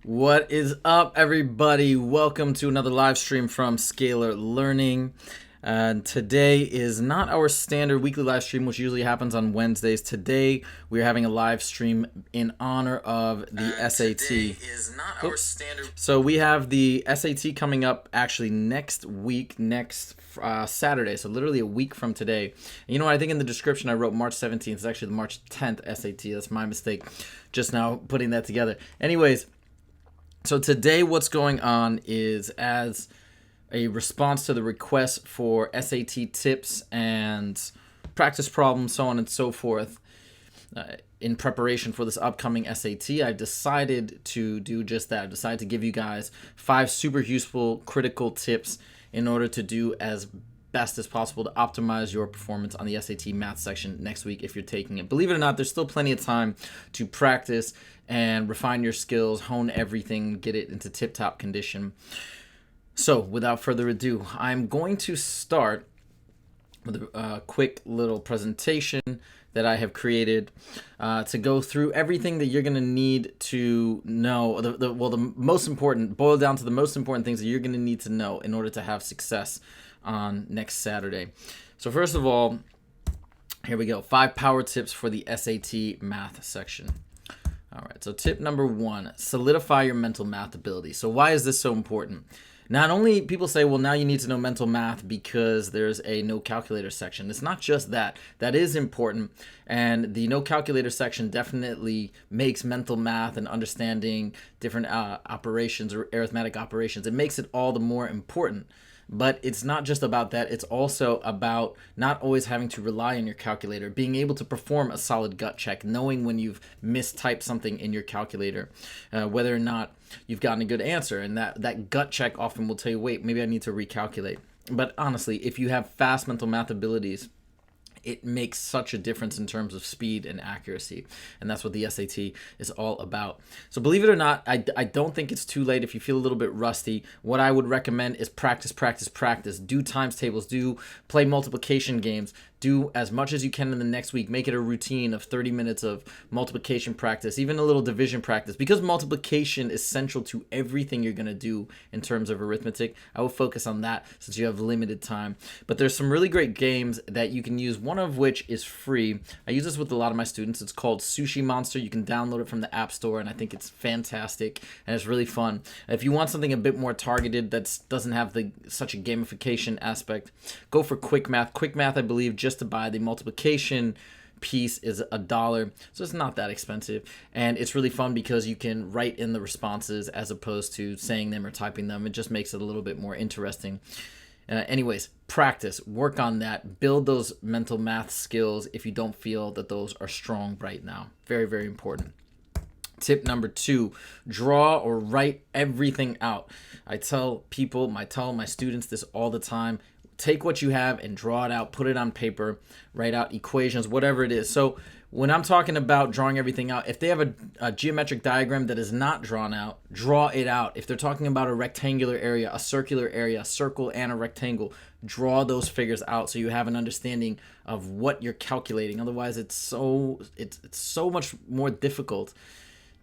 What is up, everybody? Welcome to another live stream from Scalar Learning. Today is not our standard weekly live stream, which usually happens on Wednesdays. Today, we are having a live stream in honor of the SAT. So we have the SAT coming up actually next week, next Saturday. So literally a week from today. And you know what? I think in the description I wrote March 17th. It's actually the March 10th SAT. That's my mistake. Just now putting that together. Anyways. So today what's going on is as a response to the request for SAT tips and practice problems, so on and so forth, in preparation for this upcoming SAT, I decided to do just that. I decided to give you guys 5 super useful critical tips in order to do as best as possible to optimize your performance on the SAT math section next week if you're taking it. Believe it or not, there's still plenty of time to practice and refine your skills, hone everything, get it into tip-top condition. So without further ado, I'm going to start with a quick little presentation that I have created to go through everything that you're going to need to know. The most important, boil down to the most important things that you're going to need to know in order to have success on next Saturday. So first of all, here we go. 5 power tips for the SAT math section. All right, so tip number 1, solidify your mental math ability. So why is this so important? Not only people say, well, now you need to know mental math because there's a no calculator section. It's not just that. That is important. And the no calculator section definitely makes mental math and understanding different operations or arithmetic operations. It makes it all the more important. But it's not just about that. It's also about not always having to rely on your calculator, being able to perform a solid gut check, knowing when you've mistyped something in your calculator, whether or not you've gotten a good answer. And that gut check often will tell you, wait, maybe I need to recalculate. But honestly, if you have fast mental math abilities, it makes such a difference in terms of speed and accuracy. And that's what the SAT is all about. So believe it or not, I don't think it's too late if you feel a little bit rusty. What I would recommend is practice, practice, practice. Do times tables, do play multiplication games. Do as much as you can in the next week. Make it a routine of 30 minutes of multiplication practice, even a little division practice. Because multiplication is central to everything you're going to do in terms of arithmetic, I will focus on that since you have limited time. But there's some really great games that you can use, one of which is free. I use this with a lot of my students. It's called Sushi Monster. You can download it from the App Store, and I think it's fantastic, and it's really fun. If you want something a bit more targeted that doesn't have such a gamification aspect, go for Quick Math. Quick Math, I believe, just to buy the multiplication piece is $1, so it's not that expensive, and it's really fun because you can write in the responses as opposed to saying them or typing them. It just makes it a little bit more interesting. Anyways, practice, work on that, build those mental math skills if you don't feel that those are strong right now. Very, very important. Tip number 2, draw or write everything out. I tell my students this all the time. Take what you have and draw it out, put it on paper, write out equations, whatever it is. So when I'm talking about drawing everything out, if they have a geometric diagram that is not drawn out, draw it out. If they're talking about a rectangular area, a circular area, a circle and a rectangle, draw those figures out so you have an understanding of what you're calculating. Otherwise, it's so much more difficult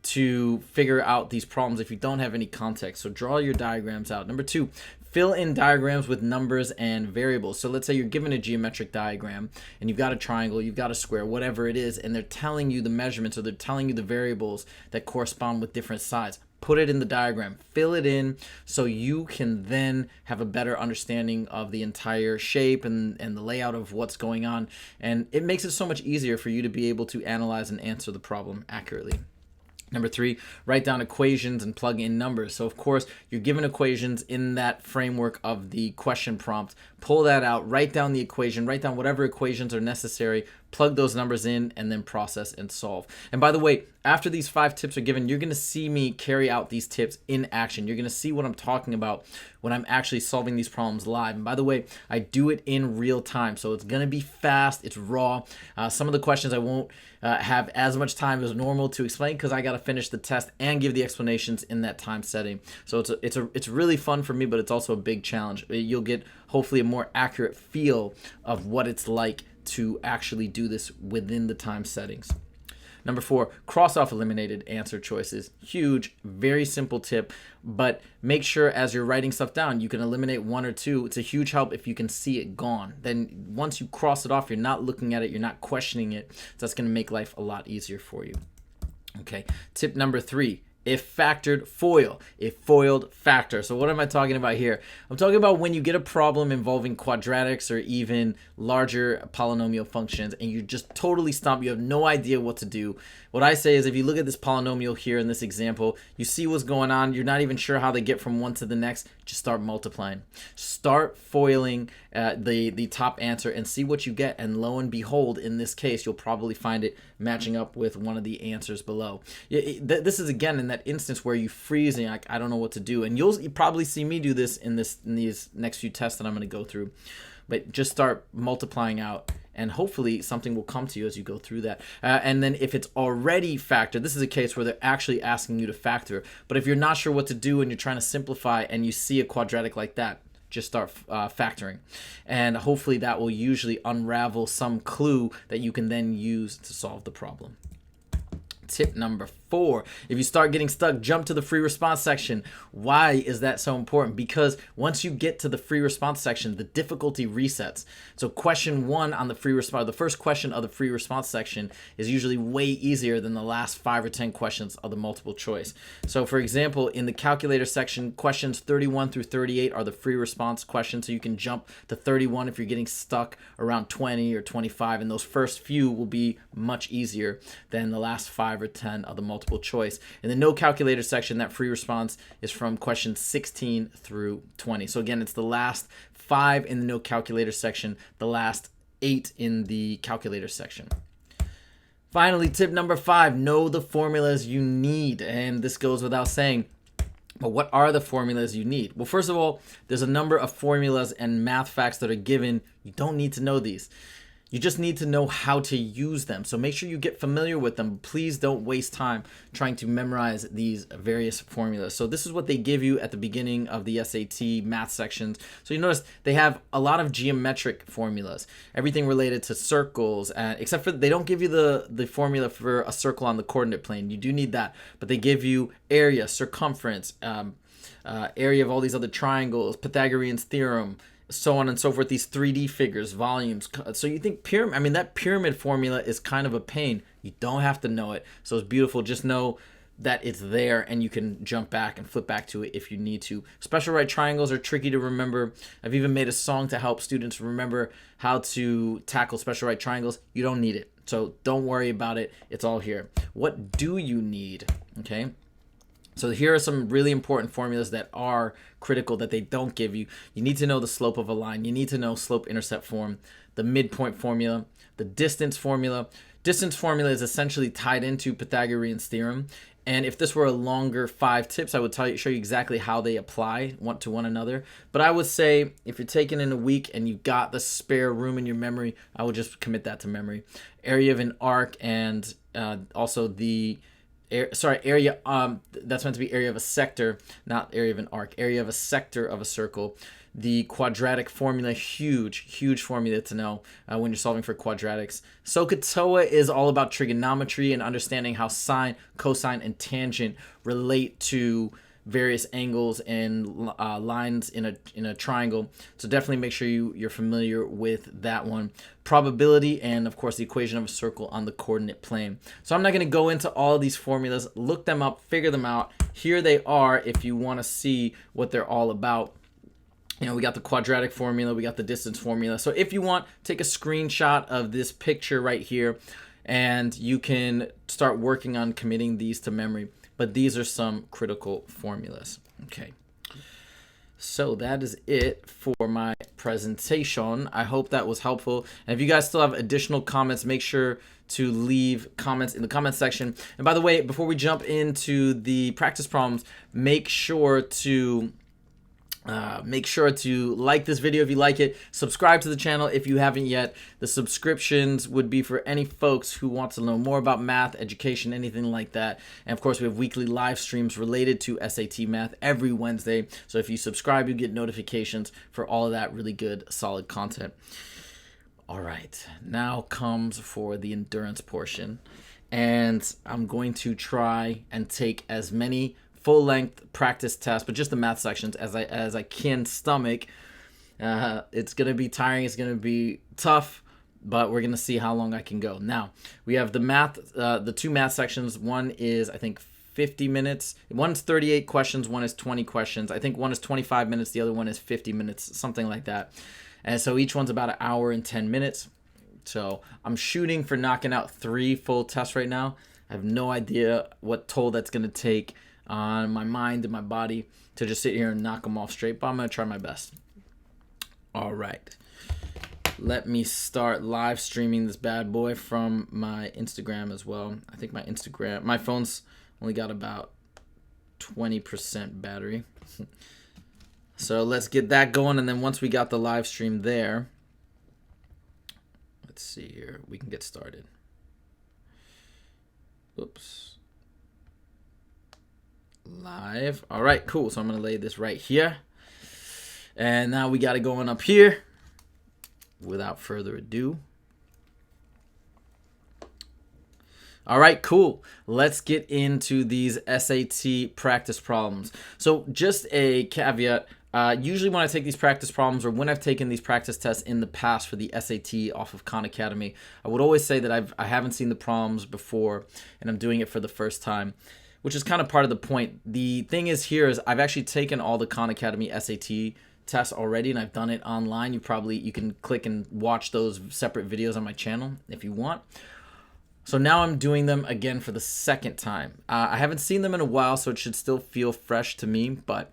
to figure out these problems if you don't have any context. So draw your diagrams out. Number 2, fill in diagrams with numbers and variables. So let's say you're given a geometric diagram and you've got a triangle, you've got a square, whatever it is, and they're telling you the measurements or they're telling you the variables that correspond with different sides. Put it in the diagram, fill it in so you can then have a better understanding of the entire shape and the layout of what's going on. And it makes it so much easier for you to be able to analyze and answer the problem accurately. Number 3, write down equations and plug in numbers. So of course, you're given equations in that framework of the question prompt. Pull that out, write down the equation, write down whatever equations are necessary, plug those numbers in, and then process and solve. And by the way, after these 5 tips are given, you're going to see me carry out these tips in action. You're going to see what I'm talking about when I'm actually solving these problems live. And by the way, I do it in real time, so it's going to be fast, it's raw. Some of the questions I won't have as much time as normal to explain because I got to finish the test and give the explanations in that time setting. So it's really fun for me, but it's also a big challenge. You'll get hopefully a more accurate feel of what it's like to actually do this within the time settings. Number 4, cross off eliminated answer choices. Huge, very simple tip, but make sure as you're writing stuff down, you can eliminate 1 or 2. It's a huge help if you can see it gone. Then once you cross it off, you're not looking at it, you're not questioning it. So that's going to make life a lot easier for you. Okay, tip number 3. If factored, FOIL. If foiled, factor. So what am I talking about here? I'm talking about when you get a problem involving quadratics or even larger polynomial functions and you just totally stumped, you have no idea what to do. What I say is if you look at this polynomial here in this example, you see what's going on, you're not even sure how they get from one to the next, just start multiplying. Start foiling the top answer and see what you get, and lo and behold, in this case, you'll probably find it matching up with one of the answers below. This is again in that instance where you freeze and you're like, I don't know what to do, and you'll probably see me do this in these next few tests that I'm going to go through. But just start multiplying out, and hopefully something will come to you as you go through that. And then if it's already factored, this is a case where they're actually asking you to factor. But if you're not sure what to do and you're trying to simplify and you see a quadratic like that, just start factoring. And hopefully that will usually unravel some clue that you can then use to solve the problem. Tip number 4, if you start getting stuck, jump to the free response section. Why is that so important? Because once you get to the free response section, the difficulty resets. So question 1 on the free response, the first question of the free response section is usually way easier than the last 5 or 10 questions of the multiple choice. So for example, in the calculator section, questions 31 through 38 are the free response questions. So you can jump to 31 if you're getting stuck around 20 or 25, and those first few will be much easier than the last 5 or 10 of the multiple choice. In the no calculator section, that free response is from questions 16 through 20. So again, it's the last 5 in the no calculator section, the last 8 in the calculator section. Finally, tip number 5, know the formulas you need. And this goes without saying, but what are the formulas you need? Well, first of all, there's a number of formulas and math facts that are given. You don't need to know these. You just need to know how to use them. So make sure you get familiar with them. Please don't waste time trying to memorize these various formulas. So this is what they give you at the beginning of the SAT math sections. So you notice they have a lot of geometric formulas, everything related to circles, except for they don't give you the formula for a circle on the coordinate plane. You do need that, but they give you area, circumference, area of all these other triangles, Pythagorean's theorem, so on and so forth, these 3D figures, volumes. So you think pyramid, I mean, that pyramid formula is kind of a pain. You don't have to know it. So it's beautiful. Just know that it's there and you can jump back and flip back to it if you need to. Special right triangles are tricky to remember. I've even made a song to help students remember how to tackle special right triangles. You don't need it. So don't worry about it. It's all here. What do you need? Okay. So here are some really important formulas that are critical that they don't give you. You need to know the slope of a line. You need to know slope-intercept form, the midpoint formula, the distance formula. Distance formula is essentially tied into Pythagorean's theorem. And if this were a longer 5 tips, I would show you exactly how they apply to one another. But I would say if you're taking in a week and you've got the spare room in your memory, I would just commit that to memory. Area of an arc and also the area, that's meant to be area of a sector, not area of an arc, area of a sector of a circle. The quadratic formula, huge formula to know when you're solving for quadratics. SOHCAHTOA is all about trigonometry and understanding how sine, cosine, and tangent relate to various angles and lines in a triangle. So definitely make sure you're familiar with that one. Probability and of course the equation of a circle on the coordinate plane. So I'm not going to go into all of these formulas. Look them up, figure them out. Here they are if you want to see what they're all about. You know, we got the quadratic formula, we got the distance formula. So if you want, take a screenshot of this picture right here and you can start working on committing these to memory. But these are some critical formulas. Okay. So that is it for my presentation. I hope that was helpful. And if you guys still have additional comments, make sure to leave comments in the comment section. And by the way, before we jump into the practice problems, make sure to like this video if you like it. Subscribe to the channel if you haven't yet. The subscriptions would be for any folks who want to know more about math, education, anything like that. And of course, we have weekly live streams related to SAT math every Wednesday. So if you subscribe, you get notifications for all of that really good, solid content. All right, now comes for the endurance portion. and I'm going to try and take as many full-length practice tests, but just the math sections as I can stomach. It's gonna be tiring. It's gonna be tough, but we're gonna see how long I can go. Now we have the math, the two math sections. One is I think 50 minutes. One's 38 questions. One is 20 questions. I think one is 25 minutes. The other one is 50 minutes, something like that. And so each one's about an hour and 10 minutes. So I'm shooting for knocking out 3 full tests right now. I have no idea what toll that's going to take on my mind and my body to just sit here and knock them off straight, but I'm going to try my best. All right. Let me start live streaming this bad boy from my Instagram as well. I think my phone's only got about 20% battery. So let's get that going, and then once we got the live stream there, let's see here, we can get started. Oops. Live. All right, cool. So I'm going to lay this right here. And now we got it going up here. Without further ado. All right, cool. Let's get into these SAT practice problems. So just a caveat. Usually when I take these practice problems, or when I've taken these practice tests in the past for the SAT off of Khan Academy, I would always say that I haven't seen the problems before and I'm doing it for the first time, which is kind of part of the point. The thing is here is I've actually taken all the Khan Academy SAT tests already, and I've done it online. You can click and watch those separate videos on my channel if you want. So now I'm doing them again for the second time. I haven't seen them in a while, so it should still feel fresh to me, but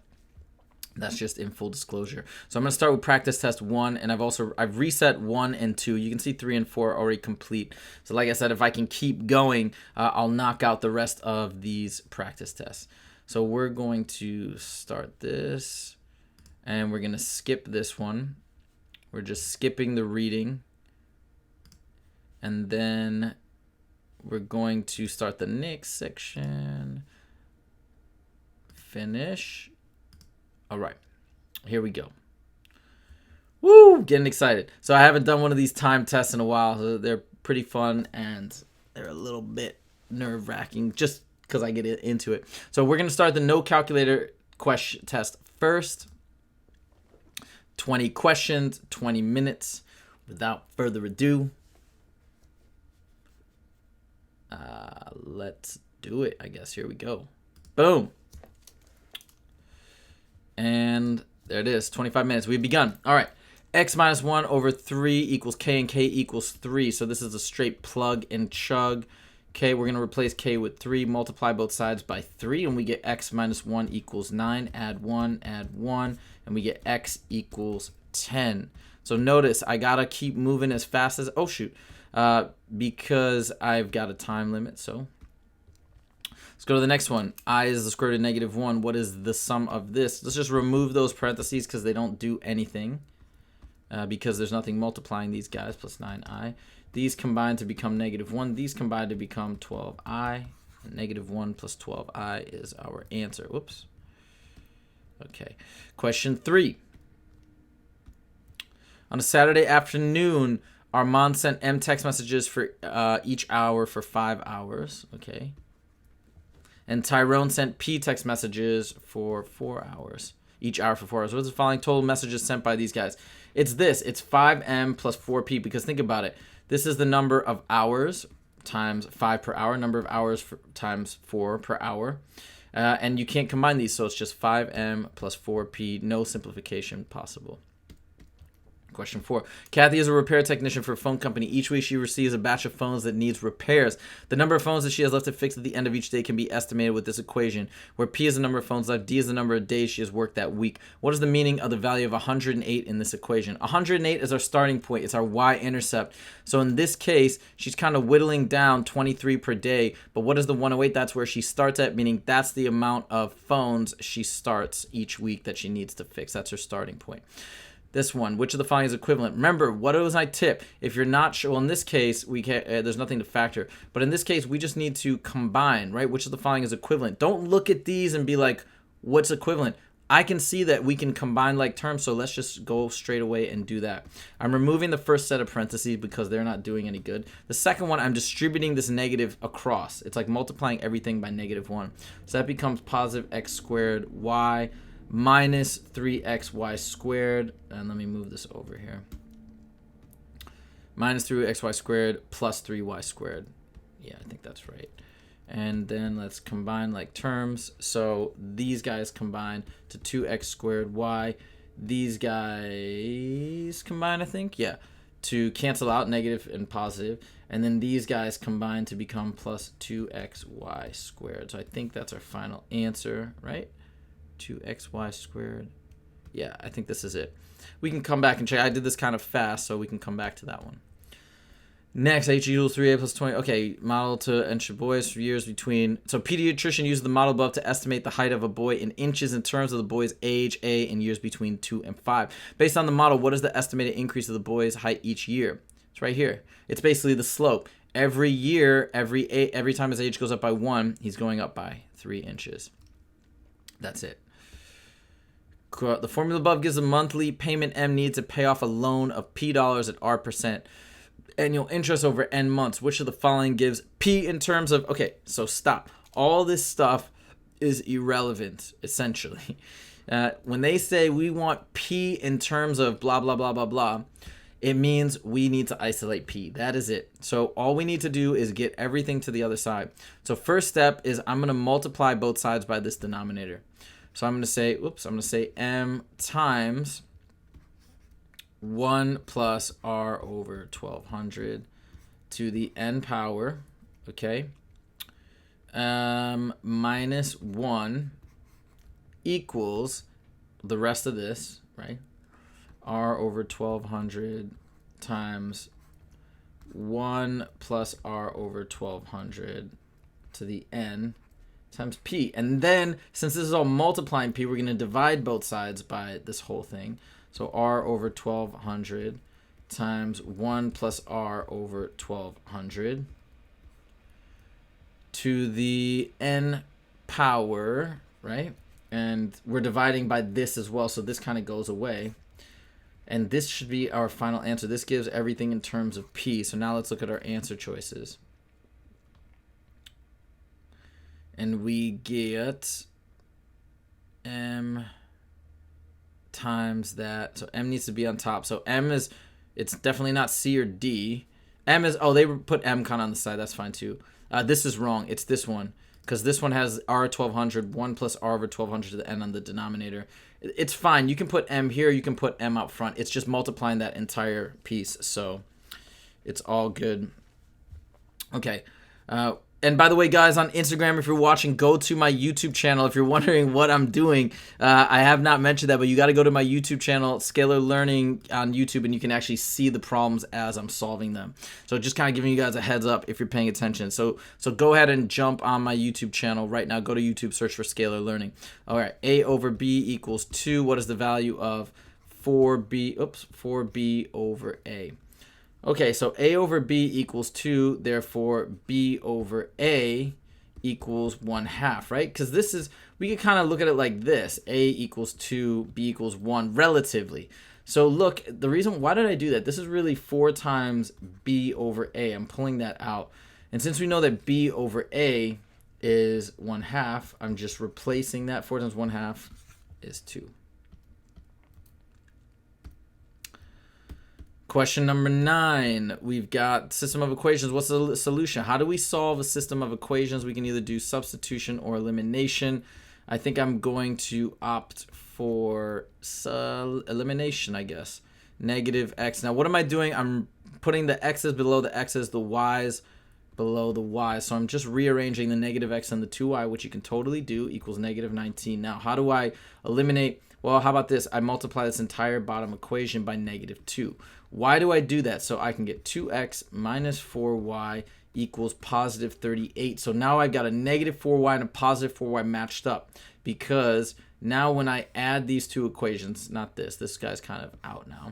that's just in full disclosure. So I'm going to start with practice test 1, and I've reset 1 and 2. You can see 3 and 4 are already complete. So like I said, if I can keep going, I'll knock out the rest of these practice tests. So we're going to start this, and we're going to skip this one. We're just skipping the reading, and then we're going to start the next section. Finish. All right, here we go. Woo, getting excited. So I haven't done one of these time tests in a while. So they're pretty fun, and they're a little bit nerve-wracking just because I get into it. So we're going to start the no calculator question test first. 20 questions, 20 minutes. Without further ado, let's do it, I guess. Here we go. Boom. And there it is, 25 minutes. We've begun. All right. X minus 1 over 3 equals K, and K equals 3. So this is a straight plug and chug. Okay, we're going to replace K with 3, multiply both sides by 3, and we get X minus 1 equals 9. Add 1, and we get X equals 10. So notice I got to keep moving as fast as, oh shoot, because I've got a time limit. So let's go to the next one. I is the square root of negative 1. What is the sum of this? Let's just remove those parentheses because they don't do anything. Because there's nothing multiplying these guys, plus 9i. These combine to become negative 1. These combine to become 12i. And negative 1 plus 12i is our answer. Whoops. Okay. Question 3. On a Saturday afternoon, Armand sent M text messages for each hour for 5 hours. Okay. And Tyrone sent P text messages for 4 hours. Each hour for 4 hours. What is the following total messages sent by these guys? It's this. It's 5M plus 4P, because think about it. This is the number of hours times 5 per hour, number of hours times 4 per hour. And you can't combine these, so it's just 5M plus 4P. No simplification possible. Question 4. Kathy is a repair technician for a phone company. Each week she receives a batch of phones that needs repairs. The number of phones that she has left to fix at the end of each day can be estimated with this equation, where P is the number of phones left, D is the number of days she has worked that week. What is the meaning of the value of 108 in this equation? 108 is our starting point. It's our y-intercept. So in this case, she's kind of whittling down 23 per day. But what is the 108? That's where she starts at, meaning that's the amount of phones she starts each week that she needs to fix. That's her starting point. This one, which of the following is equivalent? Remember, what was my tip? If you're not sure, well, in this case, we can't, there's nothing to factor. But in this case, we just need to combine, right? Which of the following is equivalent? Don't look at these and be like, what's equivalent? I can see that we can combine like terms, so let's just go straight away and do that. I'm removing the first set of parentheses because they're not doing any good. The second one, I'm distributing this negative across. It's like multiplying everything by -1. So that becomes positive x squared y minus 3xy squared. And let me move this over here. Minus 3xy squared plus 3y squared. Yeah, I think that's right. And then let's combine like terms. So these guys combine to 2x squared y. These guys combine, I think, yeah, to cancel out negative and positive. And then these guys combine to become plus 2xy squared. So I think that's our final answer, right? 2xy squared. Yeah, I think this is it. We can come back and check. I did this kind of fast, so we can come back to that one. Next, h equals 3a plus 20. Okay, model to ensure boys for years between. So pediatrician uses the model above to estimate the height of a boy in inches in terms of the boy's age, a, in years between 2 and 5. Based on the model, what is the estimated increase of the boy's height each year? It's right here. It's basically the slope. Every year, every time his age goes up by 1, he's going up by 3 inches. That's it. The formula above gives a monthly payment M needs to pay off a loan of P dollars at R% annual interest over N months. Which of the following gives P in terms of... Okay, so stop. All this stuff is irrelevant, essentially. When they say we want P in terms of blah, blah, blah, blah, blah, it means we need to isolate P. That is it. So all we need to do is get everything to the other side. So first step is I'm going to multiply both sides by this denominator. So I'm going to say M times 1 plus R over 1200 to the N power, okay, minus 1 equals the rest of this, right? R over 1200 times 1 plus R over 1200 to the N times P. And then, since this is all multiplying P, we're going to divide both sides by this whole thing. So R over 1200 times 1 plus R over 1200 to the N power, right? And we're dividing by this as well, so this kind of goes away. And this should be our final answer. This gives everything in terms of P. So now let's look at our answer choices. And we get M times that. So M needs to be on top. So M is, it's definitely not C or D. M is, oh, they put M kind of on the side. That's fine too. This is wrong. It's this one. Because this one has R 1200, 1 plus R over 1200 to the N on the denominator. It's fine. You can put M here. You can put M up front. It's just multiplying that entire piece. So it's all good. Okay. And by the way, guys, on Instagram, if you're watching, go to my YouTube channel. If you're wondering what I'm doing, I have not mentioned that, but you got to go to my YouTube channel, Scalar Learning on YouTube, and you can actually see the problems as I'm solving them. So just kind of giving you guys a heads up if you're paying attention. So go ahead and jump on my YouTube channel right now. Go to YouTube, search for Scalar Learning. All right, A over B equals 2. What is the value of 4B over A? Okay, so A over B equals 2, therefore B over A equals 1/2, right? Because this is, we can kind of look at it like this. A equals 2, B equals 1, relatively. So look, the reason, why did I do that? This is really 4 times B over A. I'm pulling that out. And since we know that B over A is 1/2, I'm just replacing that. 4 times 1/2 is 2. Question number 9, we've got system of equations. What's the solution? How do we solve a system of equations? We can either do substitution or elimination. I think I'm going to opt for elimination, I guess. Negative x. Now, what am I doing? I'm putting the x's below the x's, the y's below the y's. So I'm just rearranging the negative x and the 2y, which you can totally do, equals negative 19. Now, how do I eliminate? Well, how about this? I multiply this entire bottom equation by negative 2. Why do I do that? So I can get 2x minus 4y equals positive 38. So now I've got a negative 4y and a positive 4y matched up, because now when I add these two equations, not this guy's kind of out now,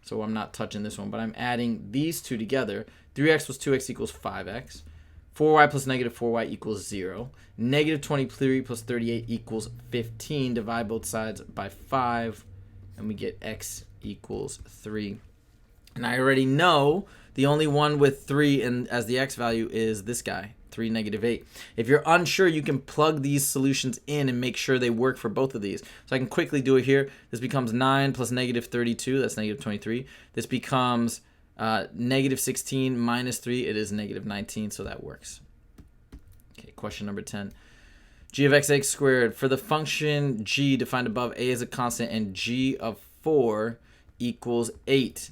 so I'm not touching this one, but I'm adding these two together. 3x plus 2x equals 5x. 4y plus negative 4y equals 0. Negative 23 plus 38 equals 15. Divide both sides by 5, and we get x equals 3. And I already know the only one with 3 as the x value is this guy, 3, negative 8. If you're unsure, you can plug these solutions in and make sure they work for both of these. So I can quickly do it here. This becomes 9 plus negative 32. That's negative 23. This becomes negative 16 minus 3. It is negative 19, so that works. Okay, question number 10. G of x squared. For the function g defined above, a is a constant and g of 4 equals 8.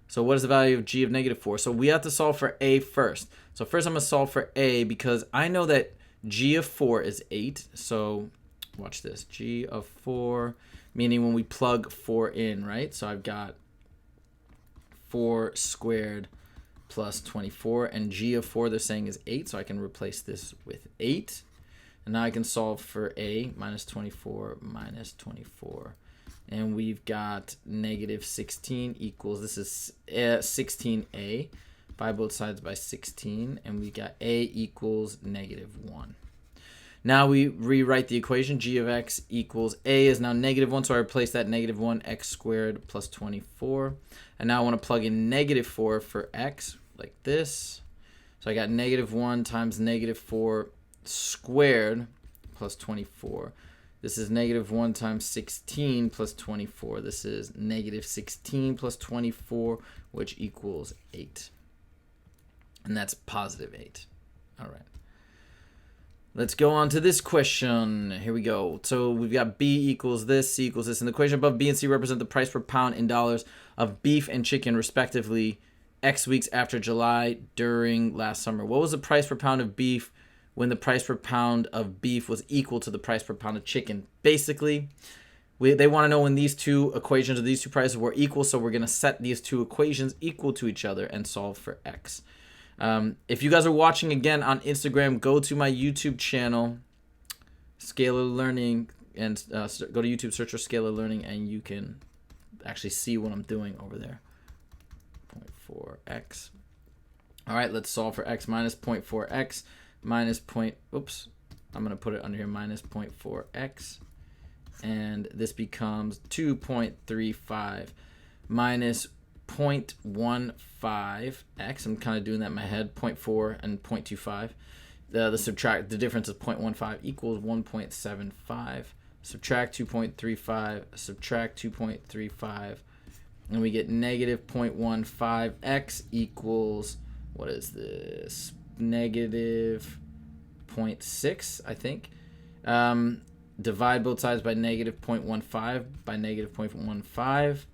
So what is the value of g of negative 4? So we have to solve for a first. So first I'm going to solve for a because I know that g of 4 is 8. So watch this. G of 4, meaning when we plug 4 in, right? So I've got 4 squared plus 24. And g of 4 they're saying is 8. So I can replace this with 8. And now I can solve for a minus 24 minus 24. And we've got negative 16 equals, this is 16a, by both sides by 16, and we got a equals negative 1. Now we rewrite the equation. G of x equals a is now negative 1, so I replace that negative 1, x squared plus 24. And now I want to plug in negative 4 for x, like this. So I got negative 1 times negative 4 squared plus 24. This is negative 1 times 16 plus 24. This is negative 16 plus 24, which equals 8. And that's positive 8. All right. Let's go on to this question. Here we go. So we've got B equals this, C equals this. In the equation above, B and C represent the price per pound in dollars of beef and chicken, respectively, X weeks after July during last summer. What was the price per pound of beef when the price per pound of beef was equal to the price per pound of chicken? Basically, they want to know when these two equations or these two prices were equal, so we're going to set these two equations equal to each other and solve for x. If you guys are watching again on Instagram, go to my YouTube channel, Scalar Learning, and go to YouTube, search for Scalar Learning, and you can actually see what I'm doing over there. 0.4x. All right, let's solve for x minus 0.4x. Minus I'm going to put it under here, minus 0.4x. And this becomes 2.35 minus 0.15x. I'm kind of doing that in my head, 0.4 and 0.25. The difference is 0.15 equals 1.75. Subtract 2.35, subtract 2.35, and we get negative 0.15x equals, what is this? Negative 0.6, I think. Divide both sides by negative 0.15 by negative 0.15.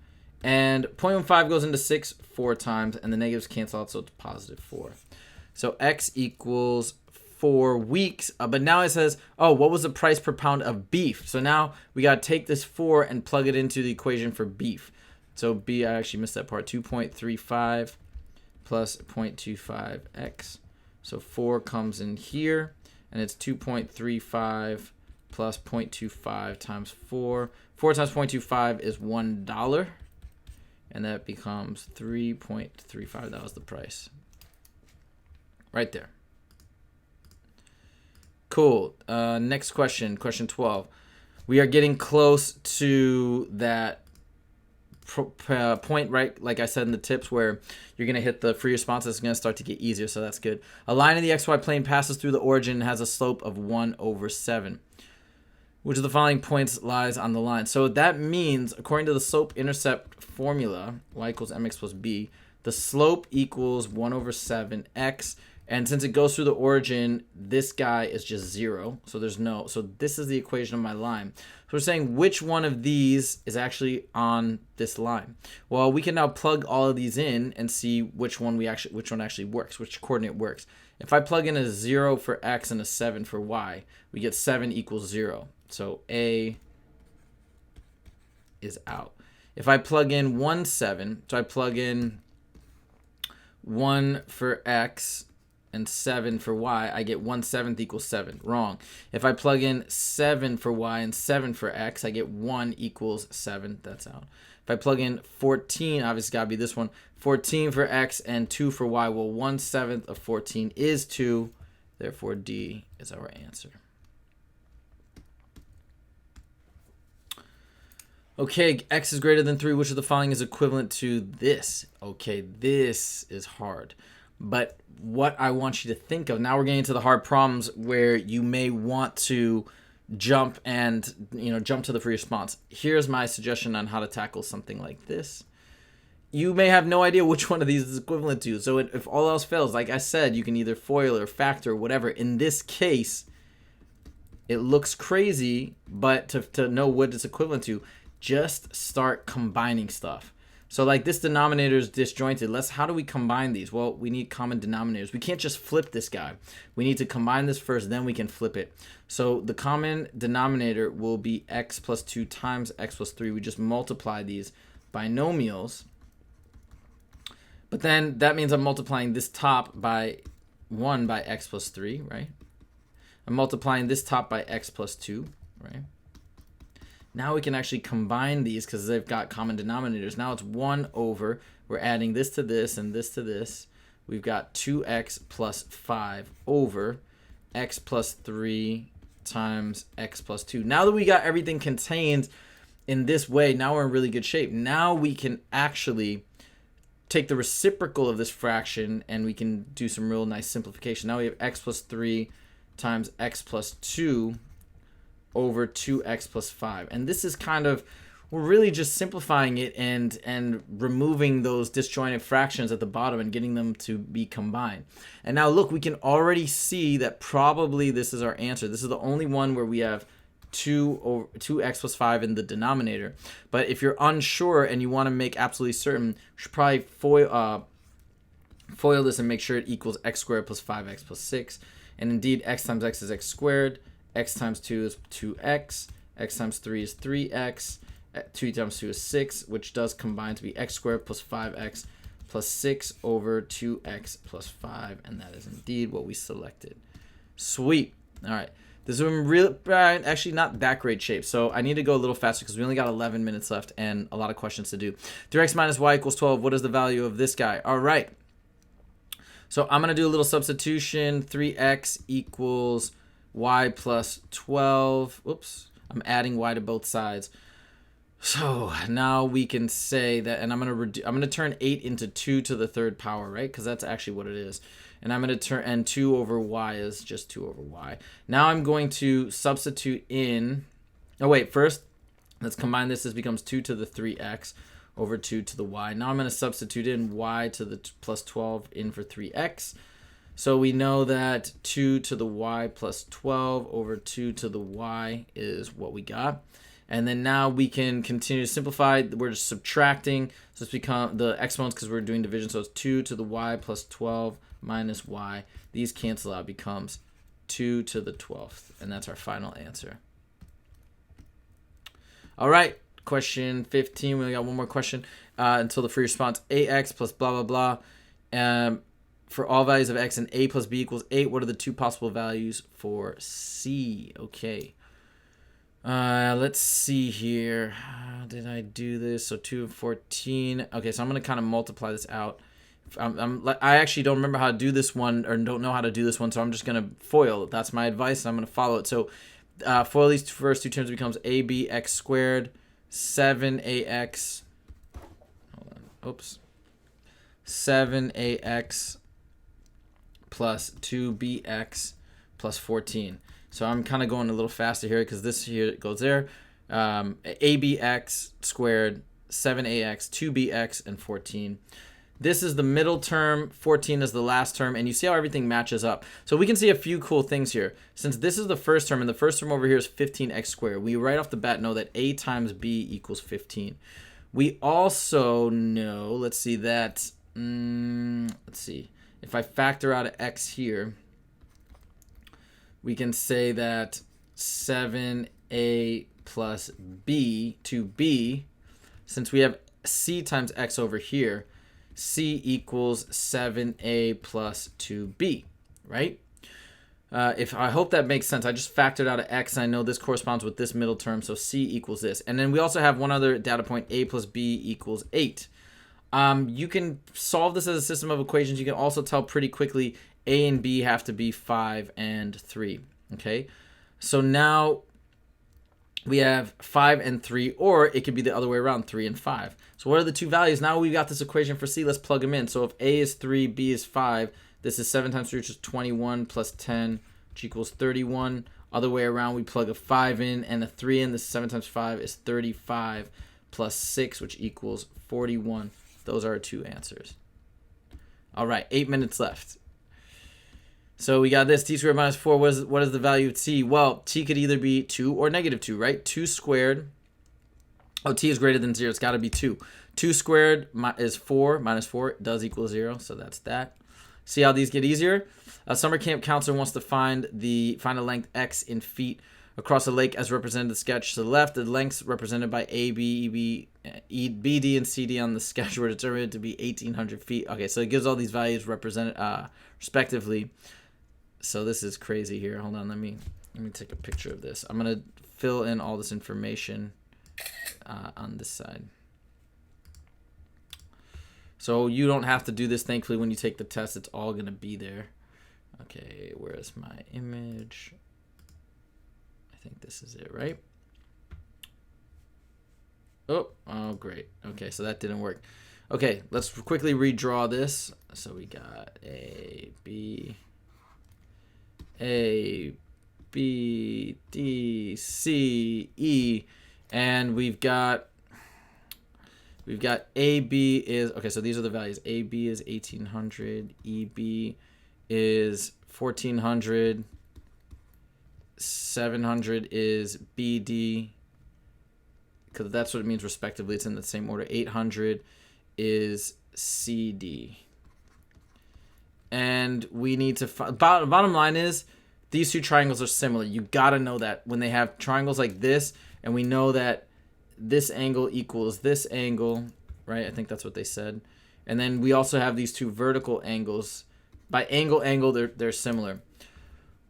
And 0.15 goes into 6 4 times, and the negatives cancel out, so it's positive 4. So x equals 4 weeks. But now it says, oh, what was the price per pound of beef? So now we got to take this 4 and plug it into the equation for beef. So B, I actually missed that part. 2.35 plus 0.25x. So 4 comes in here, and it's 2.35 plus 0.25 times 4. 4 times 0.25 is $1, and that becomes 3.35. That was the price. Right there. Cool. Next question, question 12. We are getting close to that point, right, like I said in the tips, where you're going to hit the free response. It's going to start to get easier, so that's good. A line in the xy plane passes through the origin and has a slope of 1/7. Which of the following points lies on the line? So that means, according to the slope-intercept formula, y equals mx plus b, the slope equals 1/7x, and since it goes through the origin, this guy is just 0, so there's no, so this is the equation of my line. So we're saying which one of these is actually on this line. Well, we can now plug all of these in and see which one actually works, which coordinate works. If I plug in a 0 for x and a 7 for y, we get 7 equals 0. So A is out. If I plug in 1, 7, so I plug in 1 for x and 7 for y, I get 1/7 equals 7. Wrong. If I plug in 7 for y and 7 for x, I get 1 equals 7. That's out. If I plug in 14, obviously got to be this one, 14 for x and 2 for y, well, 1/7 of 14 is 2. Therefore, D is our answer. Okay, x is greater than 3. Which of the following is equivalent to this? Okay, this is hard. But what I want you to think of, now we're getting into the hard problems where you may want to jump and, jump to the free response. Here's my suggestion on how to tackle something like this. You may have no idea which one of these is equivalent to. So if all else fails, like I said, you can either FOIL or factor or whatever. In this case, it looks crazy, but to know what it's equivalent to, just start combining stuff. So like this denominator is disjointed. How do we combine these? Well, we need common denominators. We can't just flip this guy. We need to combine this first, then we can flip it. So the common denominator will be x plus 2 times x plus 3. We just multiply these binomials. But then that means I'm multiplying this top by 1 by x plus 3, right? I'm multiplying this top by x plus 2, right? Now we can actually combine these because they've got common denominators. Now it's 1 over, we're adding this to this and this to this. We've got 2x plus 5 over x plus 3 times x plus 2. Now that we got everything contained in this way, now we're in really good shape. Now we can actually take the reciprocal of this fraction and we can do some real nice simplification. Now we have x plus 3 times x plus 2 over 2x plus 5. And this is we're really just simplifying it and removing those disjointed fractions at the bottom and getting them to be combined. And now look, we can already see that probably this is our answer. This is the only one where we have 2x plus 5 in the denominator. But if you're unsure and you want to make absolutely certain, you should probably FOIL this and make sure it equals x squared plus 5x plus 6. And indeed, x times x is x squared. X times 2 is 2x, x times 3 is 3x, 2 times 2 is 6, which does combine to be x squared plus 5x plus 6 over 2x plus 5, and that is indeed what we selected. Sweet. All right. This is actually not that great shape, so I need to go a little faster because we only got 11 minutes left and a lot of questions to do. 3x minus y equals 12. What is the value of this guy? All right. So I'm going to do a little substitution. 3x equals y plus 12. Oops, I'm adding y to both sides. So now we can say that, and I'm gonna turn 8 into 2 to the third power, right? Because that's actually what it is. And I'm gonna turn, and 2 over y is just 2 over y. Now I'm going to substitute in. Oh wait, first let's combine this. This becomes 2 to the 3x over 2 to the y. Now I'm gonna substitute in y to the plus 12 in for 3x. So we know that 2 to the y plus 12 over 2 to the y is what we got. And then now we can continue to simplify. We're just subtracting. So it's become the exponents because we're doing division. So it's 2 to the y plus 12 minus y. These cancel out. Becomes 2 to the 12th. And that's our final answer. All right. Question 15. We only got one more question until the free response. ax plus blah, blah, blah. For all values of x and a plus b equals 8, what are the two possible values for c? Okay. Let's see here. How did I do this? So 2 and 14. Okay, so I'm going to kind of multiply this out. I actually don't remember how to do this one, or don't know how to do this one, so I'm just going to FOIL. That's my advice, and I'm going to follow it. So FOIL these first two terms becomes abx squared, 7ax. Hold on. Oops. 7ax plus 2bx plus 14. So I'm kind of going a little faster here because this here goes there. Abx squared, 7ax, 2bx, and 14. This is the middle term, 14 is the last term, and you see how everything matches up. So we can see a few cool things here. Since this is the first term, and the first term over here is 15x squared, we right off the bat know that a times b equals 15. We also know, let's see, that, let's see, if I factor out an x here, we can say that 7a plus b to b, since we have c times x over here, c equals 7a plus 2b, right? I hope that makes sense. I just factored out an x, and I know this corresponds with this middle term, so c equals this. And then we also have one other data point, a plus b equals 8. You can solve this as a system of equations. You can also tell pretty quickly A and B have to be 5 and 3. Okay, so now we have 5 and 3, or it could be the other way around, 3 and 5. So what are the two values? Now we've got this equation for C. Let's plug them in. So if A is 3, B is 5, this is 7 times 3, which is 21, plus 10, which equals 31. Other way around, we plug a 5 in and a 3 in. This 7 times 5 is 35, plus 6, which equals 41. Those are our two answers. All right, 8 minutes left. So we got this, t squared minus 4. What is the value of t? Well, t could either be 2 or negative 2, right? 2 squared. Oh, t is greater than 0. It's got to be 2. 2 squared is 4. Minus 4 does equal 0. So that's that. See how these get easier? A summer camp counselor wants to find a length x in feet across a lake as represented in the sketch. To the left, the lengths represented by A, B, BD, and CD on the sketch were determined to be 1,800 feet. Okay, so it gives all these values represented respectively. So this is crazy here. Hold on, let me take a picture of this. I'm gonna fill in all this information on this side. So you don't have to do this, thankfully, when you take the test. It's all gonna be there. Okay, where's my image? I think this is it, right? Oh, great. Okay, so that didn't work. Okay, let's quickly redraw this. So we got A, B, D, C, E, and we've got AB is, okay, so these are the values. AB is 1,800, EB is 1,400, 700 is BD, because that's what it means respectively. It's in the same order. 800 is CD. And we need to bottom line is these two triangles are similar. You got to know that when they have triangles like this, and we know that this angle equals this angle, right? I think that's what they said. And then we also have these two vertical angles. By angle, they're similar.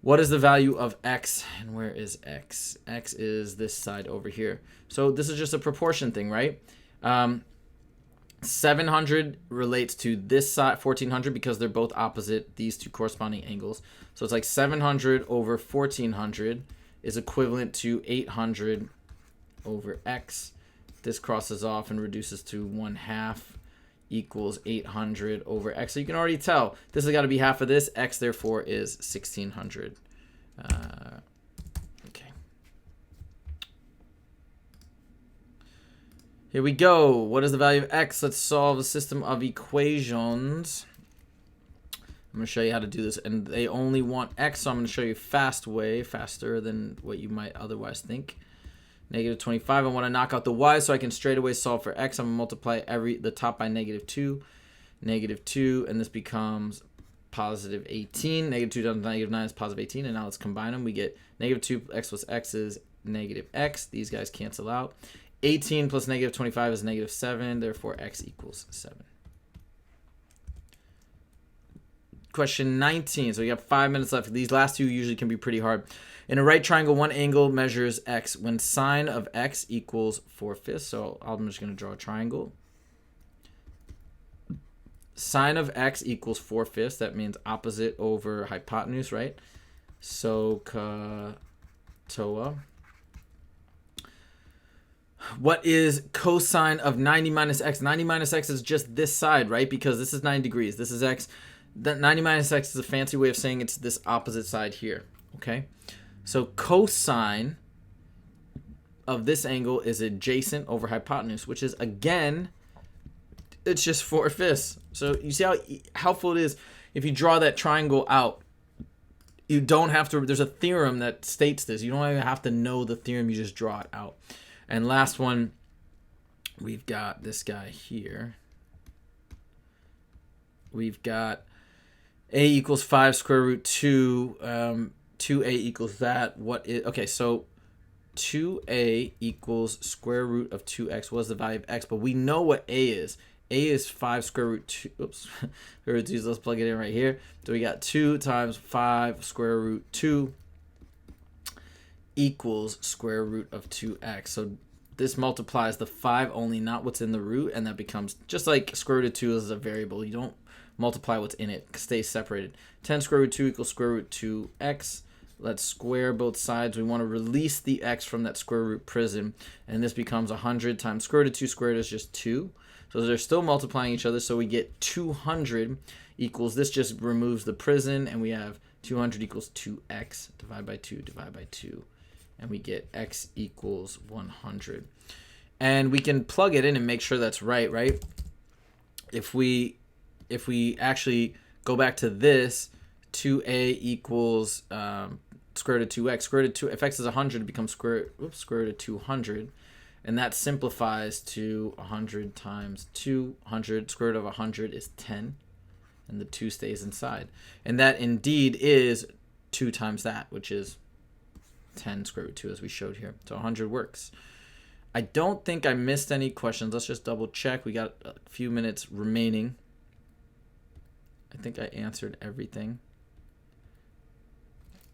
What is the value of x, and where is x? X is this side over here. So this is just a proportion thing, right? 700 relates to this side, 1400, because they're both opposite these two corresponding angles. So it's like 700 over 1400 is equivalent to 800 over x. This crosses off and reduces to 1/2 equals 800 over x. So you can already tell this has got to be half of this. X therefore is 1600. Okay. Here we go. What is the value of x? Let's solve a system of equations. I'm going to show you how to do this, and they only want x, so I'm going to show you faster than what you might otherwise think. Negative 25. I want to knock out the y, so I can straight away solve for x. I'm going to multiply the top by -2, and this becomes positive 18. -2 times -9 is positive 18, and now let's combine them. We get -2x plus x is -x. These guys cancel out. 18 plus -25 is -7, therefore x equals 7. Question 19. So we got 5 minutes left. These last two usually can be pretty hard. In a right triangle, one angle measures x when sine of x equals 4/5. So I'm just going to draw a triangle. Sine of x equals 4/5. That means opposite over hypotenuse, right? So toa. What is cosine of 90 minus x? 90 minus x is just this side, right? Because this is 90 degrees. This is x. That 90 minus x is a fancy way of saying it's this opposite side here, okay? So cosine of this angle is adjacent over hypotenuse, which is, again, it's just 4/5. So you see how helpful it is if you draw that triangle out. You don't have to, there's a theorem that states this. You don't even have to know the theorem, you just draw it out. And last one, we've got this guy here. We've got a equals 5 square root 2. 2a equals that. What is, okay, so 2a equals square root of 2x. What is the value of x? But we know what a is. A is 5 square root 2. Oops. Let's plug it in right here. So we got 2 times 5 square root 2 equals square root of 2x. So this multiplies the 5 only, not what's in the root, and that becomes just like square root of 2 is a variable. You don't multiply what's in it, stay separated. 10 square root 2 equals square root 2x. Let's square both sides. We want to release the x from that square root prison, and this becomes 100 times square root of 2 squared is just 2. So they're still multiplying each other, so we get 200 equals, this just removes the prison, and we have 200 equals 2x, divide by 2, divide by 2, and we get x equals 100. And we can plug it in and make sure that's right? If we actually go back to this, 2a equals square root of 2x. Square root of 2, if x is 100, it becomes square root of 200. And that simplifies to 100 times 200. Square root of 100 is 10. And the 2 stays inside. And that indeed is 2 times that, which is 10 square root 2 as we showed here. So 100 works. I don't think I missed any questions. Let's just double check. We got a few minutes remaining. I think I answered everything.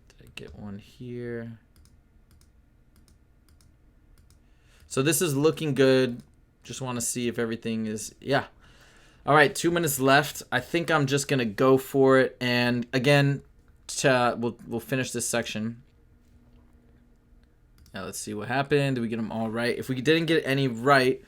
Did I get one here? So this is looking good. Just want to see if everything is, yeah. All right, 2 minutes left. I think I'm just going to go for it. And again, we'll finish this section. Now let's see what happened. Did we get them all right? If we didn't get any right,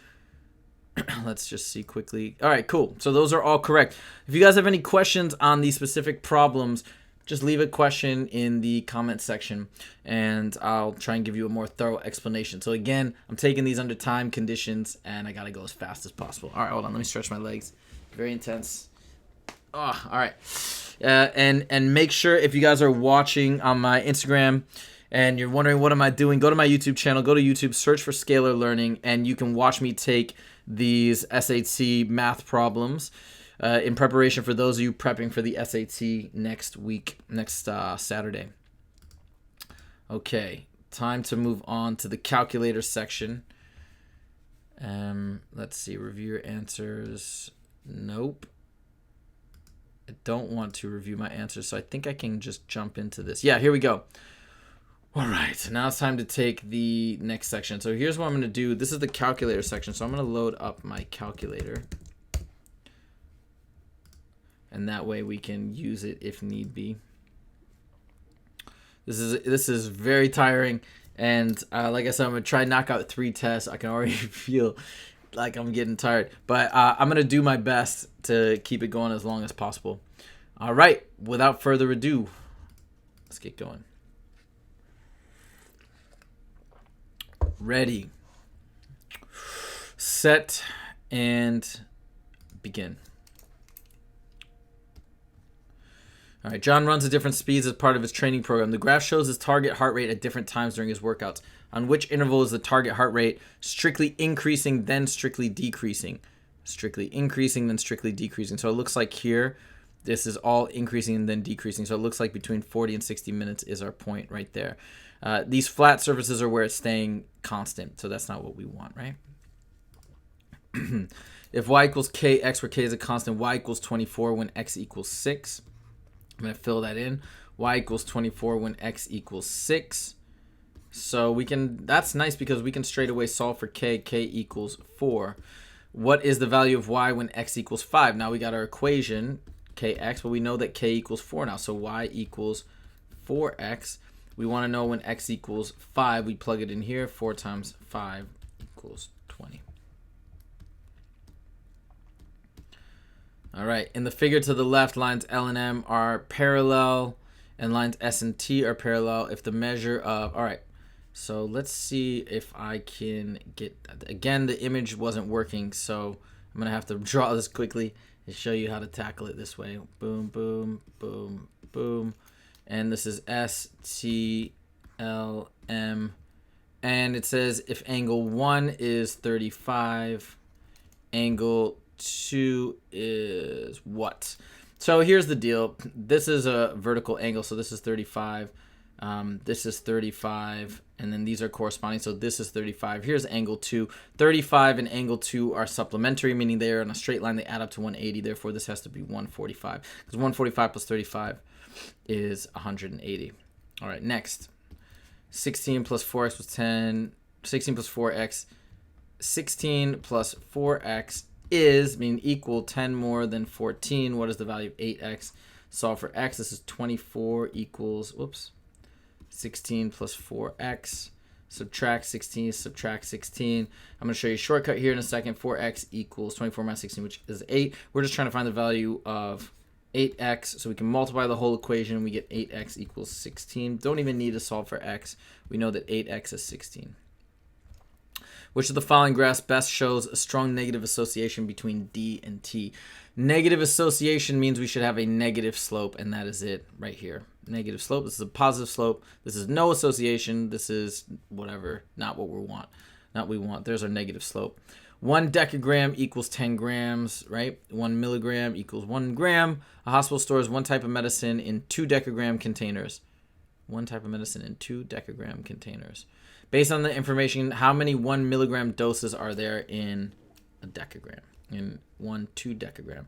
let's just see quickly. All right, cool. So those are all correct. If you guys have any questions on these specific problems, just leave a question in the comment section, and I'll try and give you a more thorough explanation. So again, I'm taking these under time conditions, and I got to go as fast as possible. All right, hold on. Let me stretch my legs. Very intense. Oh, all right. And make sure, if you guys are watching on my Instagram and you're wondering what am I doing, go to my YouTube channel. Go to YouTube, search for Scalar Learning, and you can watch me take these SAT math problems in preparation for those of you prepping for the SAT next week, next Saturday. Okay, time to move on to the calculator section. Let's see, review your answers. Nope. I don't want to review my answers, so I think I can just jump into this. Yeah, here we go. All right, now it's time to take the next section. So here's what I'm going to do. This is the calculator section, so I'm going to load up my calculator. And that way we can use it if need be. This is very tiring, and like I said, I'm gonna try and knock out 3 tests. I can already feel like I'm getting tired, but I'm gonna do my best to keep it going as long as possible. All right, without further ado, let's get going. Ready, set, and begin. All right, John runs at different speeds as part of his training program. The graph shows his target heart rate at different times during his workouts. On which interval is the target heart rate strictly increasing, then strictly decreasing? Strictly increasing, then strictly decreasing. So it looks like here, this is all increasing and then decreasing. So it looks like between 40 and 60 minutes is our point right there. These flat surfaces are where it's staying constant. So that's not what we want, right? If y equals kx, where k is a constant, y equals 24 when x equals 6. I'm going to fill that in. Y equals 24 when x equals 6. So we can, that's nice because we can straight away solve for k. K equals 4. What is the value of y when x equals 5? Now we got our equation, kx, but we know that k equals 4 now. So y equals 4x. We want to know when x equals 5. We plug it in here. 4 times 5 equals 20. All right, in the figure to the left, lines L and M are parallel, and lines S and T are parallel if the measure of, all right, so let's see if I can get, again, the image wasn't working, so I'm going to have to draw this quickly and show you how to tackle it this way. Boom, boom, boom, boom. And this is S, T, L, M. And it says if angle 1 is 35, angle 2 is what? So here's the deal. This is a vertical angle, so this is 35. This is 35, and then these are corresponding, so this is 35. Here's angle 2. 35 and angle 2 are supplementary, meaning they are in a straight line. They add up to 180. Therefore, this has to be 145, because 145 plus 35 is 180. All right, next. 16 plus 4x was 10. 16 plus 4x. 16 plus 4x is, meaning equal 10 more than 14. What is the value of 8x? Solve for x. This is 24 equals, 16 plus 4x. Subtract 16, subtract 16. I'm going to show you a shortcut here in a second. 4x equals 24 minus 16, which is 8. We're just trying to find the value of 8x, so we can multiply the whole equation. We get 8x equals 16. Don't even need to solve for x. We know that 8x is 16. Which of the following graphs best shows a strong negative association between D and T? Negative association means we should have a negative slope, and that is it right here. Negative slope. This is a positive slope. This is no association. This is whatever, not what we want. Not what we want. There's our negative slope. 1 decagram equals 10 grams, right? 1 milligram equals 1 gram. A hospital stores one type of medicine in 2 decagram containers. One type of medicine in 2 decagram containers. Based on the information, how many 1 milligram doses are there in a decagram? In 2 decagram.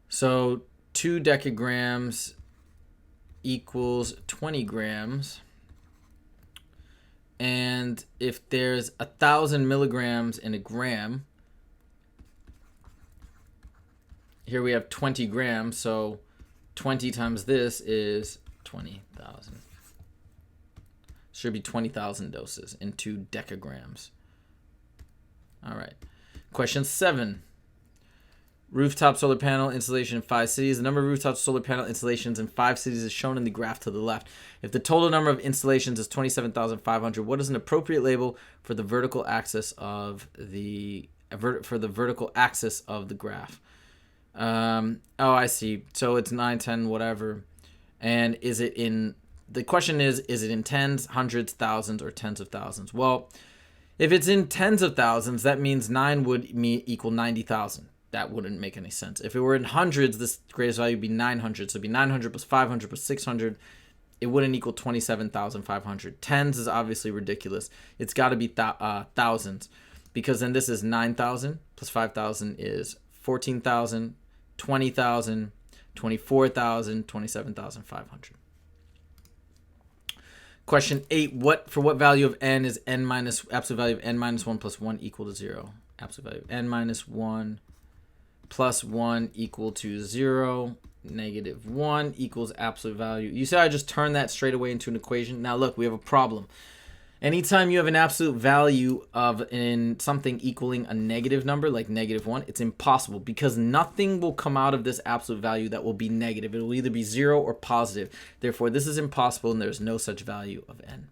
So 2 decagrams equals 20 grams. And if there's 1,000 milligrams in a gram, here we have 20 grams. So 20 times this is 20,000. Should be 20,000 doses in 2 decagrams. All right. Question 7. Rooftop solar panel installation in 5 cities. The number of rooftop solar panel installations in 5 cities is shown in the graph to the left. If the total number of installations is 27,500, what is an appropriate label for the vertical axis of the graph? Oh, I see. So it's 9, 10, whatever. And is it in... The question is it in tens, hundreds, thousands, or tens of thousands? Well, if it's in tens of thousands, that means 9 would equal 90,000. That wouldn't make any sense. If it were in hundreds, this greatest value would be 900. So it'd be 900 plus 500 plus 600. It wouldn't equal 27,500. Tens is obviously ridiculous. It's got to be thousands, because then this is 9,000 plus 5,000 is 14,000, 20,000, 24,000, 27,500. Question 8, for what value of n is absolute value of n minus 1 plus 1 equal to 0? Absolute value of n minus 1 plus 1 equal to 0. Negative 1 equals absolute value. You see, I just turned that straight away into an equation. Now look, we have a problem. Anytime you have an absolute value in something equaling a negative number, like negative 1, it's impossible, because nothing will come out of this absolute value that will be negative. It will either be 0 or positive. Therefore, this is impossible, and there's no such value of n.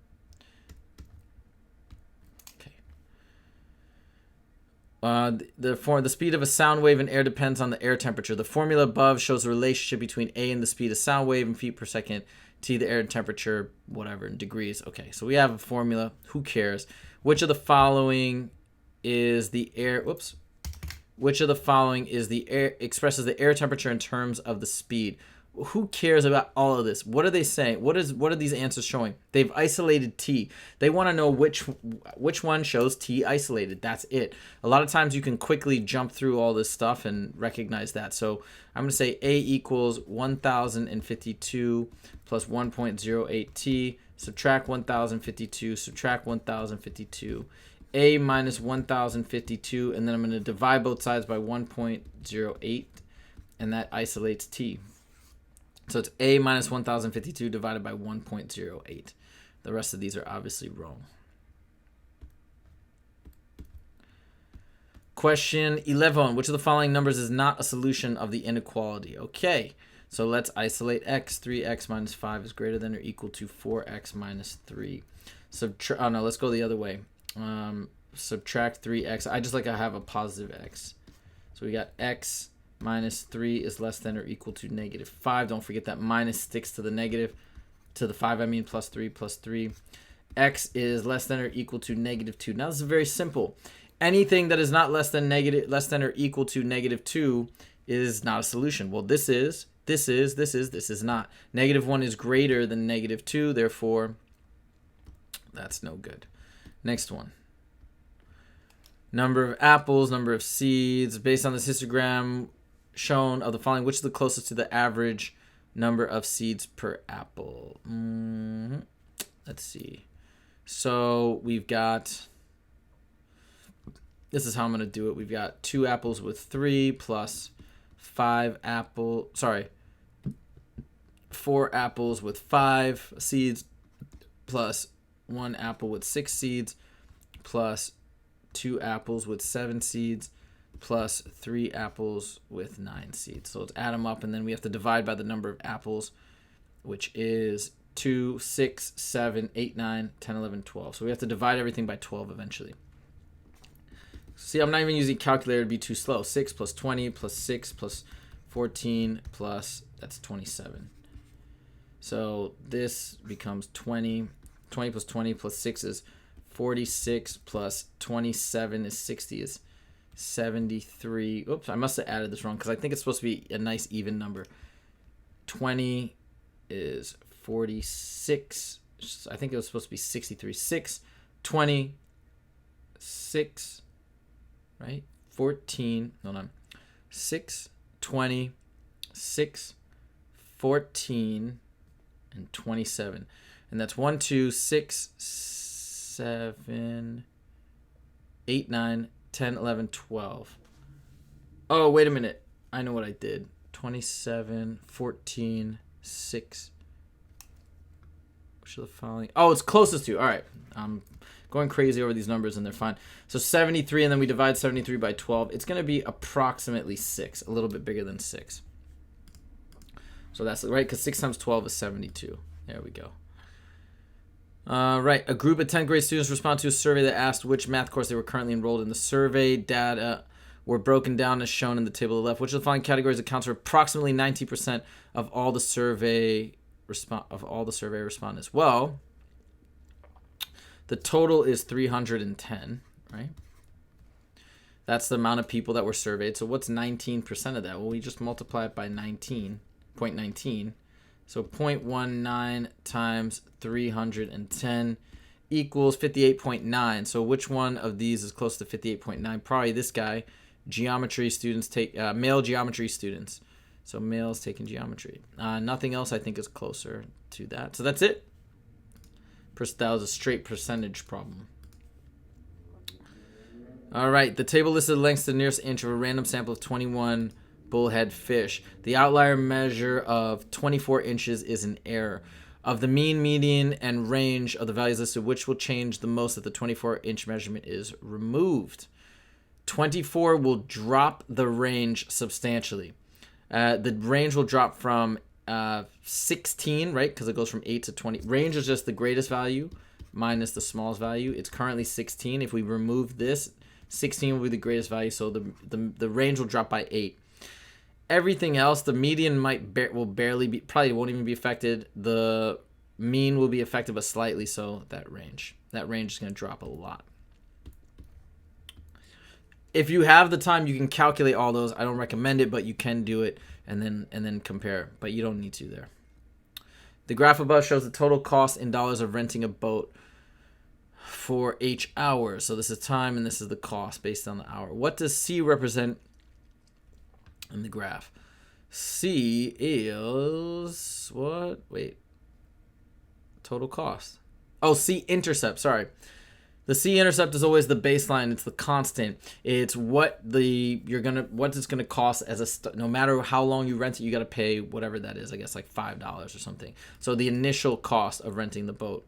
Okay. The speed of a sound wave in air depends on the air temperature. The formula above shows the relationship between a and the speed of sound wave in feet per second. T, the air temperature, whatever, in degrees. Okay, so we have a formula. Who cares? Which of the following is the air... Which of the following expresses the air temperature in terms of the speed? Who cares about all of this? What are they saying? What are these answers showing? They've isolated T. They want to know which one shows T isolated. That's it. A lot of times you can quickly jump through all this stuff and recognize that. So I'm going to say A equals 1,052 plus 1.08 T. Subtract 1,052, subtract 1,052. A minus 1,052, and then I'm going to divide both sides by 1.08, and that isolates T. So it's A minus 1,052 divided by 1.08. The rest of these are obviously wrong. Question 11. Which of the following numbers is not a solution of the inequality? Okay, so let's isolate x. 3x minus 5 is greater than or equal to 4x minus 3. Let's go the other way. Subtract 3x. I just like to have a positive x. So we got x minus 3 is less than or equal to negative 5. Don't forget that minus sticks to the negative, to the 5, I mean, plus 3 plus 3. X is less than or equal to negative 2. Now, this is very simple. Anything that is not less than or equal to negative 2 is not a solution. Well, this is not. Negative 1 is greater than negative 2, therefore, that's no good. Next one. Number of apples, number of seeds. Based on this histogram shown of the following, which is the closest to the average number of seeds per apple? Let's see. So we've got this is how I'm going to do it. We've got 2 apples with 3 plus 4 apples with 5 seeds plus 1 apple with 6 seeds plus 2 apples with 7 seeds plus 3 apples with 9 seeds. So let's add them up, and then we have to divide by the number of apples, which is 2, 6, 7, 8, 9, 10, 11, 12. So we have to divide everything by 12 eventually. See, I'm not even using calculator to be too slow. 6 plus 20 plus 6 plus 14 plus, that's 27. So this becomes 20. 20 plus 20 plus 6 is 46 plus 27 is 60 is 73. Oops, I must have added this wrong because I think it's supposed to be a nice even number. 20 is 46. I think it was supposed to be 63. 6, 20, 6, right? 14. Hold on. 6, 20, 6, 14, and 27. And that's 1, 2, 6, 7, 8, 9, 10, 11, 12. Oh, wait a minute. I know what I did. 27, 14, 6. Which of the following? Oh, it's closest to. All right. I'm going crazy over these numbers, and they're fine. So 73, and then we divide 73 by 12. It's going to be approximately 6, a little bit bigger than 6. So that's right, because 6 times 12 is 72. There we go. Right, a group of 10th grade students responded to a survey that asked which math course they were currently enrolled in. The survey data were broken down as shown in the table on the left. Which of the following categories accounts for approximately 90% of all the survey respondents? Well, the total is 310, right? That's the amount of people that were surveyed. So what's 19% of that? Well, we just multiply it by 19.19. So 0.19 times 310 equals 58.9. So which one of these is close to 58.9? Probably this guy. Geometry students take male geometry students. So males taking geometry. Nothing else I think is closer to that. So that's it. That was a straight percentage problem. All right. The table listed the lengths to the nearest inch of a random sample of 21 bullhead fish. The outlier measure of 24 inches is an error. Of the mean, median, and range of the values listed, which will change the most if the 24-inch measurement is removed? 24 will drop the range substantially. The range will drop from 16, right? Because it goes from 8 to 20. Range is just the greatest value minus the smallest value. It's currently 16. If we remove this, 16 will be the greatest value, so the range will drop by 8. Everything else, the median will barely be, probably won't even be affected. The mean will be affected, but slightly. So that range is going to drop a lot. If you have the time, you can calculate all those. I don't recommend it, but you can do it and then compare. But you don't need to there. The graph above shows the total cost in dollars of renting a boat for each hour. So this is time and this is the cost based on the hour. What does C represent in the graph? C is what? Wait. Total cost. Oh, C intercept. Sorry. The C intercept is always the baseline. It's the constant. It's what it's gonna cost no matter how long you rent it, you gotta pay whatever that is. I guess like $5 or something. So the initial cost of renting the boat.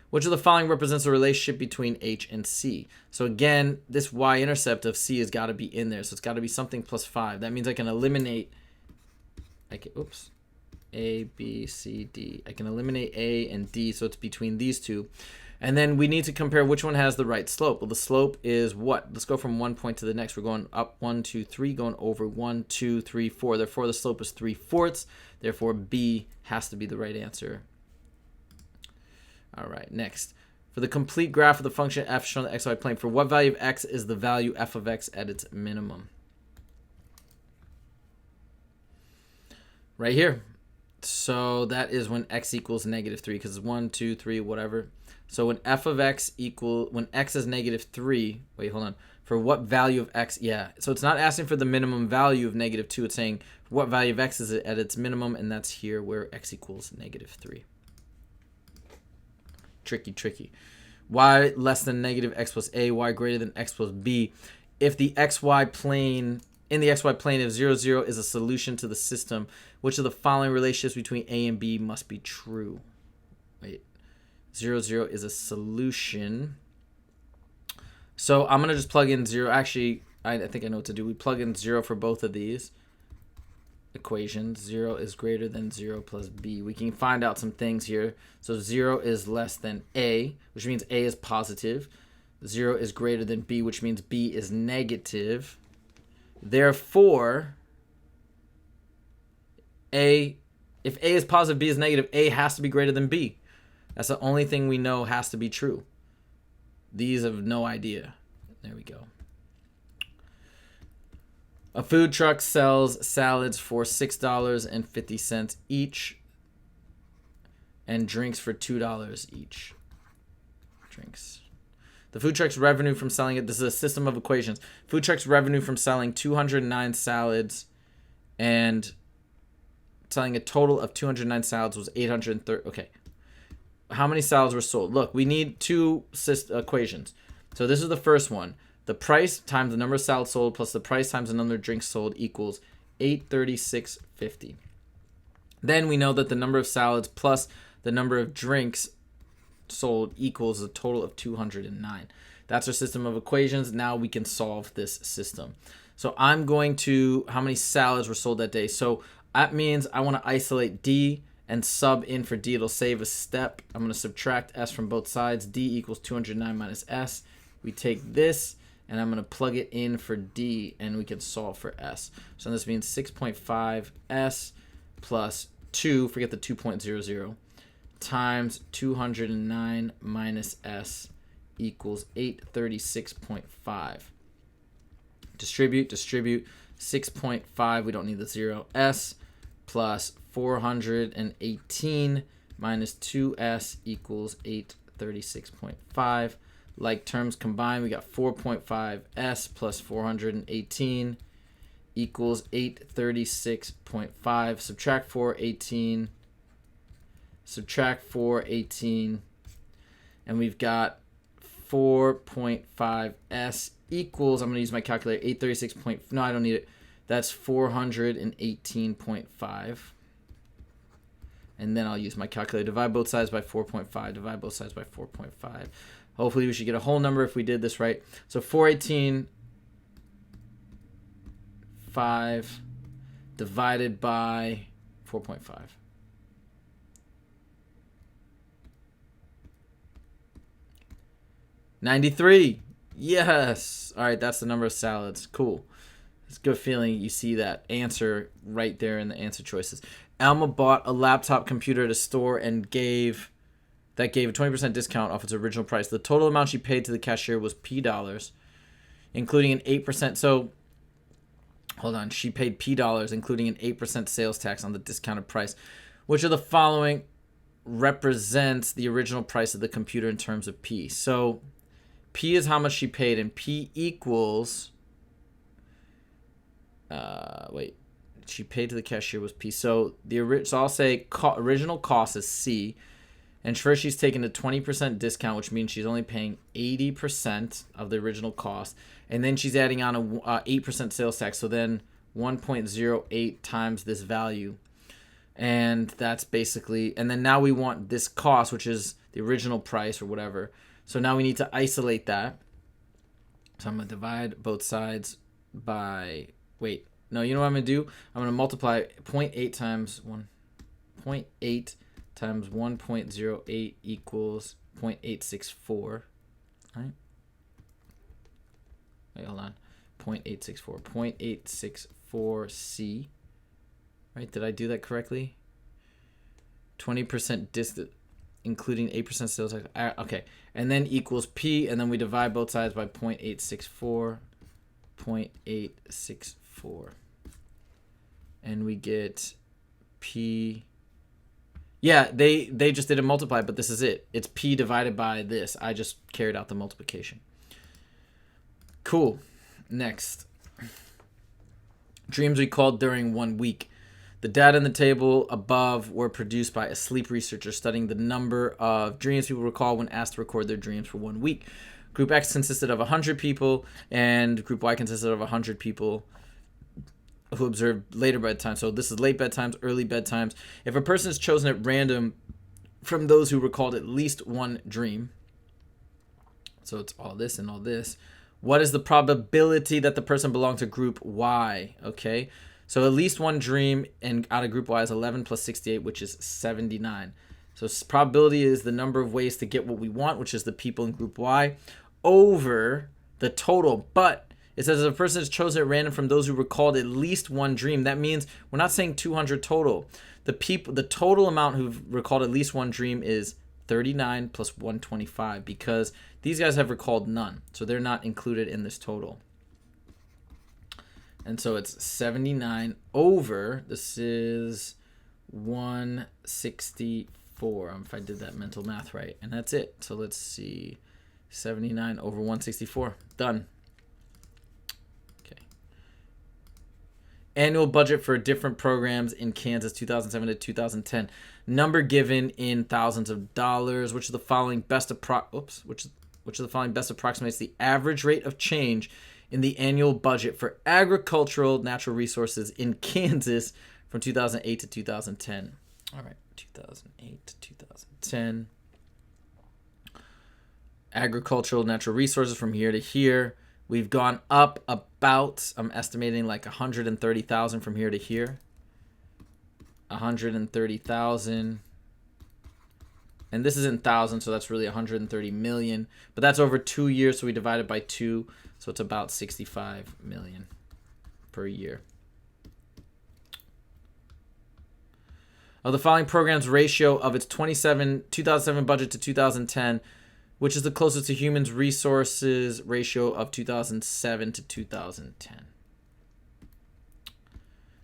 Which of the following represents a relationship between H and C? So again, this y-intercept of C has got to be in there. So it's got to be something plus 5. That means I can eliminate, A, B, C, D. I can eliminate A and D, so it's between these two. And then we need to compare which one has the right slope. Well, the slope is what? Let's go from one point to the next. We're going up 1, 2, 3, going over 1, 2, 3, 4. Therefore, the slope is 3/4. Therefore, B has to be the right answer. All right, next. For the complete graph of the function f shown on the xy plane, for what value of x is the value f of x at its minimum? Right here. So that is when x equals -3, because it's 1, 2, 3, whatever. So when f of x when x is -3, wait, hold on. For what value of x? Yeah, so it's not asking for the minimum value of -2. It's saying what value of x is it at its minimum, and that's here where x equals -3. Tricky. y less than negative x plus a, y greater than x plus b. If the xy plane, in the xy plane, if 0, 0 is a solution to the system, which of the following relationships between a and b must be true? Wait, 0, 0 is a solution. So I'm going to just plug in 0. Actually, I think I know what to do. We plug in 0 for both of these equations. 0 is greater than 0 plus b. We can find out some things here. So 0 is less than a, which means a is positive. 0 is greater than b, which means b is negative. Therefore, if a is positive, b is negative, a has to be greater than b. That's the only thing we know has to be true. These have no idea. There we go. A food truck sells salads for $6.50 each and drinks for $2 each. Drinks. The food truck's revenue from selling it, this is a system of equations. Food truck's revenue from selling 209 salads and selling a total of 209 salads was 830. Okay. How many salads were sold? Look, we need two equations. So this is the first one. The price times the number of salads sold plus the price times the number of drinks sold equals $836.50. Then we know that the number of salads plus the number of drinks sold equals a total of 209. That's our system of equations. Now we can solve this system. So I'm going to, how many salads were sold that day? So that means I want to isolate D and sub in for D. It'll save a step. I'm going to subtract S from both sides. D equals 209 minus S. We take this and I'm going to plug it in for D and we can solve for S. So this means 6.5 S plus 2, forget the 2.00, times 209 minus S equals 836.5. Distribute, 6.5, we don't need the 0. S plus 418 minus 2S equals 836.5. Like terms combined, we got 4.5S plus 418 equals 836.5. Subtract 418. Subtract 418. And we've got 4.5S equals, I'm going to use my calculator, 836. No, I don't need it. That's 418.5. And then I'll use my calculator. Divide both sides by 4.5. Divide both sides by 4.5. Hopefully we should get a whole number if we did this right. So 418.5 divided by 4.5. $93. Yes. All right, that's the number of salads. Cool. It's a good feeling you see that answer right there in the answer choices. Alma bought a laptop computer at a store and gave a 20% discount off its original price. The total amount she paid to the cashier was P dollars, including an 8%. So, hold on. She paid P dollars, including an 8% sales tax on the discounted price. Which of the following represents the original price of the computer in terms of P? So, P is how much she paid, and P equals... she paid to the cashier was P. So I'll say original cost is C. And first she's taking a 20% discount, which means she's only paying 80% of the original cost. And then she's adding on a 8% sales tax. So then 1.08 times this value. And that's basically, and then now we want this cost, which is the original price or whatever. So now we need to isolate that. So I'm going to divide both sides by, no, you know what I'm going to do? I'm going to multiply 0.8 times 1.8 times 1.08 equals 0.864. Right? Wait, hold on. 0.864. 0.864C. Right? Did I do that correctly? 20% discount, including 8% sales tax. Okay. And then equals P, and then we divide both sides by 0.864. 0.864. And we get P. Yeah, they just didn't multiply, but this is it. It's P divided by this. I just carried out the multiplication. Cool. Next. Dreams recalled during 1 week. The data in the table above were produced by a sleep researcher studying the number of dreams people recall when asked to record their dreams for 1 week. Group X consisted of 100 people, and Group Y consisted of 100 people who observed later bedtime. So this is late bedtimes, early bedtimes. If a person is chosen at random from those who recalled at least one dream, so it's all this and all this, what is the probability that the person belonged to Group Y? Okay, so at least one dream and out of Group Y is 11 plus 68, which is 79. So probability is the number of ways to get what we want, which is the people in Group Y, over the total. But it says if a person is chosen at random from those who recalled at least one dream, that means we're not saying 200 total. The total amount who've recalled at least one dream is 39 plus 125, because these guys have recalled none, so they're not included in this total. And so it's 79 over, this is 164, if I did that mental math right, and that's it. So let's see, 79 over 164, done. Okay. Annual budget for different programs in Kansas 2007 to 2010. Number given in thousands of dollars. Which of the following best approximates the average rate of change in the annual budget for agricultural natural resources in Kansas from 2008 to 2010? All right, 2008 to 2010. Agricultural natural resources from here to here. We've gone up about, I'm estimating like 130,000 from here to here. 130,000. And this is in thousands, so that's really 130 million. But that's over 2 years, so we divide it by 2. So it's about 65 million per year. Of the following program's ratio of its 2007 budget to 2010, which is the closest to human resources ratio of 2007 to 2010?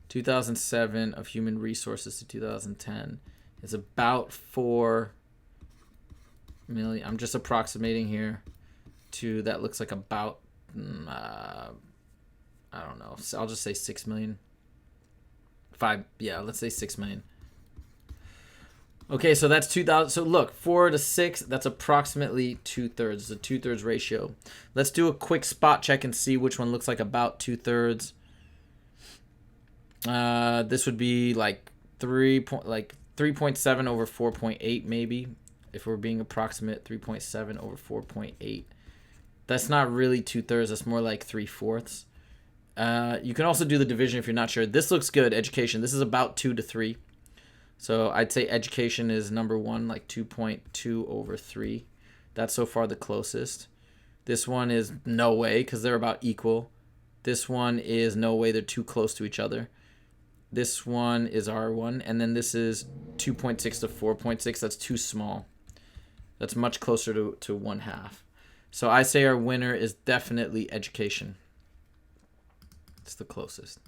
2007 of human resources to 2010 is about 4 million. I'm just approximating here to, that looks like about, I don't know. So I'll just say 6 million. Let's say 6 million. Okay, so that's 2,000. So look, 4 to 6, that's approximately 2/3. It's a 2/3 ratio. Let's do a quick spot check and see which one looks like about 2/3. This would be like 3.7 over 4.8 maybe, if we're being approximate. 3.7 over 4.8. That's not really 2/3. That's more like 3/4. You can also do the division if you're not sure. This looks good. Education. This is about 2 to 3. So I'd say education is number one, like 2.2 over 3. That's so far the closest. This one is no way, because they're about equal. This one is no way. They're too close to each other. This one is R1, and then this is 2.6 to 4.6. That's too small. That's much closer to 1/2. So I say our winner is definitely education. It's the closest.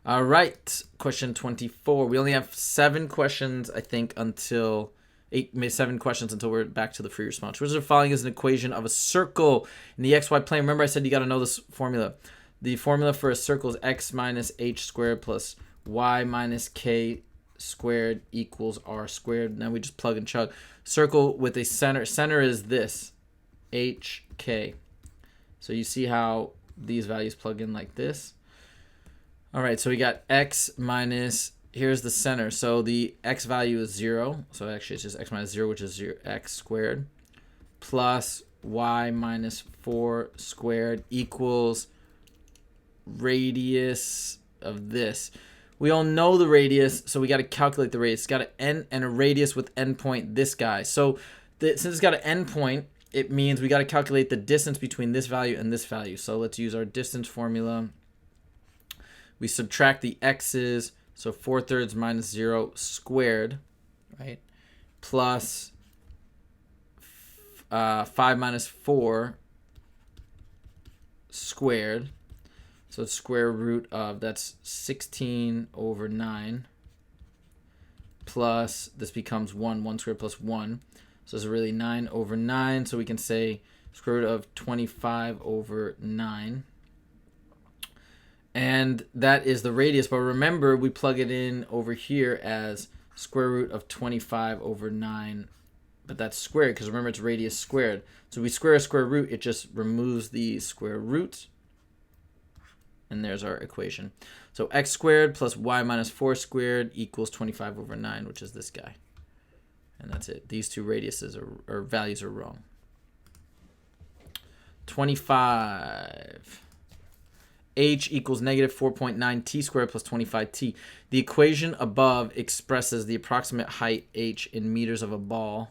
All right, question 24. We only have 7 questions, I think, until 7 questions until we're back to the free response. Which of the following is an equation of a circle in the XY plane? Remember I said you got to know this formula. The formula for a circle is x minus h squared plus y minus k squared equals r squared. Now we just plug and chug. Circle with a center. Center is this, hk. So you see how these values plug in like this. All right, so we got x minus, here's the center. So the x value is 0. So actually it's just x minus 0, which is 0, x squared, plus y minus 4 squared equals radius of this. We all know the radius, so we got to calculate the radius. It's got an end and a radius with endpoint, this guy. So since it's got an endpoint, it means we got to calculate the distance between this value and this value. So let's use our distance formula. We subtract the x's, so 4/3 minus 0 squared, right? Plus 5 minus 4 squared. So it's square root of, that's 16 over 9. Plus, this becomes 1 squared plus 1. So it's really 9 over 9. So we can say square root of 25 over 9. And that is the radius. But remember, we plug it in over here as square root of 25 over 9. But that's squared because remember it's radius squared. So we square a square root, it just removes the square root. And there's our equation. So x squared plus y minus 4 squared equals 25 over 9, which is this guy. And that's it. These two radiuses or values are wrong. 25. H equals negative 4.9 t squared plus 25t. The equation above expresses the approximate height h in meters of a ball.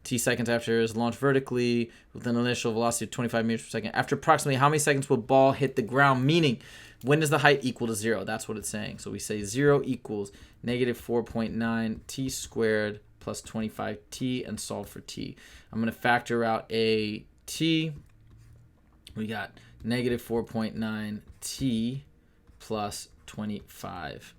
T seconds after is launched vertically with an initial velocity of 25 meters per second. After approximately how many seconds will ball hit the ground? Meaning, when does the height equal to 0? That's what it's saying. So we say 0 equals negative 4.9 t squared plus 25t and solve for t. I'm going to factor out a t. We got negative 4.9 t plus 25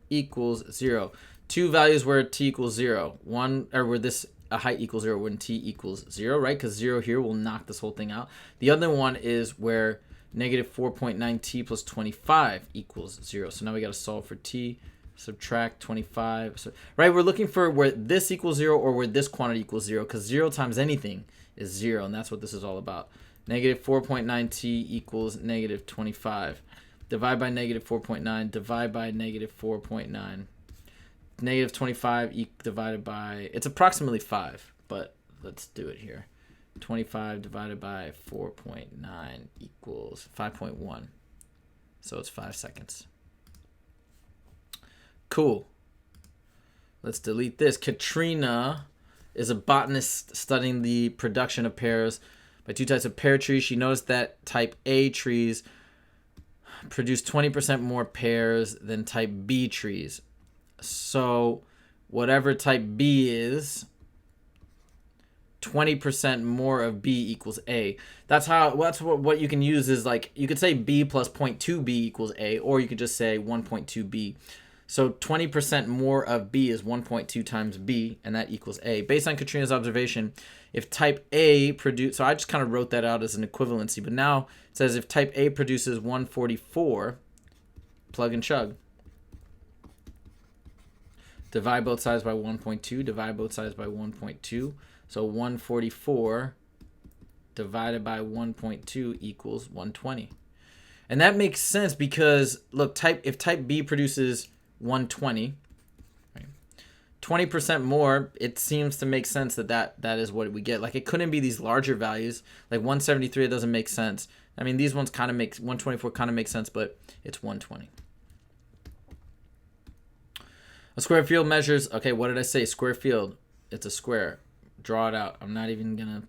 equals 0. Two values where t equals 0. One, or where this a height equals 0 when t equals 0, right? Because 0 here will knock this whole thing out. The other one is where negative 4.9 t plus 25 equals 0. So now we got to solve for t. Subtract 25. So, right, we're looking for where this equals 0 or where this quantity equals 0, because 0 times anything is 0, and that's what this is all about. Negative 4.9 t equals negative 25. Divide by negative 4.9. Divide by negative 4.9. Negative 25 divided by, it's approximately 5, but let's do it here. 25 divided by 4.9 equals 5.1. So it's 5 seconds. Cool. Let's delete this. Katrina is a botanist studying the production of pears by two types of pear trees. She noticed that type A trees produce 20% more pears than type B trees. So whatever type B is, 20% more of B equals A. That's what you can use is like, you could say B plus 0.2B equals A, or you could just say 1.2B. So 20% more of B is 1.2 times B, and that equals A. Based on Katrina's observation, if type A produce, so I just kind of wrote that out as an equivalency, but now it says if type A produces 144, plug and chug. Divide both sides by 1.2, divide both sides by 1.2. So 144 divided by 1.2 equals 120. And that makes sense because, look, if type B produces 120, right, 20% more, it seems to make sense that is what we get. Like, it couldn't be these larger values. Like 173, it doesn't make sense. I mean, these ones kind of make, 124 kind of makes sense, but it's 120. A square field measures, okay, what did I say? Square field, it's a square. Draw it out. I'm not even going to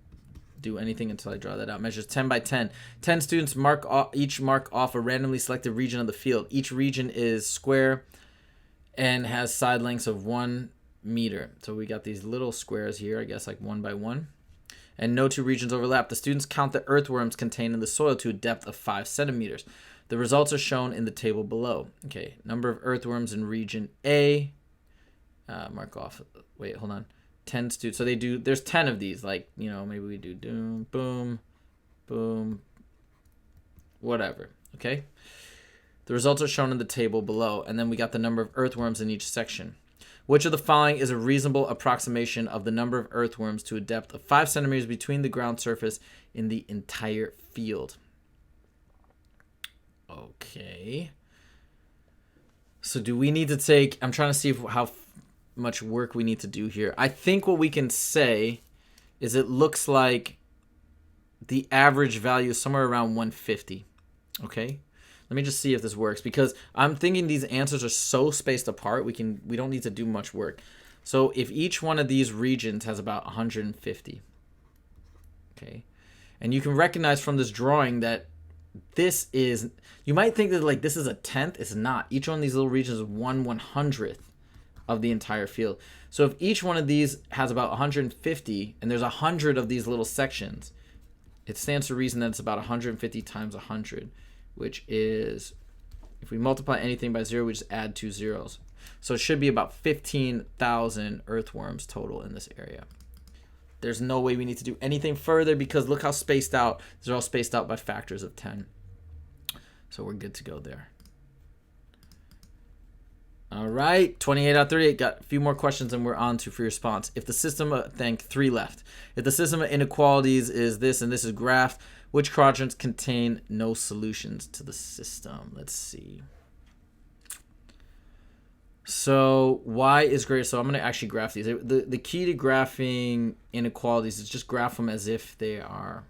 do anything until I draw that out. Measures 10 by 10. 10 students mark off a randomly selected region of the field. Each region is square and has side lengths of 1 meter. So we got these little squares here, I guess like 1 by 1. And no two regions overlap. The students count the earthworms contained in the soil to a depth of 5 centimeters. The results are shown in the table below. Okay, number of earthworms in region A. Mark off. Wait, hold on. 10 students. So there's 10 of these. Like, you know, maybe we do boom, boom, boom, whatever. Okay? The results are shown in the table below. And then we got the number of earthworms in each section. Which of the following is a reasonable approximation of the number of earthworms to a depth of 5 centimeters between the ground surface in the entire field? Okay. So do we need to take, I'm trying to see how much work we need to do here. I think what we can say is it looks like the average value is somewhere around 150. Okay? Let me just see if this works, because I'm thinking these answers are so spaced apart, we don't need to do much work. So if each one of these regions has about 150. Okay? And you can recognize from this drawing that this is, you might think that like this is a tenth. It's not. Each one of these little regions is 1/100th of the entire field. So if each one of these has about 150 and there's 100 of these little sections, it stands to reason that it's about 150 times 100, which is, if we multiply anything by 0, we just add 2 zeros. So it should be about 15,000 earthworms total in this area. There's no way we need to do anything further because look how spaced out. These are all spaced out by factors of 10. So we're good to go there. All right, 28 out of 38. Got a few more questions and we're on to for your response. If the system of, thank 3 left. If the system of inequalities is this and this is graphed, which quadrants contain no solutions to the system? Let's see. So y is greater. So I'm going to actually graph these. The key to graphing inequalities is just graph them as if they are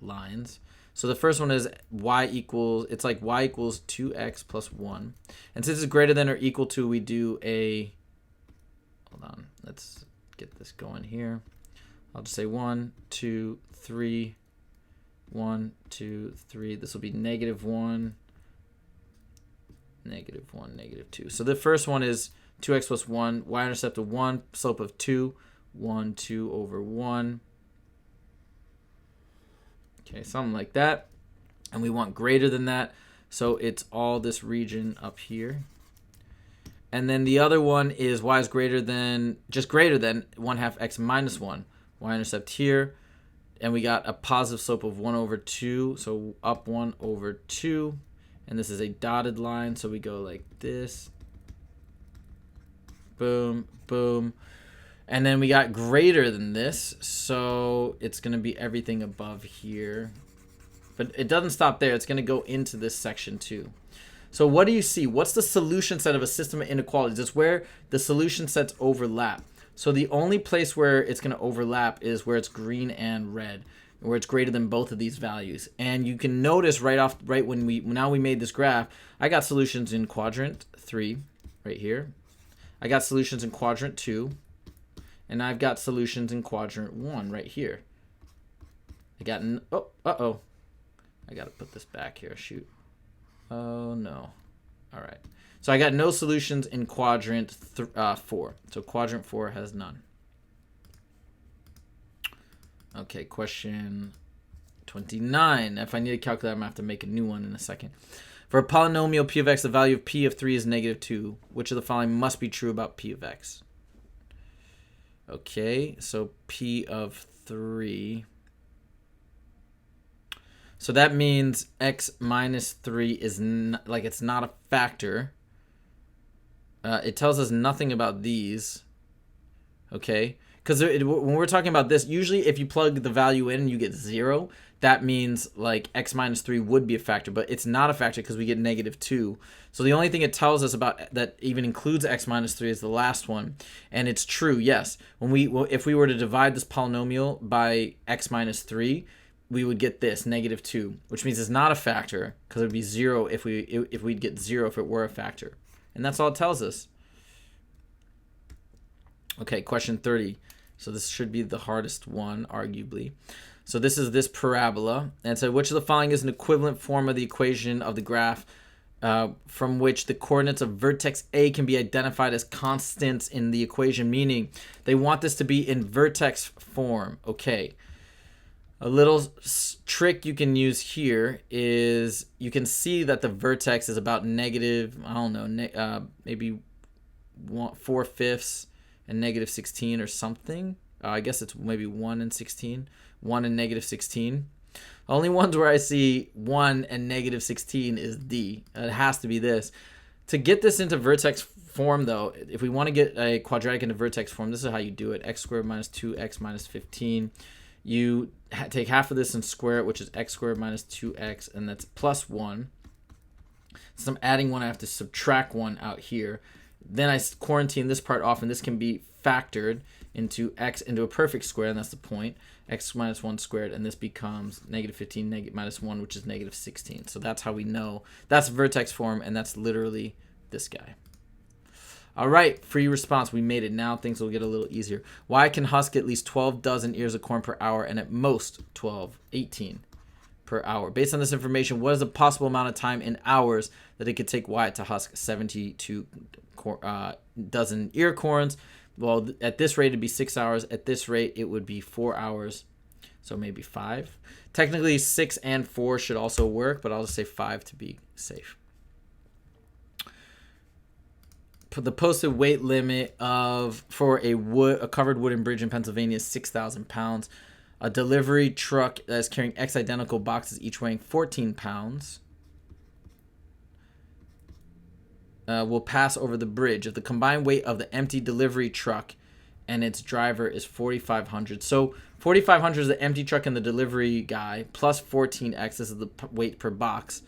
lines. So the first one is y equals, it's like y equals 2x plus 1. And since it's greater than or equal to, we do a, hold on, let's get this going here. I'll just say 1, 2, 3, 1, 2, 3. This will be negative 1, negative 1, negative 2. So the first one is 2x plus 1, y-intercept of 1, slope of 2, 1, 2 over 1. Okay, something like that. And we want greater than that. So it's all this region up here. And then the other one is y is greater than, just greater than 1/2 x minus 1. Y-intercept here. And we got a positive slope of 1 over 2. So up 1 over 2. And this is a dotted line. So we go like this. Boom, boom. And then we got greater than this, so it's going to be everything above here. But it doesn't stop there. It's going to go into this section too. So what do you see? What's the solution set of a system of inequalities? It's where the solution sets overlap. So the only place where it's going to overlap is where it's green and red, where it's greater than both of these values. And you can notice right when we made this graph, I got solutions in quadrant 3 right here. I got solutions in quadrant 2. And I've got solutions in quadrant 1 right here. I got, I got to put this back here, shoot. Oh, no. All right. So I got no solutions in quadrant 4. So quadrant 4 has none. Okay, question 29. If I need a calculator, I'm going to have to make a new one in a second. For a polynomial p of x, the value of p of 3 is negative 2. Which of the following must be true about p of x? Okay, so p of 3. So that means x minus 3 is it's not a factor. It tells us nothing about these. Okay, because when we're talking about this, usually if you plug the value in and you get 0, that means like x minus 3 would be a factor, but it's not a factor because we get negative 2. So the only thing it tells us about that even includes x minus 3 is the last one. And it's true, yes. If we were to divide this polynomial by x minus 3, we would get this, negative 2, which means it's not a factor because it would be 0 if we'd get 0 if it were a factor. And that's all it tells us. Okay, question 30. So this should be the hardest one, arguably. So this is this parabola. And so which of the following is an equivalent form of the equation of the graph from which the coordinates of vertex A can be identified as constants in the equation, meaning they want this to be in vertex form. Okay. A little trick you can use here is you can see that the vertex is about negative, I don't know, maybe 4/5 and negative 16 or something. I guess it's maybe 1 and 16. 1 and negative 16. Only ones where I see 1 and negative 16 is D. It has to be this. To get this into vertex form, though, if we want to get a quadratic into vertex form, this is how you do it. X squared minus 2x minus 15. You take half of this and square it, which is x squared minus 2x, and that's plus 1. Since I'm adding 1, I have to subtract 1 out here. Then I quarantine this part off, and this can be factored into x into a perfect square, and that's the point. X minus 1 squared, and this becomes negative 15 minus 1, which is negative 16. So that's how we know. That's vertex form, and that's literally this guy. All right, free response. We made it. Now things will get a little easier. Why can husk at least 12 dozen ears of corn per hour, and at most 18 per hour? Based on this information, what is the possible amount of time in hours that it could take Wyatt to husk 72 dozen ear corns? Well, at this rate, it'd be 6 hours. At this rate, it would be 4 hours. So maybe 5. Technically, 6 and 4 should also work, but I'll just say 5 to be safe. The posted weight limit for a covered wooden bridge in Pennsylvania is 6,000 pounds. A delivery truck that is carrying X identical boxes, each weighing 14 pounds. will pass over the bridge if the combined weight of the empty delivery truck and its driver is 4,500. So 4,500 is the empty truck and the delivery guy plus 14x. This is the weight per box.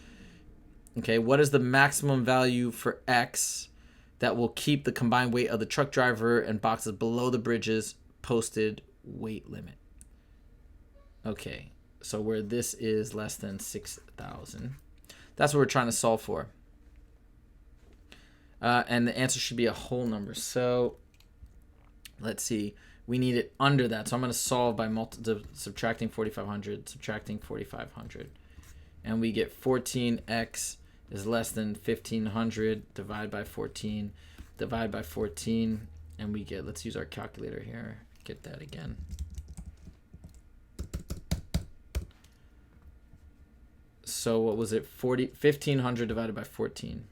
Okay, what is the maximum value for x that will keep the combined weight of the truck driver and boxes below the bridge's posted weight limit? Okay, so where this is less than 6,000. That's what we're trying to solve for. And the answer should be a whole number. So let's see. We need it under that. So I'm going to solve by subtracting 4,500, subtracting 4,500. And we get 14x is less than 1,500. Divide by 14. Divide by 14. And we get, let's use our calculator here. Get that again. So what was it? 1,500 divided by 14.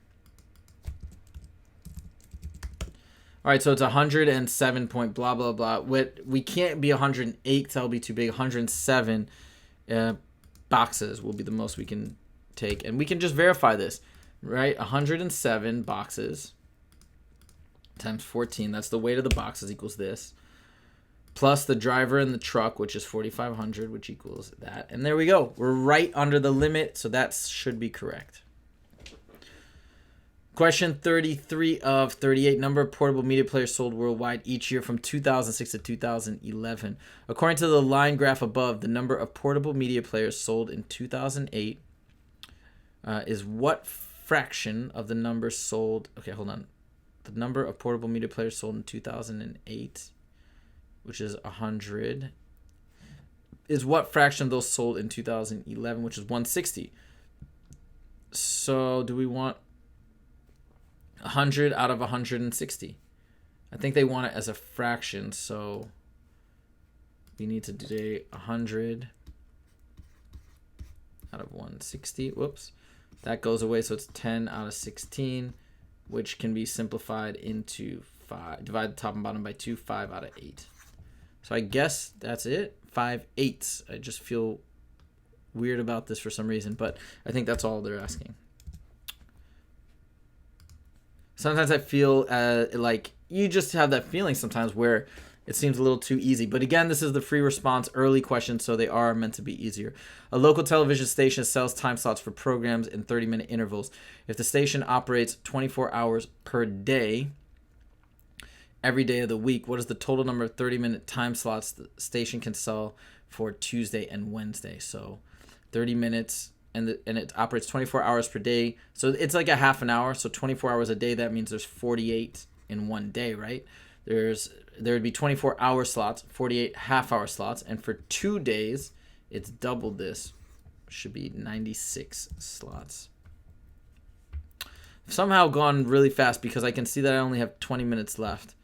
All right, so it's 107 point blah, blah, blah. We can't be 108. That'll be too big. 107 boxes will be the most we can take. And we can just verify this, right? 107 boxes times 14. That's the weight of the boxes equals this. Plus the driver and the truck, which is 4,500, which equals that. And there we go. We're right under the limit, so that should be correct. Question 33 of 38. Number of portable media players sold worldwide each year from 2006 to 2011. According to the line graph above, the number of portable media players sold in 2008 is what fraction of the number sold... Okay, hold on. The number of portable media players sold in 2008, which is 100, is what fraction of those sold in 2011, which is 160. So do we want 100 out of 160? I think they want it as a fraction, so we need to do 100 out of 160. Whoops. That goes away, so it's 10 out of 16, which can be simplified into 5. Divide the top and bottom by 2, 5 out of 8. So I guess that's it. 5/8. I just feel weird about this for some reason, but I think that's all they're asking. Sometimes I feel like you just have that feeling sometimes where it seems a little too easy. But again, this is the free response early question, so they are meant to be easier. A local television station sells time slots for programs in 30-minute intervals. If the station operates 24 hours per day, every day of the week, what is the total number of 30-minute time slots the station can sell for Tuesday and Wednesday? So 30 minutes, and it operates 24 hours per day. So it's like a half an hour. So 24 hours a day, that means there's 48 in one day, right? There would be 24-hour slots, 48 half-hour slots, and for 2 days, it's double this. Should be 96 slots. I've somehow gone really fast because I can see that I only have 20 minutes left.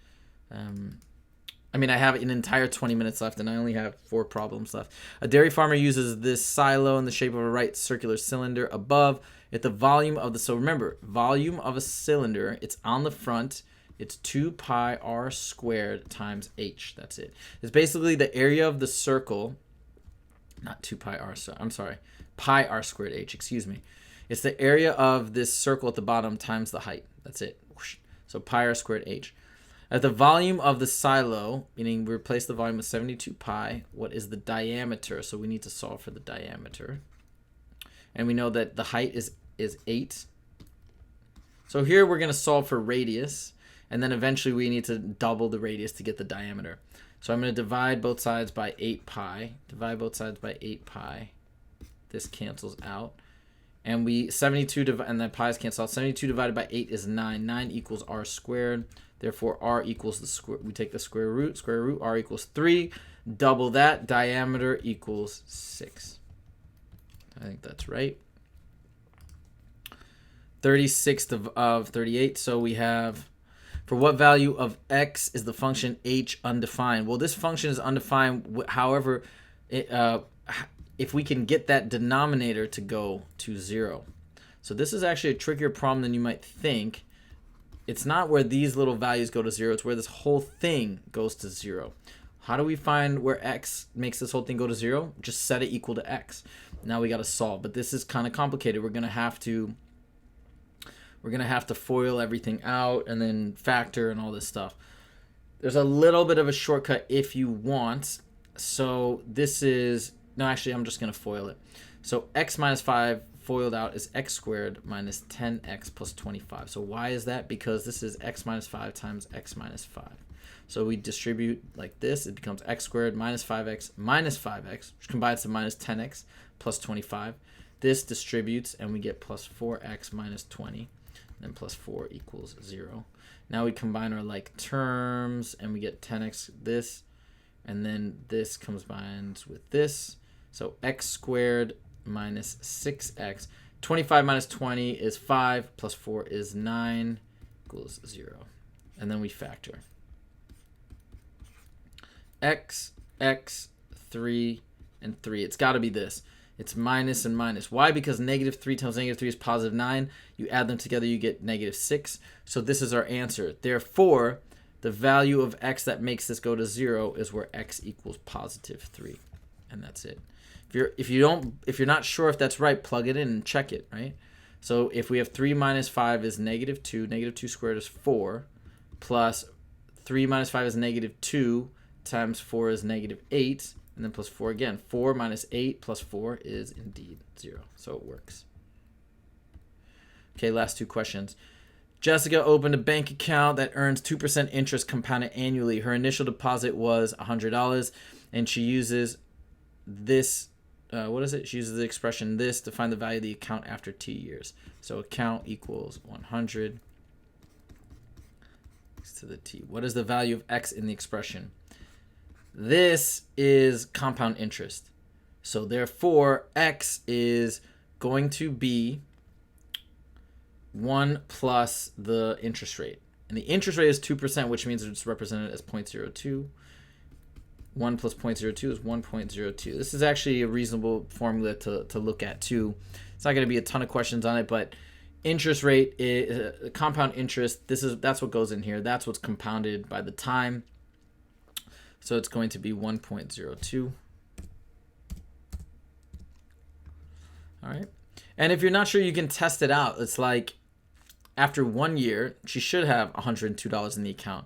I have an entire 20 minutes left, and I only have 4 problems left. A dairy farmer uses this silo in the shape of a right circular cylinder above. If the volume of the... So remember, volume of a cylinder, it's on the front. It's 2 pi r squared times h. That's it. It's basically the area of the circle. Not 2 pi r. I'm sorry. Pi r squared h. Excuse me. It's the area of this circle at the bottom times the height. That's it. So pi r squared h. At the volume of the silo, meaning we replace the volume with 72 pi, what is the diameter? So we need to solve for the diameter. And we know that the height is 8. So here we're going to solve for radius. And then eventually we need to double the radius to get the diameter. So I'm going to divide both sides by 8 pi. Divide both sides by 8 pi. This cancels out. And and then pi's cancel out. 72 divided by 8 is 9. 9 equals r squared. Therefore, r equals the square. We take the square root. Square root, r equals 3. Double that. Diameter equals 6. I think that's right. 36 of 38. So we have... For what value of x is the function h undefined? Well, this function is undefined. However, if we can get that denominator to go to 0. So this is actually a trickier problem than you might think. It's not where these little values go to 0. It's where this whole thing goes to 0. How do we find where x makes this whole thing go to 0? Just set it equal to x. Now we got to solve. But this is kind of complicated. We're going to have to we're going to have to FOIL everything out and then factor and all this stuff. There's a little bit of a shortcut if you want. So this is, no, actually, I'm just going to FOIL it. So x minus 5 FOILed out is x squared minus 10x plus 25. So why is that? Because this is x minus 5 times x minus 5. So we distribute like this. It becomes x squared minus 5x, which combines to minus 10x plus 25. This distributes, and we get plus 4x minus 20. And plus 4 equals 0. Now we combine our like terms, and we get 10x this. And then this combines with this. So x squared minus 6x. 25 minus 20 is 5, plus 4 is 9, equals 0. And then we factor. X, 3, and 3. It's got to be this. It's minus and minus. Why? Because negative 3 times negative 3 is positive 9. You add them together, you get negative 6. So this is our answer. Therefore, the value of x that makes this go to 0 is where x equals positive 3. And that's it. If you're not sure if that's right, plug it in and check it, right? So if we have 3 minus 5 is negative 2. Negative 2 squared is 4. Plus 3 minus 5 is negative 2 times 4 is negative 8. And then plus 4 again. 4 minus 8 plus 4 is indeed 0. So it works. Okay, last two questions. Jessica opened a bank account that earns 2% interest compounded annually. Her initial deposit was $100, and she uses this, She uses the expression this to find the value of the account after T years. So account equals 100 to the T. What is the value of X in the expression? This is compound interest. So therefore, X is going to be 1 plus the interest rate. And the interest rate is 2%, which means it's represented as 0.02. 1 plus 0.02 is 1.02. This is actually a reasonable formula to look at too. It's not going to be a ton of questions on it, but interest rate is compound interest. That's what goes in here. That's what's compounded by the time. So it's going to be 1.02. All right. And if you're not sure, you can test it out. It's like after 1 year, she should have $102 in the account.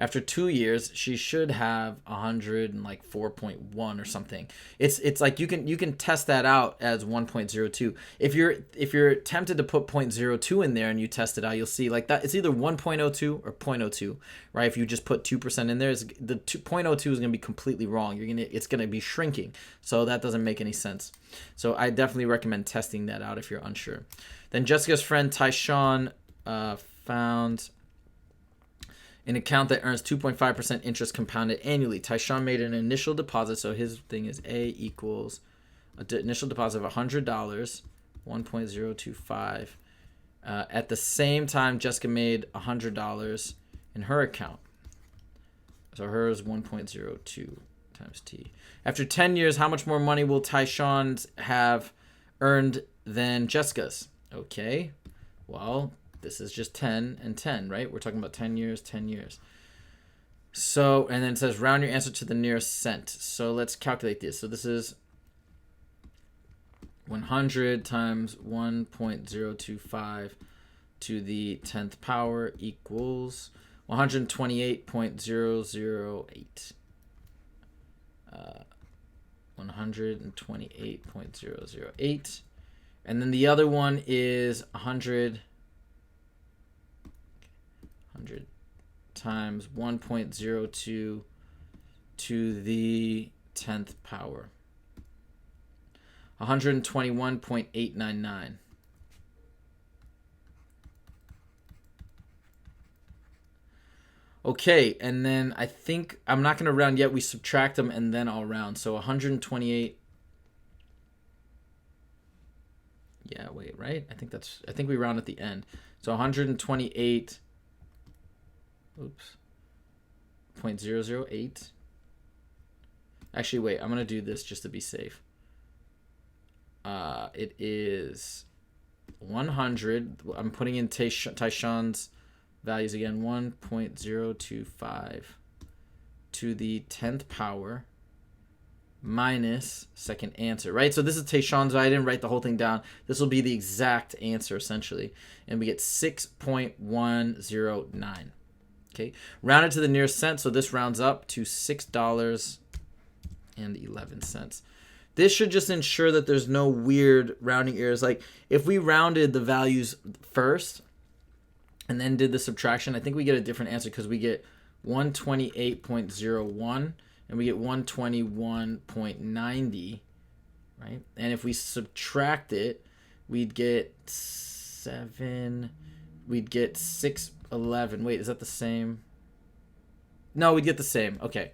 After 2 years, she should have 104.1 or something. It's like you can test that out as 1.02. If you're tempted to put 0.02 in there and you test it out, you'll see like that it's either 1.02 or 0.02, right? If you just put 2% in there, the 0.02 is going to be completely wrong. It's going to be shrinking, so that doesn't make any sense. So I definitely recommend testing that out if you're unsure. Then Jessica's friend Tyshawn found an account that earns 2.5% interest compounded annually. Tyshawn made an initial deposit, so his thing is A equals an initial deposit of $100, 1.025. At the same time, Jessica made $100 in her account. So hers 1.02 times T. After 10 years, how much more money will Tyshawn's have earned than Jessica's? Okay, well, this is just 10 and 10, right? We're talking about 10 years, 10 years. So, and then it says round your answer to the nearest cent. So let's calculate this. So this is 100 times 1.025 to the 10th power equals 128.008. 128.008. And then the other one is 100 times 1.02 to the 10th power. 121.899. Okay, and then I think I'm not going to round yet. We subtract them and then I'll round. So 128. Yeah, wait, right? I think we round at the end. So 128. Oops. 0.008. Actually, wait, I'm going to do this just to be safe. It is 100. I'm putting in Tyshawn's values again. 1.025 to the 10th power minus second answer, right? So this is Tayshawn's. I didn't write the whole thing down. This will be the exact answer, essentially. And we get 6.109. Okay, rounded to the nearest cent, so this rounds up to $6.11. This should just ensure that there's no weird rounding errors. Like if we rounded the values first and then did the subtraction, I think we get a different answer because we get 128.01 and we get 121.90, right? And if we subtract it, we'd get 611. Wait, is that the same? No, we'd get the same. Okay.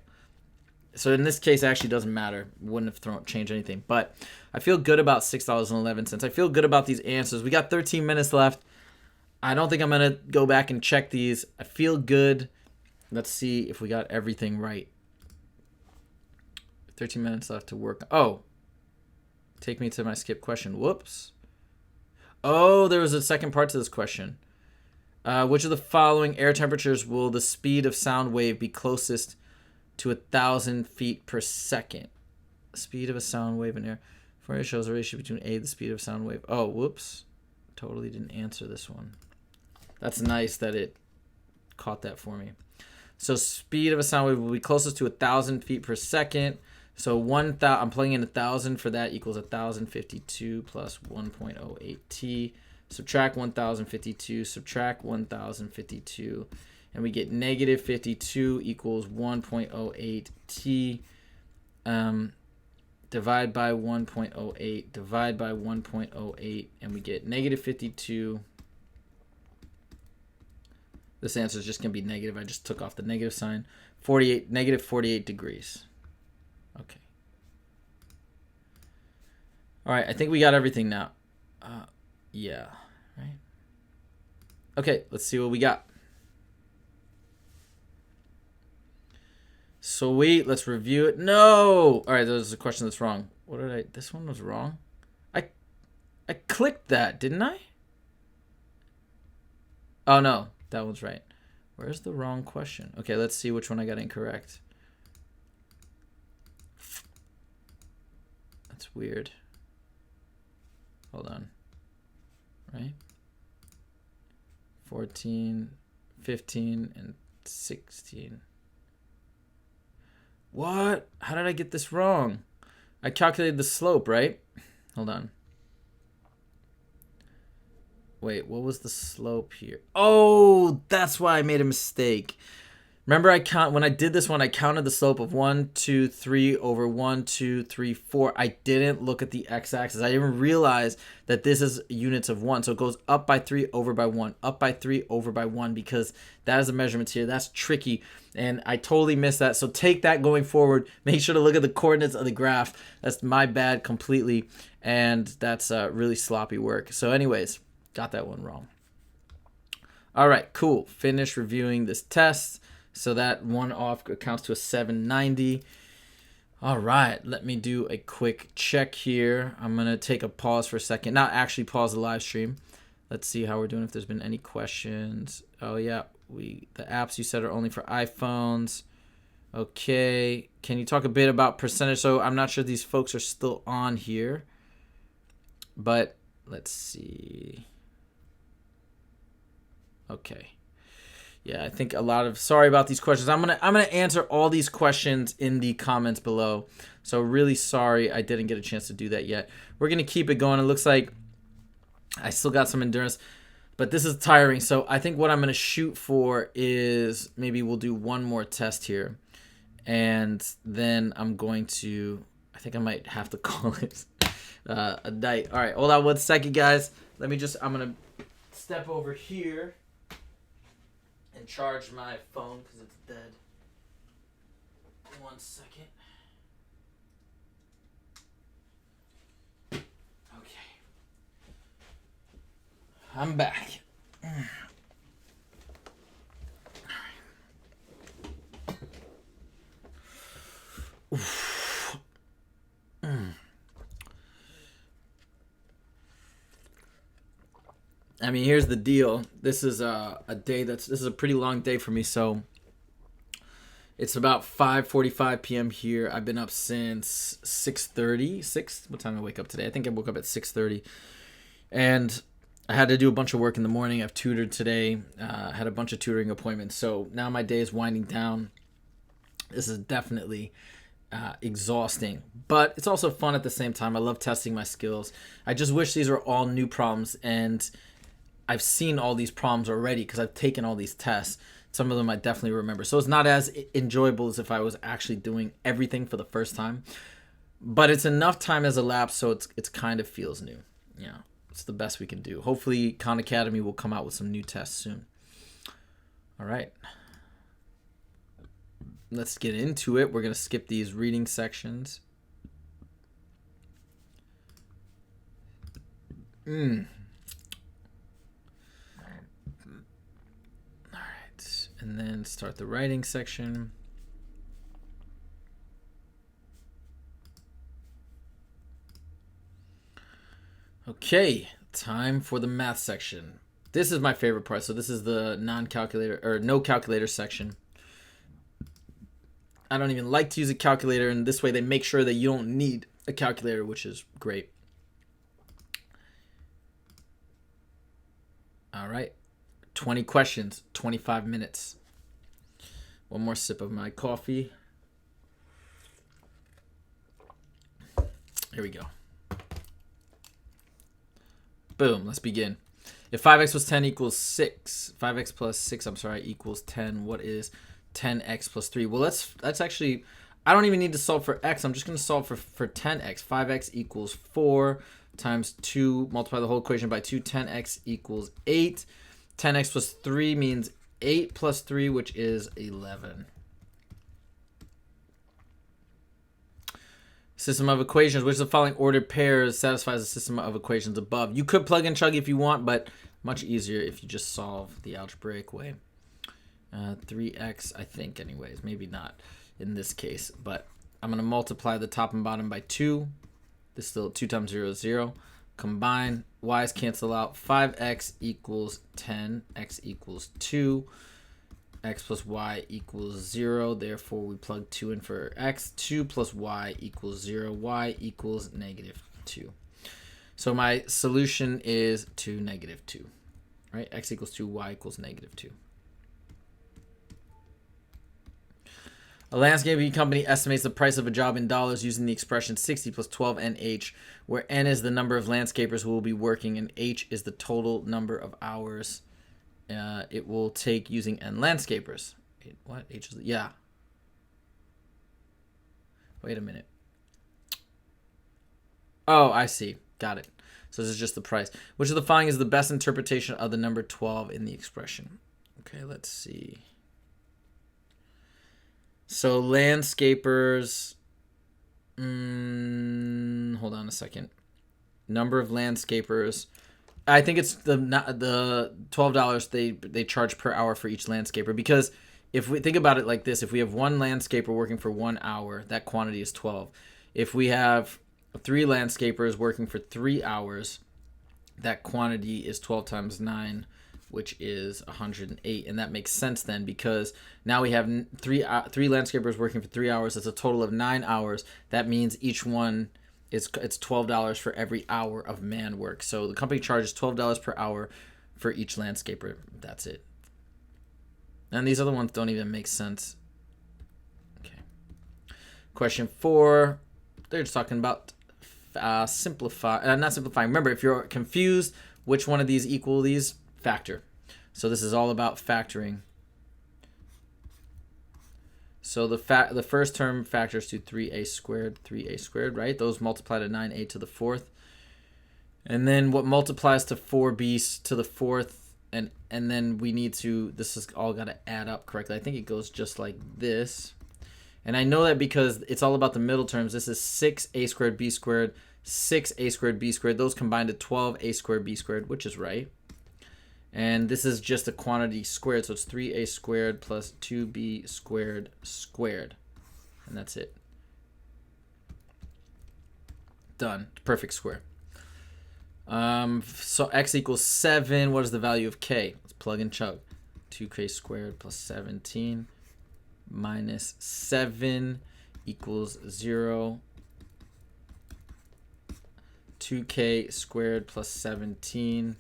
So in this case, it actually doesn't matter. Wouldn't have changed anything. But I feel good about $6.11. I feel good about these answers. We got 13 minutes left. I don't think I'm going to go back and check these. I feel good. Let's see if we got everything right. 13 minutes left to work. Oh, take me to my skip question. Whoops. Oh, there was a second part to this question. Which of the following air temperatures will the speed of sound wave be closest to 1,000 feet per second? Speed of a sound wave in air. Fourier shows a ratio between A, the speed of sound wave. Oh, whoops. Totally didn't answer this one. That's nice that it caught that for me. So speed of a sound wave will be closest to 1,000 feet per second. So I'm plugging in 1,000 for that equals 1,052 plus 1.08 t. Subtract 1,052, subtract 1,052, and we get negative 52 equals 1.08 t. Divide by 1.08, divide by 1.08, and we get negative 52. This answer is just going to be negative. I just took off the negative sign. Negative 48 degrees. Okay. All right, I think we got everything now. Yeah, right. Okay, let's see what we got. Sweet, let's review it. No! All right, there's a question that's wrong. What did I... This one was wrong? I clicked that, didn't I? Oh, no, that one's right. Where's the wrong question? Okay, let's see which one I got incorrect. That's weird. Hold on. Right? 14, 15, and 16. What? How did I get this wrong? I calculated the slope, right? Hold on. Wait, what was the slope here? Oh, that's why I made a mistake. Remember, when I did this one, I counted the slope of 1, 2, 3 over 1, 2, 3, 4. I didn't look at the x-axis. I didn't realize that this is units of 1. So it goes up by 3 over by 1, up by 3 over by 1, because that is the measurements here. That's tricky, and I totally missed that. So take that going forward. Make sure to look at the coordinates of the graph. That's my bad completely, and that's really sloppy work. So anyways, got that one wrong. All right, cool. Finish reviewing this test. So that one off accounts to a 790. All right, let me do a quick check here. I'm going to take a pause for a second. Not actually pause the live stream. Let's see how we're doing, if there's been any questions. Oh, yeah, the apps you said are only for iPhones. Okay, can you talk a bit about percentage? So I'm not sure these folks are still on here, but let's see. Okay. Yeah, I think sorry about these questions. I'm gonna answer all these questions in the comments below. So really sorry I didn't get a chance to do that yet. We're gonna keep it going. It looks like I still got some endurance, but this is tiring. So I think what I'm gonna shoot for is maybe we'll do one more test here, and then I'm going to. I think I might have to call it a night. All right, hold on 1 second, guys. I'm gonna step over here and charge my phone because it's dead. 1 second. Okay. I'm back. Oof. I mean, here's the deal. This is a day this is a pretty long day for me, so It's about 5:45 p.m. here. I've been up since 6:30. What time did I wake up today? I think I woke up at 6:30. And I had to do a bunch of work in the morning. I've tutored today. Had a bunch of tutoring appointments. So now my day is winding down. This is definitely exhausting, but it's also fun at the same time. I love testing my skills. I just wish these were all new problems, and I've seen all these problems already because I've taken all these tests. Some of them I definitely remember. So it's not as enjoyable as if I was actually doing everything for the first time. But it's enough time has elapsed, so it's kind of feels new. Yeah, it's the best we can do. Hopefully, Khan Academy will come out with some new tests soon. All right. Let's get into it. We're going to skip these reading sections. All right. And then start the writing section. Okay, time for the math section. This is my favorite part. So this is the non-calculator or no calculator section. I don't even like to use a calculator, and this way they make sure that you don't need a calculator, which is great. All right, 20 questions, 25 minutes. One more sip of my coffee. Here we go. Boom, let's begin. If 5x plus 10 equals 6, 5x plus 6, equals 10, what is 10x plus 3? Well, let's actually, I don't even need to solve for x. I'm just going to solve for 10x. 5x equals 4 times 2, multiply the whole equation by 2. 10x equals 8. 10x plus 3 means 8 plus 3, which is 11. System of equations. Which of the following ordered pairs satisfies the system of equations above? You could plug and chug if you want, but much easier if you just solve the algebraic way. 3x, I think, anyways. Maybe not in this case, but I'm going to multiply the top and bottom by 2. This is still 2 times 0 is 0. Combine. Y's cancel out. 5x equals 10. X equals 2. X plus y equals 0. Therefore, we plug 2 in for x. 2 plus y equals 0. Y equals negative 2. So my solution is 2, negative 2. Right? X equals 2. Y equals negative 2. A landscaping company estimates the price of a job in dollars using the expression 60 plus 12 NH, where N is the number of landscapers who will be working and H is the total number of hours it will take using N landscapers. What? H is, yeah. Wait a minute. Oh, I see. Got it. So this is just the price. Which of the following is the best interpretation of the number 12 in the expression? Okay, let's see. So landscapers, hold on a second. Number of landscapers. I think it's the $12 they charge per hour for each landscaper, because if we think about it like this, if we have one landscaper working for 1 hour, that quantity is 12. If we have 3 landscapers working for 3 hours, that quantity is 12 times 9, which is 108. And that makes sense then, because now we have three landscapers working for 3 hours. That's a total of 9 hours. That means each one it's $12 for every hour of man work. So the company charges $12 per hour for each landscaper. That's it. And these other ones don't even make sense. Okay. Question 4. They're just talking about not simplifying. Remember, if you're confused which one of these equal these, factor. So this is all about factoring. So the first term factors to 3a squared, right? Those multiply to 9a to the 4th. And then what multiplies to 4b to the 4th, and then we need to, this is all got to add up correctly. I think it goes just like this. And I know that because it's all about the middle terms. This is 6a squared b squared, 6a squared b squared. Those combine to 12a squared b squared, which is right. And this is just a quantity squared, so it's 3a squared plus 2b squared squared. And that's it. Done. Perfect square. So x equals 7. What is the value of k? Let's plug and chug. 2k squared plus 17 minus 7 equals 0. 2k squared plus 17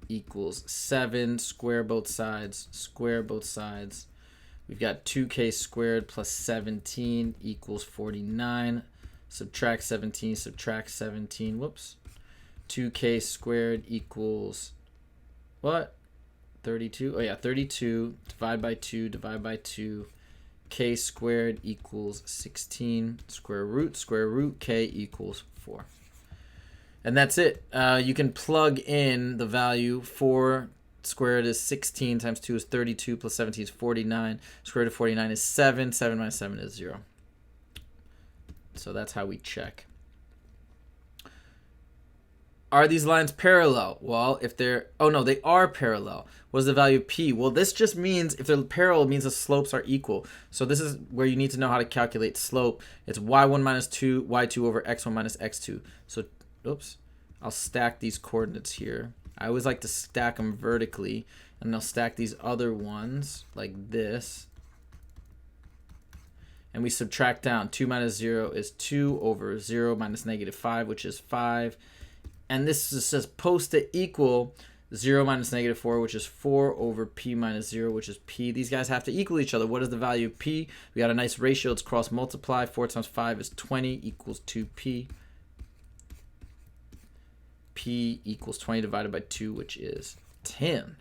equals 7. Square both sides. Square both sides. We've got 2k squared plus 17 equals 49. Subtract 17. Subtract 17. Whoops. 2k squared equals what? 32. Oh yeah, 32. Divide by 2. Divide by 2. K squared equals 16. Square root k equals 4. And that's it. You can plug in the value. 4 squared is 16 times 2 is 32 plus 17 is 49. Square root of 49 is 7. 7 minus 7 is 0. So that's how we check. Are these lines parallel? Well, if they're... Oh, no, they are parallel. What is the value of p? Well, this just means if they're parallel, it means the slopes are equal. So this is where you need to know how to calculate slope. It's y1 minus 2, y2 over x1 minus x2. So, oops. I'll stack these coordinates here. I always like to stack them vertically. And I'll stack these other ones like this. And we subtract down. 2 minus 0 is 2 over 0 minus negative 5, which is 5. And this is supposed to equal 0 minus negative 4, which is 4 over p minus 0, which is p. These guys have to equal each other. What is the value of p? We got a nice ratio. Let's cross multiply. 4 times 5 is 20 equals 2p. P equals 20 divided by 2, which is 10.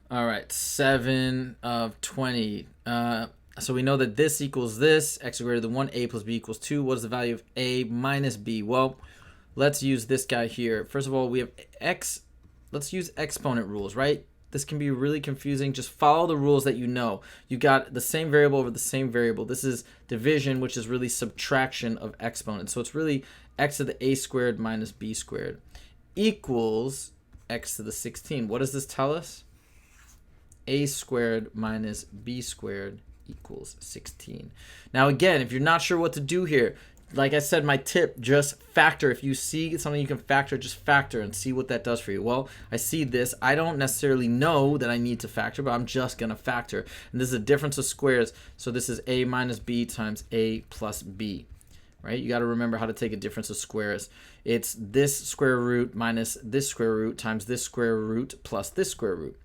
All right, 7 of 20. So we know that this equals this. X is greater than 1. A plus B equals 2. What is the value of A minus B? Well, let's use this guy here. First of all, we have X. Let's use exponent rules, right? This can be really confusing. Just follow the rules that you know. You got the same variable over the same variable. This is division, which is really subtraction of exponents. So it's really x to the a squared minus b squared equals x to the 16. What does this tell us? A squared minus b squared equals 16. Now again, if you're not sure what to do here, like I said, my tip, just factor. If you see something you can factor, just factor and see what that does for you. Well, I see this. I don't necessarily know that I need to factor, but I'm just going to factor. And this is a difference of squares. So this is a minus b times a plus b, right? You got to remember how to take a difference of squares. It's this square root minus this square root times this square root plus this square root.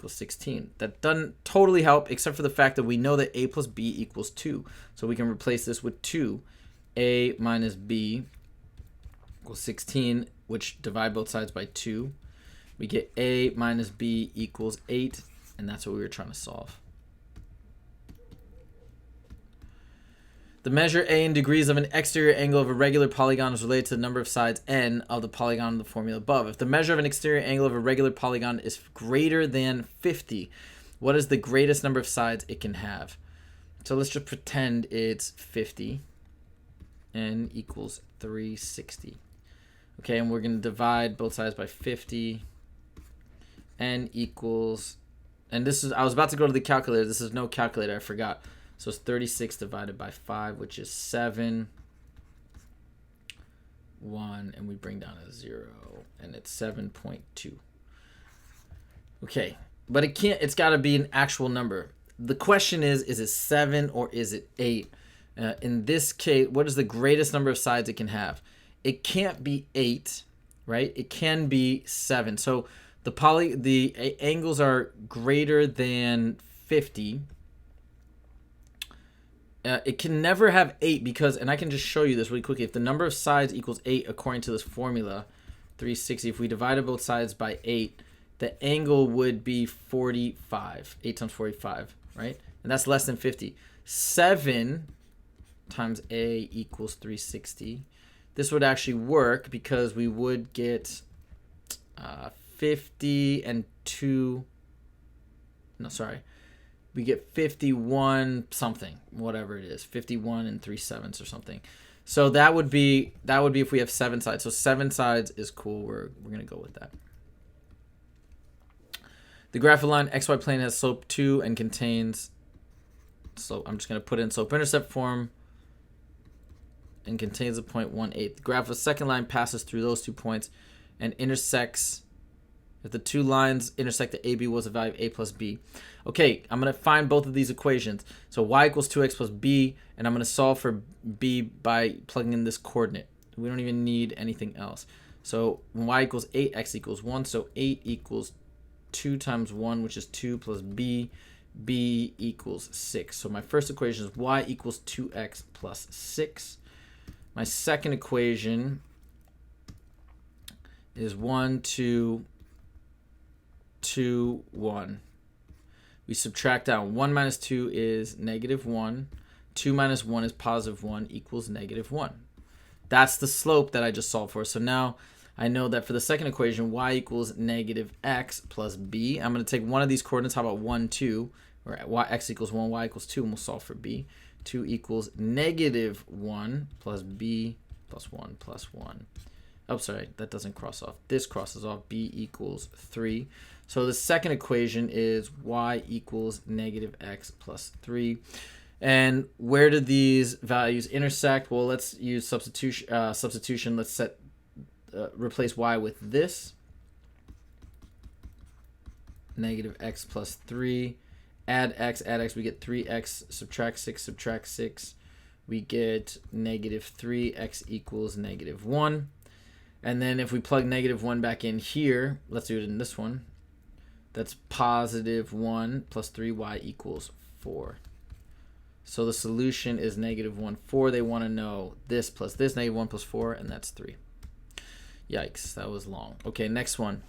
16. That doesn't totally help, except for the fact that we know that a plus b equals 2. So we can replace this with 2. A minus b equals 16, which divide both sides by 2. We get a minus b equals 8, and that's what we were trying to solve. The measure a in degrees of an exterior angle of a regular polygon is related to the number of sides n of the polygon in the formula above. If the measure of an exterior angle of a regular polygon is greater than 50, what is the greatest number of sides it can have? So let's just pretend it's 50. N equals 360. Okay, and we're going to divide both sides by 50. N equals, and this is, I was about to go to the calculator. This is no calculator, I forgot. So it's 36 divided by 5, which is 7, 1, and we bring down a 0, and it's 7.2. Okay, but it can't, it's got to be an actual number. The question is it 7 or is it 8? In this case, what is the greatest number of sides it can have? It can't be 8, right? It can be 7. So the angles are greater than 50. It can never have 8 because, and I can just show you this really quickly. If the number of sides equals 8 according to this formula, 360, if we divided both sides by 8, the angle would be 45. 8 times 45, right? And that's less than 50. 7 times a equals 360. This would actually work because we would get 50 and 2. No, sorry. We get 51 something, whatever it is, 51 and 3/7 or something. So that would be if we have 7 sides. So 7 sides is cool. We're gonna go with that. The graph of line xy plane has slope 2 and contains slope. I'm just gonna put it in slope-intercept form and contains a point 1/8. The graph of the second line passes through those 2 points and intersects If the two lines intersect at AB, was the value of A plus B? Okay, I'm going to find both of these equations. So y equals 2x plus b, and I'm going to solve for b by plugging in this coordinate. We don't even need anything else. So when y equals 8, x equals 1. So 8 equals 2 times 1, which is 2 plus b. B equals 6. So my first equation is y equals 2x plus 6. My second equation is 1, 2, 2, 1. We subtract out. 1 minus 2 is negative 1. 2 minus 1 is positive 1 equals negative 1. That's the slope that I just solved for. So now I know that for the second equation, y equals negative x plus b. I'm going to take one of these coordinates. How about 1, 2? Or x equals 1, y equals 2, and we'll solve for b. 2 equals negative 1 plus b plus 1 plus 1. Oh, sorry, that doesn't cross off. This crosses off. B equals 3. So the second equation is y equals negative x plus 3. And where do these values intersect? Well, let's use substitution. Let's replace y with this. Negative x plus 3. Add x, we get 3x, subtract 6, we get negative 3, x equals negative 1. And then if we plug negative 1 back in here, let's do it in this one. That's positive 1 plus 3y equals 4. So the solution is negative 1, 4. They want to know this plus this, negative 1 plus 4, and that's 3. Yikes, that was long. Okay, next one.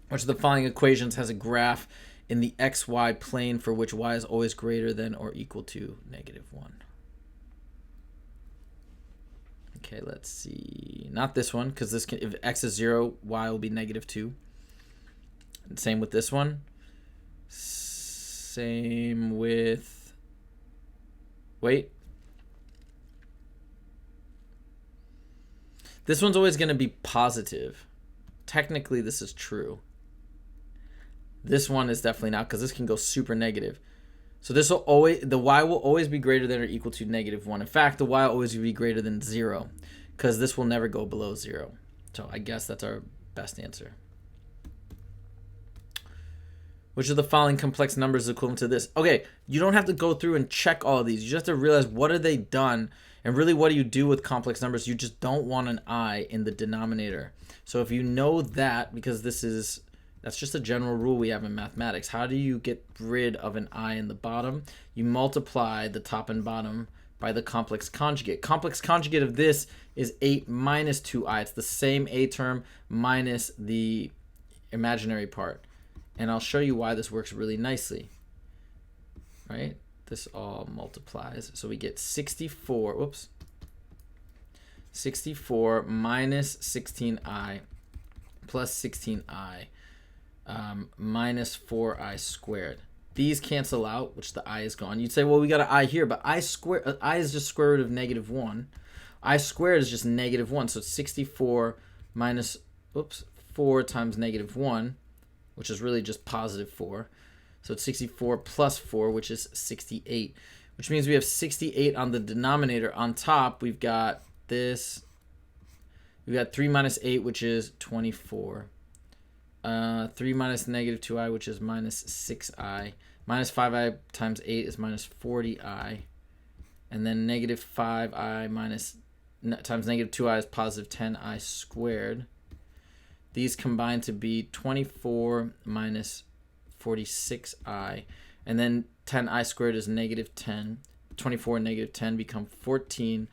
Which of the following equations has a graph in the xy plane for which y is always greater than or equal to negative 1? Okay, let's see. Not this one, because this can, if x is 0, y will be negative 2. And same with this one. Same with... Wait. This one's always going to be positive. Technically, this is true. This one is definitely not, because this can go super negative. So this will always, the y will always be greater than or equal to negative 1. In fact, the y will always be greater than 0, because this will never go below 0. So I guess that's our best answer. Which of the following complex numbers is equivalent to this? Okay, you don't have to go through and check all of these. You just have to realize what are they done, and really what do you do with complex numbers? You just don't want an I in the denominator. So if you know that, because that's just a general rule we have in mathematics. How do you get rid of an I in the bottom? You multiply the top and bottom by the complex conjugate. Complex conjugate of this is 8 minus 2i. It's the same a term minus the imaginary part. And I'll show you why this works really nicely. Right? This all multiplies. So we get 64, whoops. 64 minus 16i plus 16i. Minus 4i squared. These cancel out, which the I is gone. You'd say, well, we got an I here, but I is just square root of negative 1. I squared is just negative 1. So it's 64 minus, 4 times negative 1, which is really just positive 4. So it's 64 plus 4, which is 68, which means we have 68 on the denominator. On top, we've got this. We've got 3 minus 8, which is 24. 3 minus negative 2i, which is minus 6i. Minus 5i times 8 is minus 40i. And then negative 5i times negative 2i is positive 10i squared. These combine to be 24 minus 46i. And then 10i squared is negative 10. 24 and negative 10 become 14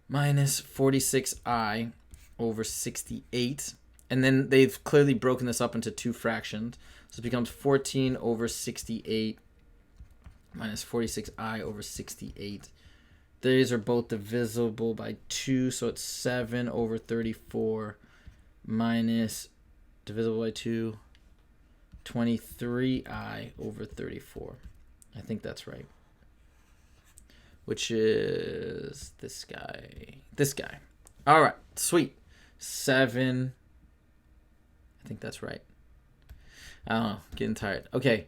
minus 46i over 68. And then they've clearly broken this up into two fractions. So it becomes 14 over 68 minus 46i over 68. These are both divisible by 2, so it's 7 over 34 minus divisible by 2, 23i over 34. I think that's right. Which is this guy. This guy. All right, sweet. 7... I think that's right. I don't know. Getting tired. Okay.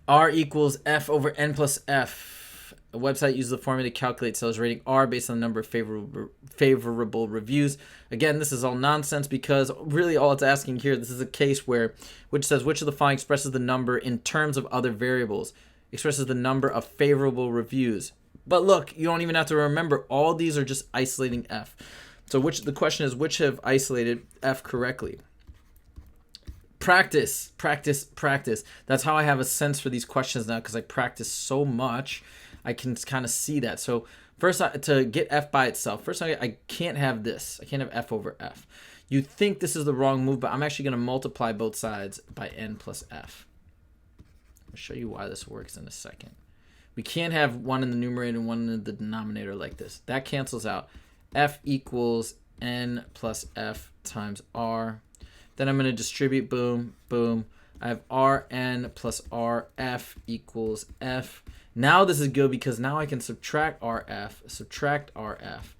R equals F over N plus F. A website uses the formula to calculate sales rating R based on the number of favorable reviews. Again, this is all nonsense because really all it's asking here, this is a case where, which says which of the following expresses the number in terms of other variables, expresses the number of favorable reviews. But look, you don't even have to remember, all these are just isolating F. So the question is, which have isolated F correctly? Practice, practice, practice. That's how I have a sense for these questions now, because I practice so much. I can kind of see that. So first, to get F by itself, first I can't have this. I can't have F over F. You think this is the wrong move, but I'm actually going to multiply both sides by n plus F. I'll show you why this works in a second. We can't have one in the numerator and one in the denominator like this. That cancels out. F equals n plus F times R. Then I'm going to distribute, boom, boom. I have Rn plus Rf equals F. Now this is good because now I can subtract Rf,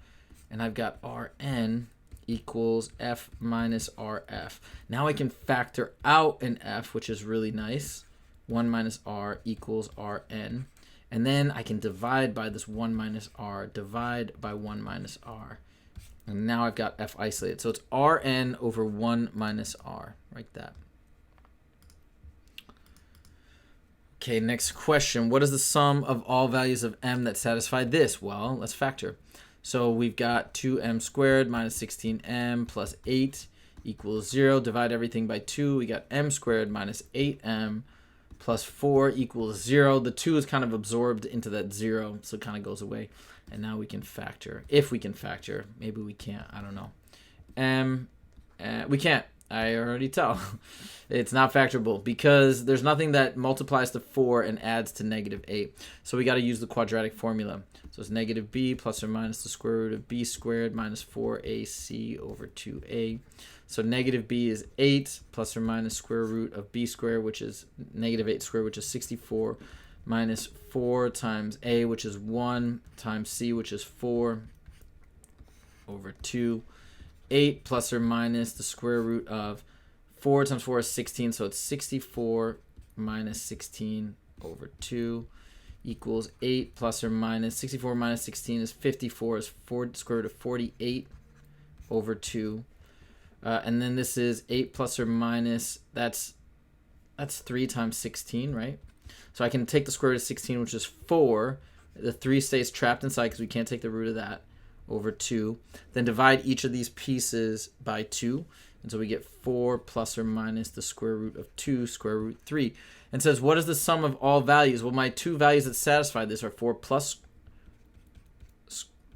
and I've got Rn equals F minus Rf. Now I can factor out an F, which is really nice. 1 minus R equals Rn. And then I can divide by this 1 minus R, divide by 1 minus R. And now I've got F isolated. So it's Rn over 1 minus R, like that. Okay, next question. What is the sum of all values of m that satisfy this? Well, let's factor. So we've got 2m squared minus 16m plus 8 equals 0. Divide everything by 2. We got m squared minus 8m plus 4 equals 0. The 2 is kind of absorbed into that 0, so it kind of goes away. And now we can factor. If we can factor. Maybe we can't. I don't know. We can't. I already tell. It's not factorable because there's nothing that multiplies to 4 and adds to negative 8. So we got to use the quadratic formula. So it's negative b plus or minus the square root of b squared minus 4ac over 2a. So negative b is 8 plus or minus square root of b squared, which is negative 8 squared, which is 64, minus 4 times a, which is 1, times c, which is 4, over 2. 8 plus or minus the square root of 4 times 4 is 16, so it's 64 minus 16 over 2 equals 8 plus or minus 64 minus 16 is 54, is 4 square root of 48 over 2. And then this is 8 plus or minus, that's 3 times 16, right? So I can take the square root of 16, which is 4. The 3 stays trapped inside because we can't take the root of that, over 2. Then divide each of these pieces by 2. And so we get 4 plus or minus the square root of 2, square root 3. And says, what is the sum of all values? Well, my two values that satisfy this are 4 plus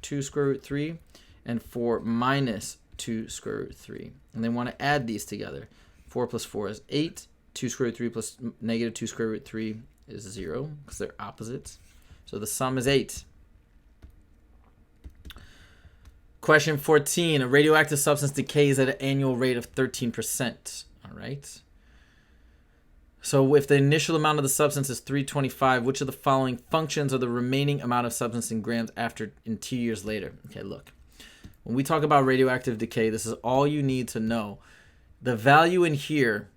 2 square root 3 and 4 minus 2 square root 3. And they want to add these together. 4 plus 4 is 8. 2 square root 3 plus negative 2 square root 3 is 0 because they're opposites. So the sum is 8. Question 14. A radioactive substance decays at an annual rate of 13%. All right. So if the initial amount of the substance is 325, which of the following functions are the remaining amount of substance in grams in 2 years later? Okay, look. When we talk about radioactive decay, this is all you need to know. The value in here,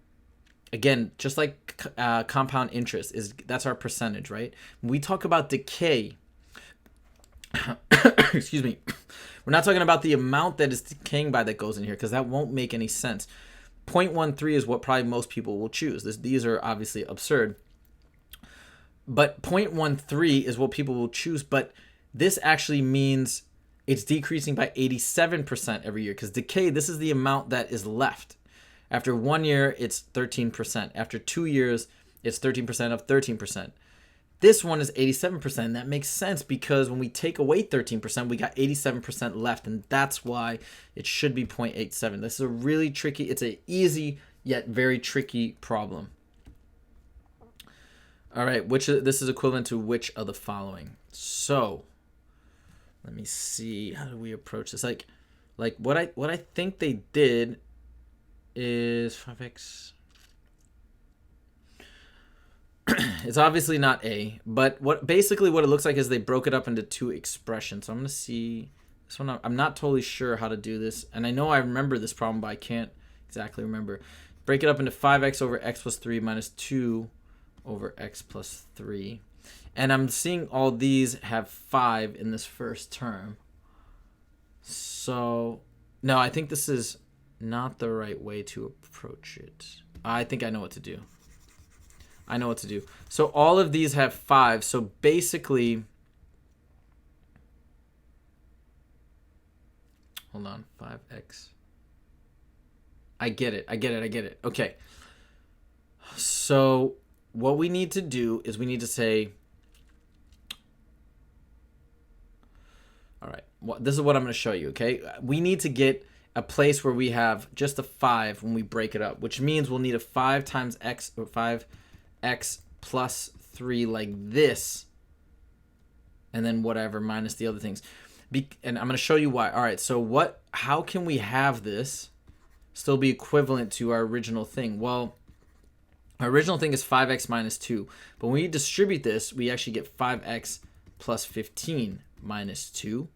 again, just like compound interest, that's our percentage, right? When we talk about decay, excuse me, we're not talking about the amount that is decaying by that goes in here because that won't make any sense. 0.13 is what probably most people will choose. These are obviously absurd. But 0.13 is what people will choose. But this actually means it's decreasing by 87% every year because decay, this is the amount that is left. After 1 year, it's 13%. After 2 years, it's 13% of 13%. This one is 87%. That makes sense because when we take away 13%, we got 87% left, and that's why it should be 0.87. This is a really tricky, it's an easy yet very tricky problem. All right, this is equivalent to which of the following? So, let me see. How do we approach this? Like what I think they did is 5x. It's obviously not A, but what it looks like is they broke it up into two expressions. So I'm going to see this one. I'm not totally sure how to do this, and I know I remember this problem, but I can't exactly remember. Break it up into 5x over x plus 3 minus 2 over x plus 3. And I'm seeing all these have 5 in this first term. So, no, I think this is not the right way to approach it. I think I know what to do. So all of these have 5. So basically, hold on, 5x. I get it. Okay. So what we need to do is we need to say, all right, well, this is what I'm going to show you, okay? We need to get a place where we have just a 5 when we break it up, which means we'll need a 5 times x, or 5x plus 3 like this, and then whatever minus the other things. And I'm going to show you why. All right, so how can we have this still be equivalent to our original thing? Well, our original thing is 5x minus 2. But when we distribute this, we actually get 5x plus 15 minus 2.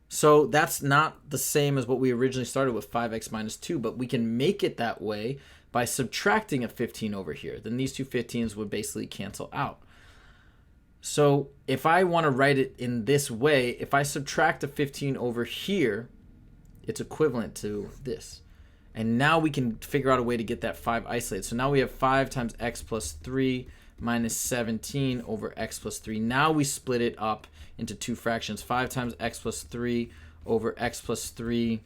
So that's not the same as what we originally started with, 5x minus 2. But we can make it that way by subtracting a 15 over here. Then these two 15s would basically cancel out. So if I want to write it in this way, if I subtract a 15 over here, it's equivalent to this. And now we can figure out a way to get that 5 isolated. So now we have 5 times x plus 3 minus 17 over x plus 3. Now we split it up into two fractions. 5 times x plus 3 over x plus 3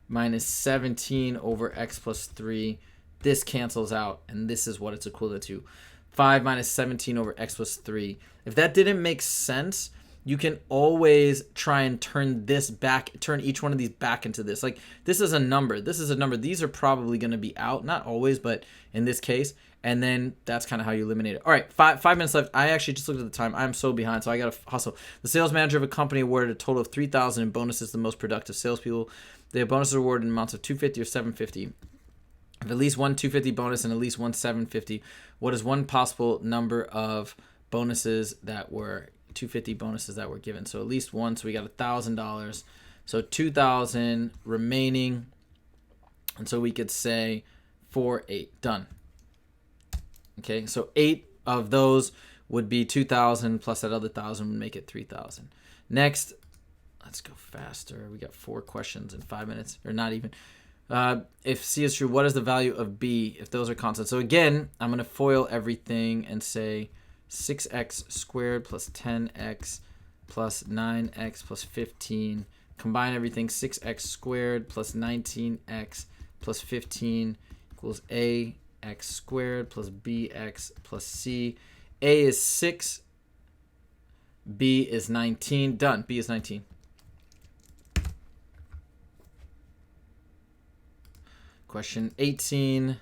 minus 17 over x plus 3. This cancels out, and this is what it's equivalent to. 5 minus 17 over x plus 3. If that didn't make sense, you can always try and turn each one of these back into this. Like, this is a number. These are probably going to be out. Not always, but in this case. And then that's kind of how you eliminate it. All right, 5 minutes left. I actually just looked at the time. I'm so behind, so I got to hustle. The sales manager of a company awarded a total of $3,000 in bonuses to the most productive salespeople. The bonuses are awarded in amounts of $250 or $750. If at least one $250 bonus and at least one $750, what is one possible number of bonuses that were $250 bonuses that were given? So at least one. So we got $1,000. So 2,000 remaining, and so we could say 8. Done. Okay, so 8 of those would be 2,000 plus that other 1,000 would make it 3,000. Next, let's go faster. We got 4 questions in 5 minutes, or not even. If C is true, what is the value of B if those are constants? So again, I'm going to FOIL everything and say 6x squared plus 10x plus 9x plus 15. Combine everything. 6x squared plus 19x plus 15 equals ax squared plus bx plus c. A is 6. B is 19. Done. B is 19. Question 18.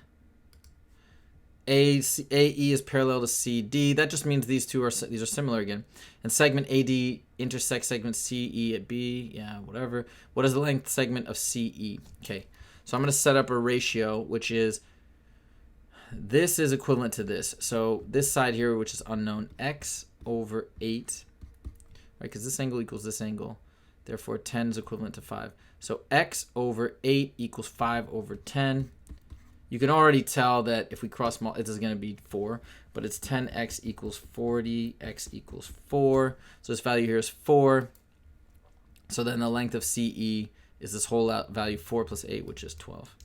AE is parallel to CD. That just means these are similar again. And segment AD intersects segment CE at B. Yeah, whatever. What is the length segment of CE? Okay, so I'm going to set up a ratio, which is this is equivalent to this. So this side here, which is unknown, x over 8, right? Because this angle equals this angle. Therefore, 10 is equivalent to 5. So x over 8 equals 5 over 10. You can already tell that if we cross multiply, it is going to be 4. But it's 10x equals 40, x equals 4. So this value here is 4. So then the length of CE is this whole value 4 plus 8, which is 12.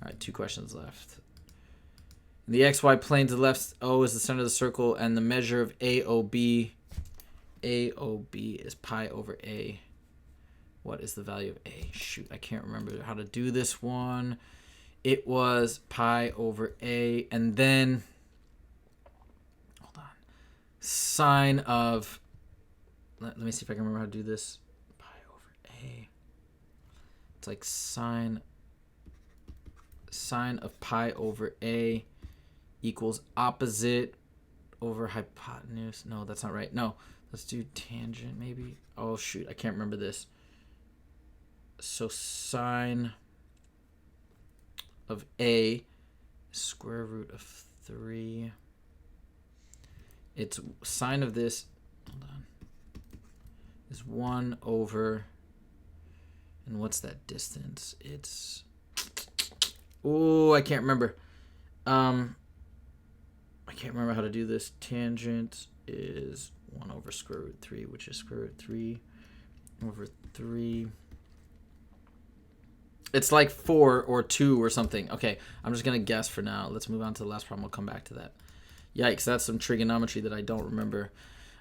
All right, 2 questions left. In the xy plane to the left, O is the center of the circle, and the measure of AOB is pi over A. What is the value of A? Shoot, I can't remember how to do this one. It was pi over A, and then, hold on, sine of, let me see if I can remember how to do this. Pi over A. It's like sine of pi over A equals opposite over hypotenuse. No, that's not right. No, let's do tangent maybe. Oh, shoot, I can't remember this. So sine of A, square root of 3. It's sine of this, hold on, is 1 over, and what's that distance? It's, oh, I can't remember. I I can't remember how to do this. Tangent is 1 over square root 3, which is square root 3 over 3. It's like 4 or 2 or something. Okay, I'm just going to guess for now. Let's move on to the last problem. We'll come back to that. Yikes, that's some trigonometry that I don't remember.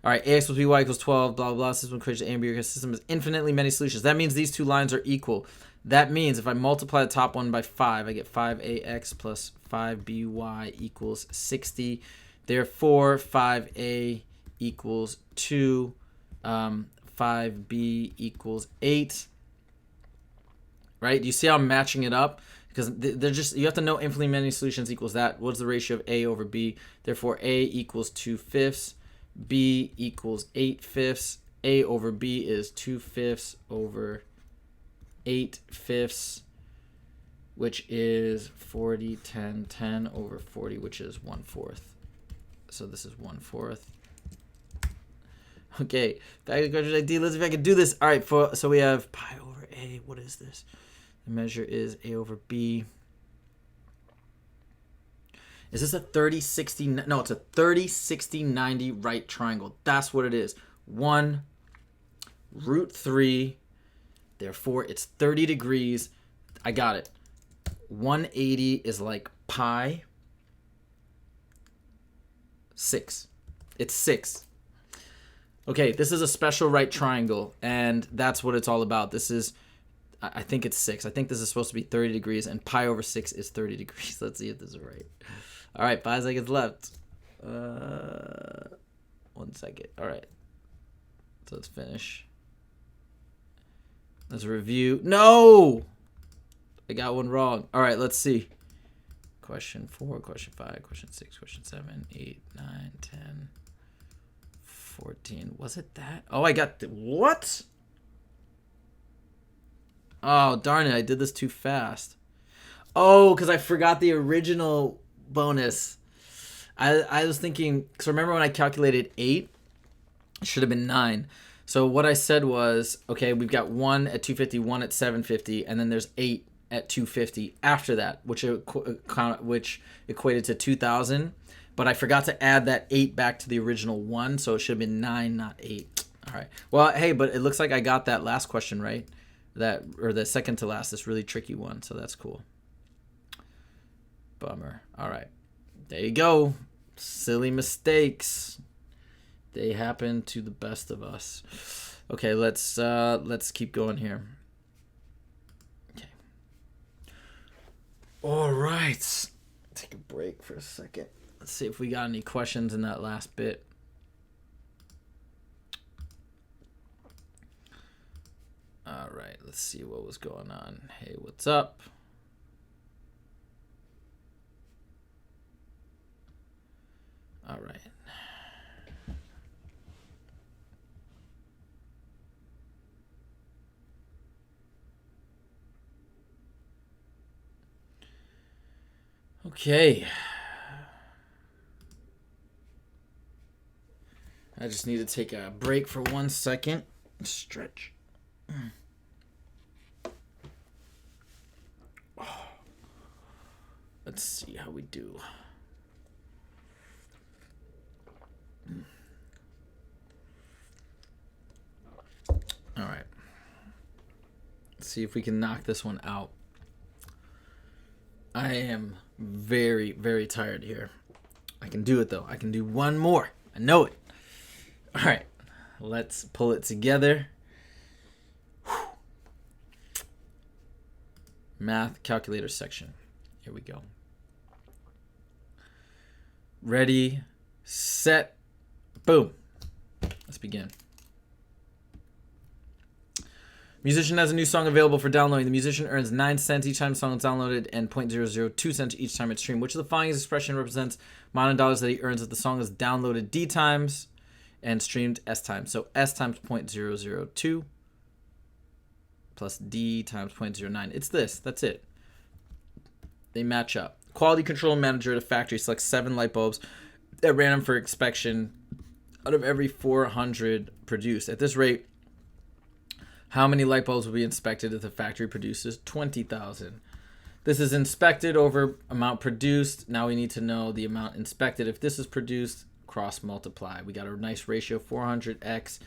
All right, ax plus by equals 12, blah, blah, blah. System equation A and B. Your system has infinitely many solutions. That means these two lines are equal. That means if I multiply the top one by 5, I get 5ax plus 5by equals 60. Therefore, 5a equals 2. 5b equals 8. Right? Do you see how I'm matching it up? Because they're just, you have to know infinitely many solutions equals that. What's the ratio of a over b? Therefore, a equals 2/5. B equals 8/5. A over b is 2/5 over 8/5, which is 40, 10, 10 over 40, which is 1/4. So this is 1/4. Okay, back to the question idea. Let's see if I can do this. All right, so we have pi over a. What is this? The measure is a over b. Is this a 30, 60? No, it's a 30, 60, 90 right triangle. That's what it is. 1 root 3. Therefore, it's 30 degrees. I got it. 180 is like pi 6. It's 6. Okay, this is a special right triangle, and that's what it's all about. This is, I think it's 6. I think this is supposed to be 30 degrees, and pi over 6 is 30 degrees. Let's see if this is right. All right, 5 seconds left. 1 second. All right. So let's finish. Let's review. No! I got one wrong. All right, let's see. Question 4, question 5, question 6, question 7, 8, 9, 10, 14. Was it that? Oh, I got what? Oh, darn it. I did this too fast. Oh, because I forgot the original bonus. I was thinking, because remember when I calculated 8, it should have been 9. So what I said was, okay, we've got 1 at 250, 1 at 750, and then there's 8 at 250 after that, which equated to 2,000. But I forgot to add that 8 back to the original 1, so it should have been 9, not 8. All right. Well, hey, but it looks like I got that last question right. Or the second to last, this really tricky one, so that's cool. Bummer. All right. There you go. Silly mistakes. They happen to the best of us. Okay, let's keep going here. Okay. All right. Take a break for a second. Let's see if we got any questions in that last bit. All right, let's see what was going on. Hey, what's up? All right. Okay. I just need to take a break for 1 second. Stretch. Let's see how we do. All right. Let's see if we can knock this one out. I am very, very tired here. I can do it, though. I can do one more. I know it. All right. Let's pull it together. Whew. Math calculator section. Here we go. Ready, set, boom. Let's begin. Musician has a new song available for downloading. The musician earns 9 cents each time the song is downloaded and 0.002 cents each time it's streamed. Which of the following expression represents amount of dollars that he earns if the song is downloaded D times and streamed S times? So S times 0.002 plus D times 0.09. It's this. That's it. They match up. Quality control manager at a factory selects 7 light bulbs at random for inspection out of every 400 produced. At this rate, how many light bulbs will be inspected if the factory produces 20,000? This is inspected over amount produced. Now we need to know the amount inspected. If this is produced, cross multiply. We got a nice ratio. 400x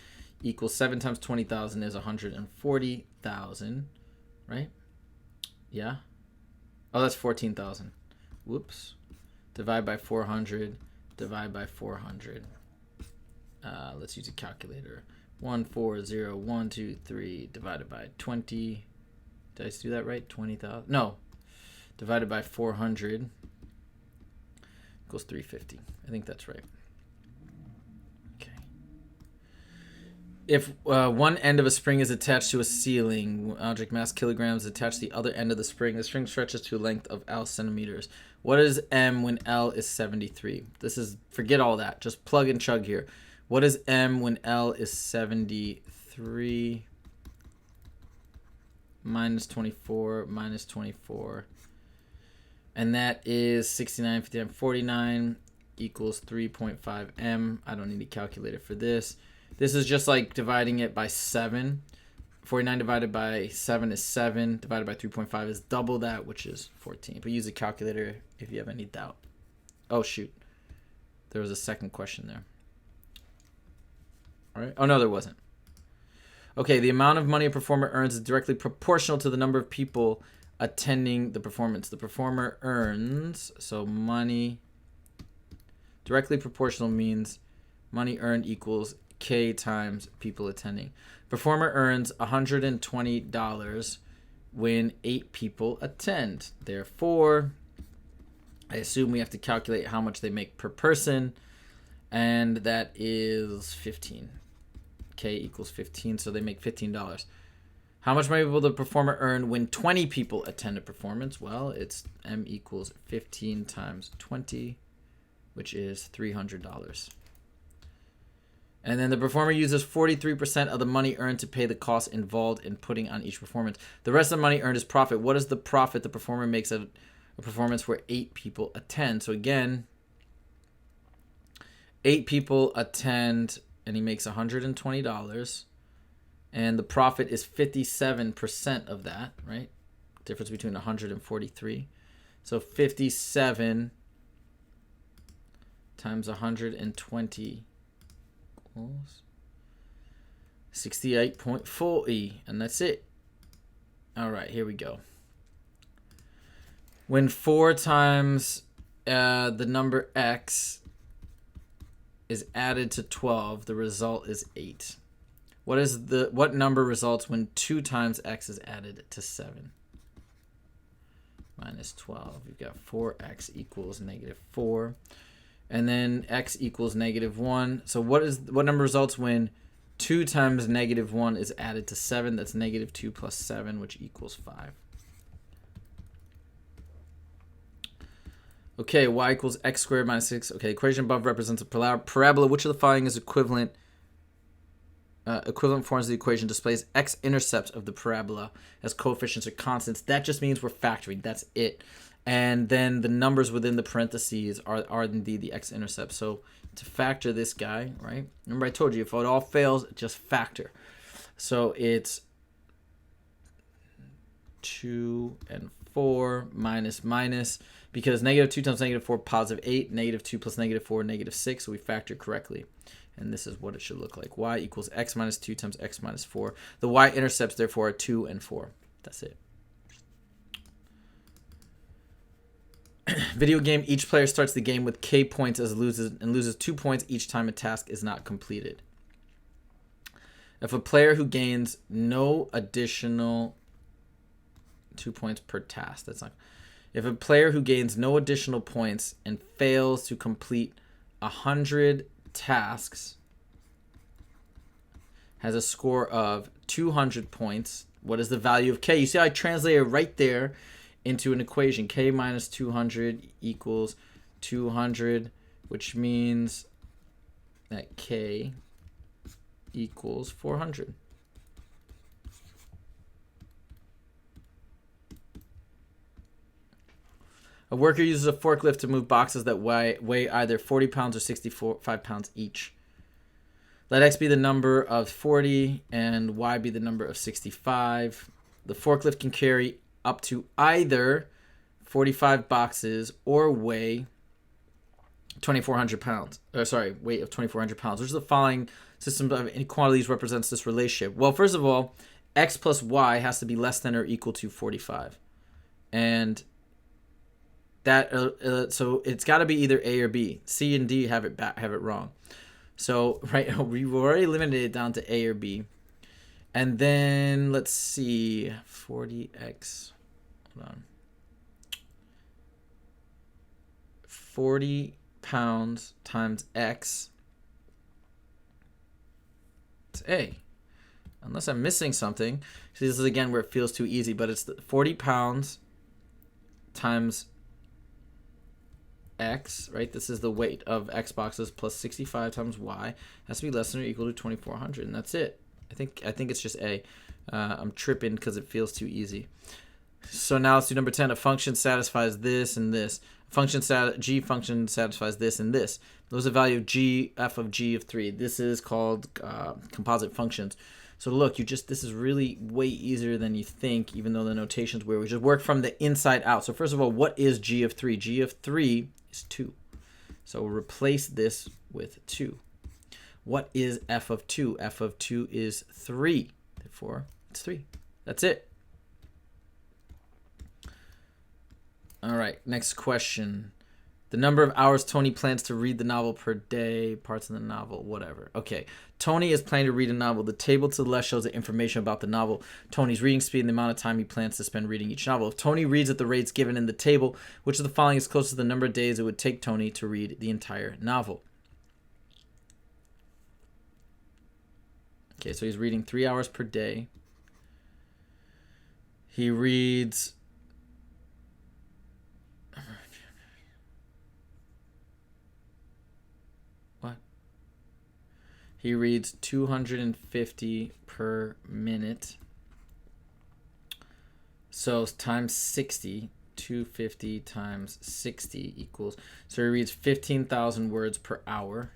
equals 7 times 20,000 is 140,000, right? Yeah. Oh, that's 14,000. Whoops. Divide by 400. Divide by 400. Let's use a calculator. 140,123 divided by 20. Did I do that right? 20,000. No. Divided by 400 equals 350. I think that's right. Okay. If one end of a spring is attached to a ceiling, object mass kilograms attached to the other end of the string stretches to a length of L centimeters. What is M when L is 73? This is, forget all that. Just plug and chug here. What is M when L is 73? Minus 24, minus 24. And that is 69, 59, 49 equals 3.5 M. I don't need a calculator for this. This is just like dividing it by 7. 49 divided by 7 is 7. Divided by 3.5 is double that, which is 14. But use a calculator if you have any doubt. Oh, shoot. There was a second question there. All right. Oh, no, there wasn't. Okay, the amount of money a performer earns is directly proportional to the number of people attending the performance. The performer earns, so money, directly proportional means money earned equals K times people attending. Performer earns $120 when 8 people attend. Therefore, I assume we have to calculate how much they make per person, and that is 15. K equals 15, so they make $15. How much money will the performer earn when 20 people attend a performance? Well, it's M equals 15 times 20, which is $300. And then the performer uses 43% of the money earned to pay the costs involved in putting on each performance. The rest of the money earned is profit. What is the profit the performer makes at a performance where 8 people attend? So again, 8 people attend, and he makes $120. And the profit is 57% of that, right? Difference between 143. So 57 times 120 equals 68.40. And that's it. All right, here we go. When 4 times the number x is added to 12, the result is 8. What number results when 2 times x is added to 7? Minus 12. We've got 4x equals negative 4. And then x equals negative 1. So what number results when 2 times negative 1 is added to 7? That's negative 2 plus 7, which equals 5. Okay, y equals x squared minus 6. Okay, equation above represents a parabola. Which of the following is equivalent forms of the equation displays x-intercepts of the parabola as coefficients or constants? That just means we're factoring. That's it. And then the numbers within the parentheses are indeed the x-intercepts. So to factor this guy, right? Remember I told you, if it all fails, just factor. So it's 2 and 4 minus minus, because negative 2 times negative 4, positive 8. Negative 2 plus negative 4, negative 6. So we factor correctly. And this is what it should look like. Y equals x minus 2 times x minus 4. The y-intercepts, therefore, are 2 and 4. That's it. Video game. Each player starts the game with K points and loses 2 points each time a task is not completed. If a player who gains no additional 2 points per task, that's not. If a player who gains no additional points and fails to complete 100 tasks has a score of 200 points. What is the value of K? You see how I translated right there into an equation. K minus 200 equals 200, which means that K equals 400. A worker uses a forklift to move boxes that weigh either 40 pounds or 65 pounds each. Let x be the number of 40 and y be the number of 65. The forklift can carry up to either 45 boxes or weigh 2,400 pounds. Weight of 2,400 pounds. Which of the following system of inequalities represents this relationship? Well, first of all, x plus y has to be less than or equal to 45. And that so it's got to be either A or B. C and D have it wrong. So right, we've already limited it down to A or B. And then let's see, 40x. Hold on. 40 pounds times x. It's A. Unless I'm missing something. See, this is again where it feels too easy, but it's 40 pounds times x, right? This is the weight of x boxes plus 65 times y. Has to be less than or equal to 2,400, and that's it. I think it's just A. I'm tripping because it feels too easy. So now let's do number 10. A function satisfies this and this. G function satisfies this and this. Those are the value of g, f of g of 3. This is called composite functions. So look, this is really way easier than you think, even though the notation's weird. We just work from the inside out. So first of all, what is g of 3? G of 3 is 2. So we'll replace this with 2. What is f of 2? F of 2 is 3. Therefore, it's 3. That's it. All right, next question. The number of hours Tony plans to read the novel per day, parts of the novel, whatever. Okay, Tony is planning to read a novel. The table to the left shows the information about the novel, Tony's reading speed, and the amount of time he plans to spend reading each novel. If Tony reads at the rates given in the table, which of the following is close to the number of days it would take Tony to read the entire novel? Okay, so he's reading 3 hours per day. He reads... What? He reads 250 per minute. So times 60, 250 times 60 equals... So he reads 15,000 words per hour.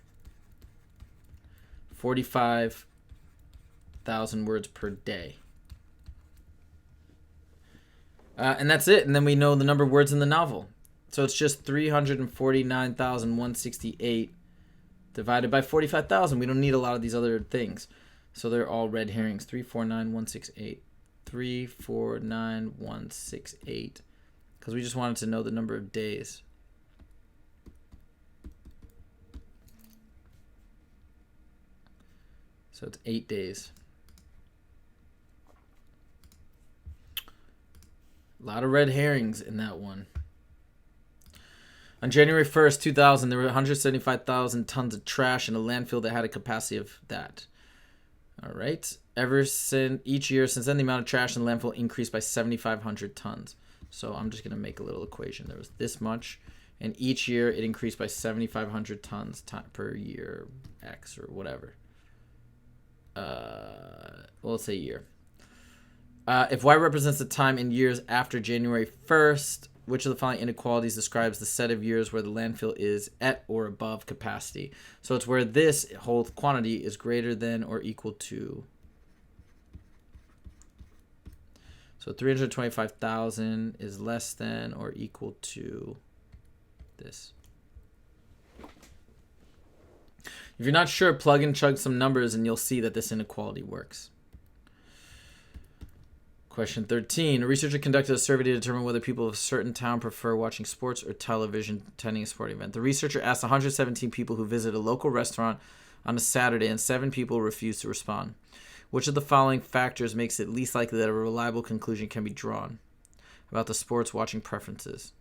45,000 words per day. And that's it. And then we know the number of words in the novel. So it's just 349,168 divided by 45,000. We don't need a lot of these other things. So they're all red herrings. 349,168. 349,168. Because we just wanted to know the number of days. So it's 8 days. A lot of red herrings in that one. On January 1st, 2000, there were 175,000 tons of trash in a landfill that had a capacity of that. All right. Each year since then, the amount of trash in the landfill increased by 7,500 tons. So I'm just going to make a little equation. There was this much, and each year it increased by 7,500 tons per year, X or whatever. Well, let's say year. If y represents the time in years after January 1st, which of the following inequalities describes the set of years where the landfill is at or above capacity? So it's where this whole quantity is greater than or equal to. So 325,000 is less than or equal to this. If you're not sure, plug and chug some numbers and you'll see that this inequality works. Question 13. A researcher conducted a survey to determine whether people of a certain town prefer watching sports or television attending a sporting event. The researcher asked 117 people who visit a local restaurant on a Saturday, and 7 people refused to respond. Which of the following factors makes it least likely that a reliable conclusion can be drawn about the sports watching preferences?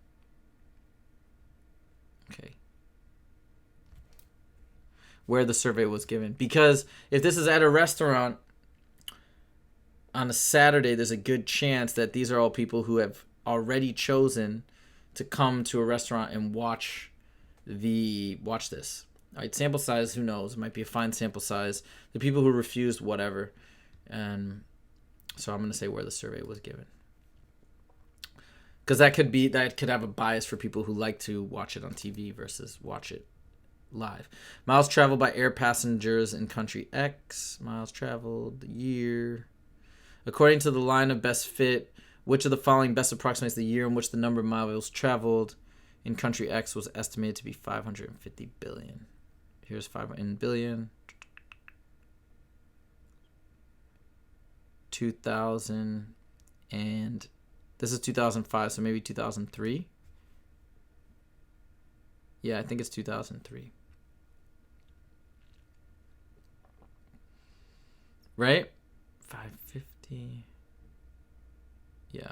Okay. Where the survey was given. Because if this is at a restaurant on a Saturday, there's a good chance that these are all people who have already chosen to come to a restaurant and watch this. All right, sample size, who knows? It might be a fine sample size. The people who refused, whatever. And so I'm going to say where the survey was given. Because that could have a bias for people who like to watch it on TV versus watch it live. Miles traveled by air passengers in country X. Miles traveled, year. According to the line of best fit, Which of the following best approximates the year in which the number of miles traveled in country X was estimated to be 550 billion? Here's 5 in billion. 2000 and this is 2005, so maybe 2003. Yeah, I think it's 2003. Right? 550. Yeah.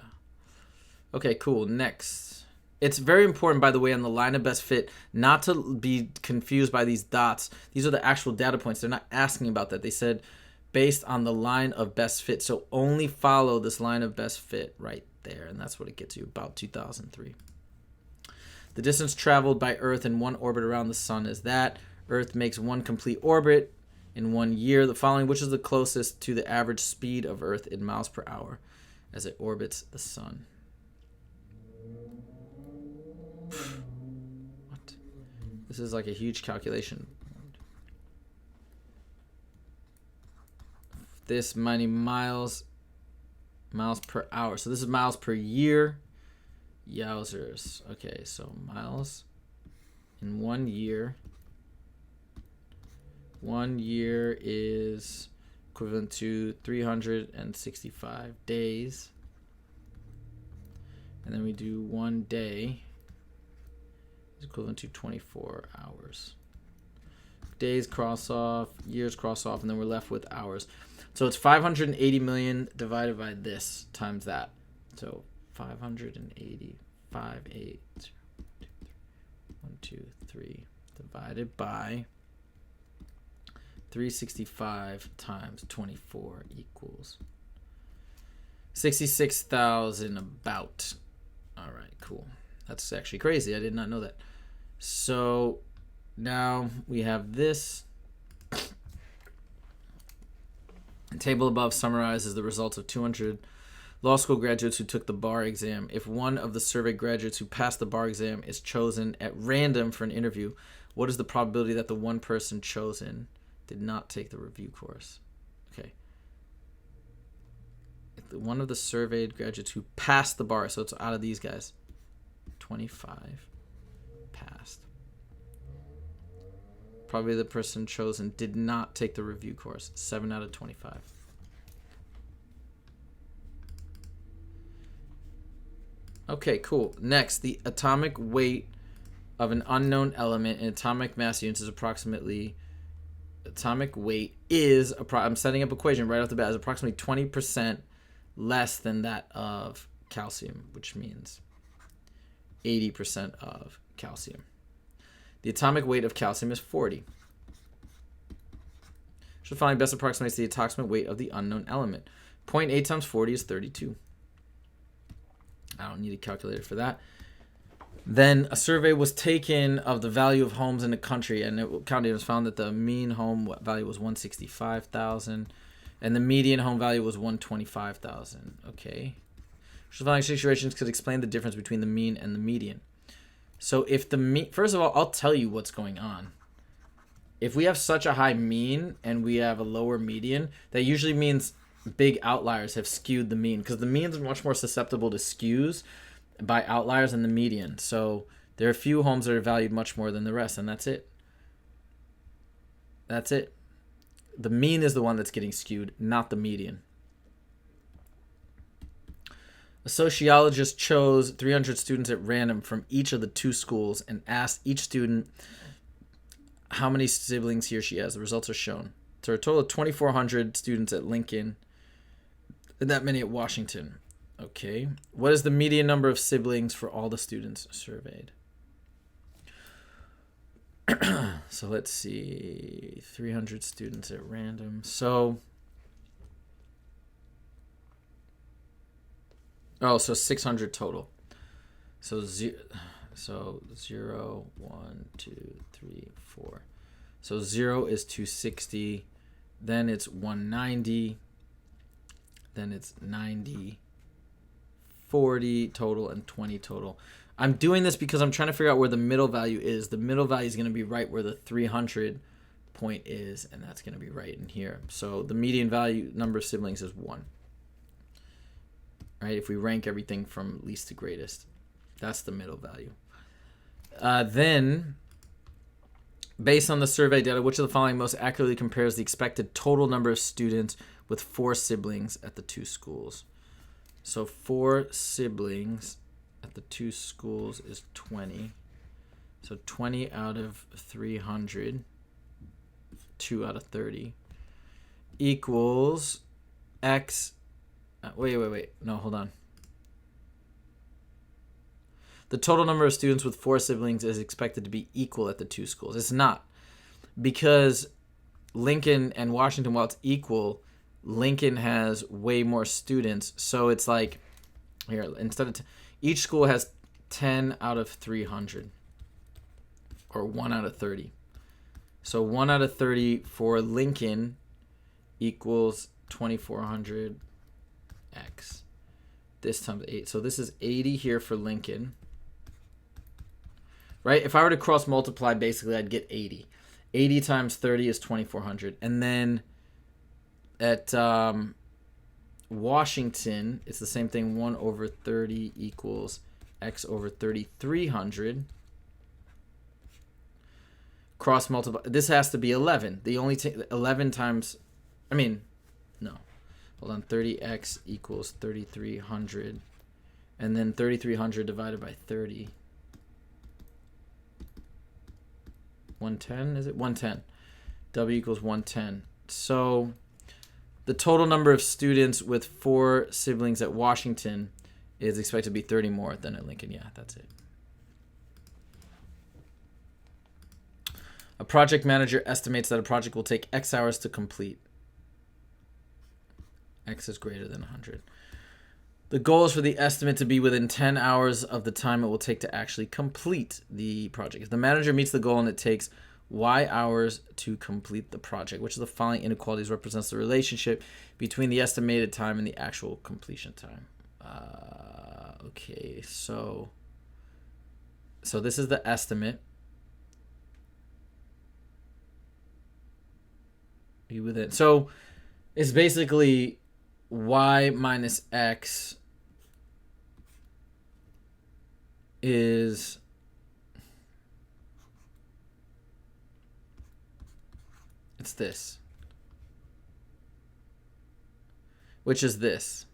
Okay, cool. Next. It's very important, by the way, on the line of best fit, not to be confused by these dots. These are the actual data points. They're not asking about that. They said based on the line of best fit. So only follow this line of best fit right there. And that's what it gets you, about 2003. The distance traveled by Earth in one orbit around the sun is that. Earth makes one complete orbit in 1 year. The following, which is the closest to the average speed of Earth in miles per hour as it orbits the sun? What? This is like a huge calculation. This many miles per hour. So this is miles per year. Yowzers. Okay, so miles in 1 year. 1 year is equivalent to 365 days. And then we do 1 day is equivalent to 24 hours. Days cross off, years cross off, and then we're left with hours. So it's 580 million divided by this times that. So 580, 5, 8, 1, 2, 3 divided by 365 times 24 equals 66,000 about. All right, cool. That's actually crazy. I did not know that. So now we have this. The table above summarizes the results of 200 law school graduates who took the bar exam. If one of the surveyed graduates who passed the bar exam is chosen at random for an interview, what is the probability that the one person chosen did not take the review course? Okay. If one of the surveyed graduates who passed the bar, so it's out of these guys, 25 passed. Probably the person chosen did not take the review course, 7 out of 25. Okay, cool. Next, the atomic weight of an unknown element in atomic mass units is approximately, atomic weight is, I'm setting up equation right off the bat, is approximately 20% less than that of calcium, which means 80% of calcium. The atomic weight of calcium is 40. Should find best approximates the atomic weight of the unknown element. 0.8 times 40 is 32. I don't need a calculator for that. Then a survey was taken of the value of homes in the country, and it was found that the mean home value was 165,000, and the median home value was 125,000. Okay. The following situations could explain the difference between the mean and the median. So if the first of all, I'll tell you what's going on. If we have such a high mean and we have a lower median, that usually means big outliers have skewed the mean, because the means are much more susceptible to skews by outliers than the median. So there are a few homes that are valued much more than the rest, and that's it. That's it. The mean is the one that's getting skewed, not the median. A sociologist chose 300 students at random from each of the 2 schools and asked each student how many siblings he or she has. The results are shown. So a total of 2,400 students at Lincoln and that many at Washington. Okay. What is the median number of siblings for all the students surveyed? So let's see. 300 students at random. So 600 total. So 0, 1, 2, 3, 4. So 0 is 260. Then it's 190. Then it's 90. 40 total and 20 total. I'm doing this because I'm trying to figure out where the middle value is. The middle value is going to be right where the 300 point is, and that's going to be right in here. So the median value number of siblings is 1. right? If we rank everything from least to greatest, that's the middle value. Then, based on the survey data, which of the following most accurately compares the expected total number of students with 4 siblings at the 2 schools? So 4 siblings at the 2 schools is 20. So 20 out of 300, 2 out of 30, equals X. Wait. No, hold on. The total number of students with 4 siblings is expected to be equal at the 2 schools. It's not. Because Lincoln and Washington, while it's equal, Lincoln has way more students. So it's like, here, instead of each school has 10 out of 300. Or 1 out of 30. So 1 out of 30 for Lincoln equals 2,400 X. This times 8. So this is 80 here for Lincoln. Right? If I were to cross multiply, basically I'd get 80. 80 times 30 is 2,400. And then at Washington, it's the same thing. 1 over 30 equals X over 3,300. Cross multiply. This has to be 11. The only 11 times, no. Hold on. 30x equals 3,300. And then 3,300 divided by 30. 110, is it? 110. W equals 110. So the total number of students with 4 siblings at Washington is expected to be 30 more than at Lincoln. Yeah, that's it. A project manager estimates that a project will take X hours to complete. X is greater than 100. The goal is for the estimate to be within 10 hours of the time it will take to actually complete the project. If the manager meets the goal and it takes Y hours to complete the project, which of the following inequalities represents the relationship between the estimated time and the actual completion time? Okay, so this is the estimate. Be within. So it's basically Y minus X is it's this, which is this.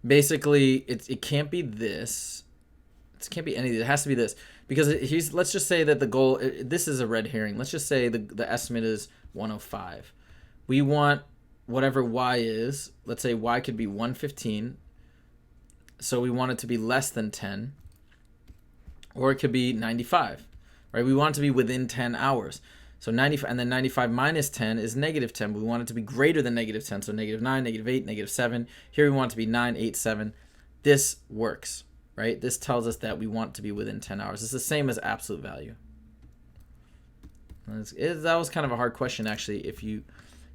Basically, it can't be this. It can't be anything. It has to be this because let's just say that the goal. This is a red herring. Let's just say the estimate is 105. We want whatever Y is. Let's say Y could be 115. So we want it to be less than 10. Or it could be 95. Right? We want it to be within 10 hours. So 95, and then 95 minus 10 is negative 10. But we want it to be greater than negative 10. So negative 9, negative 8, negative 7. Here we want it to be 9, 8, 7. This works. Right? This tells us that we want it to be within 10 hours. It's the same as absolute value. That was kind of a hard question, actually, if you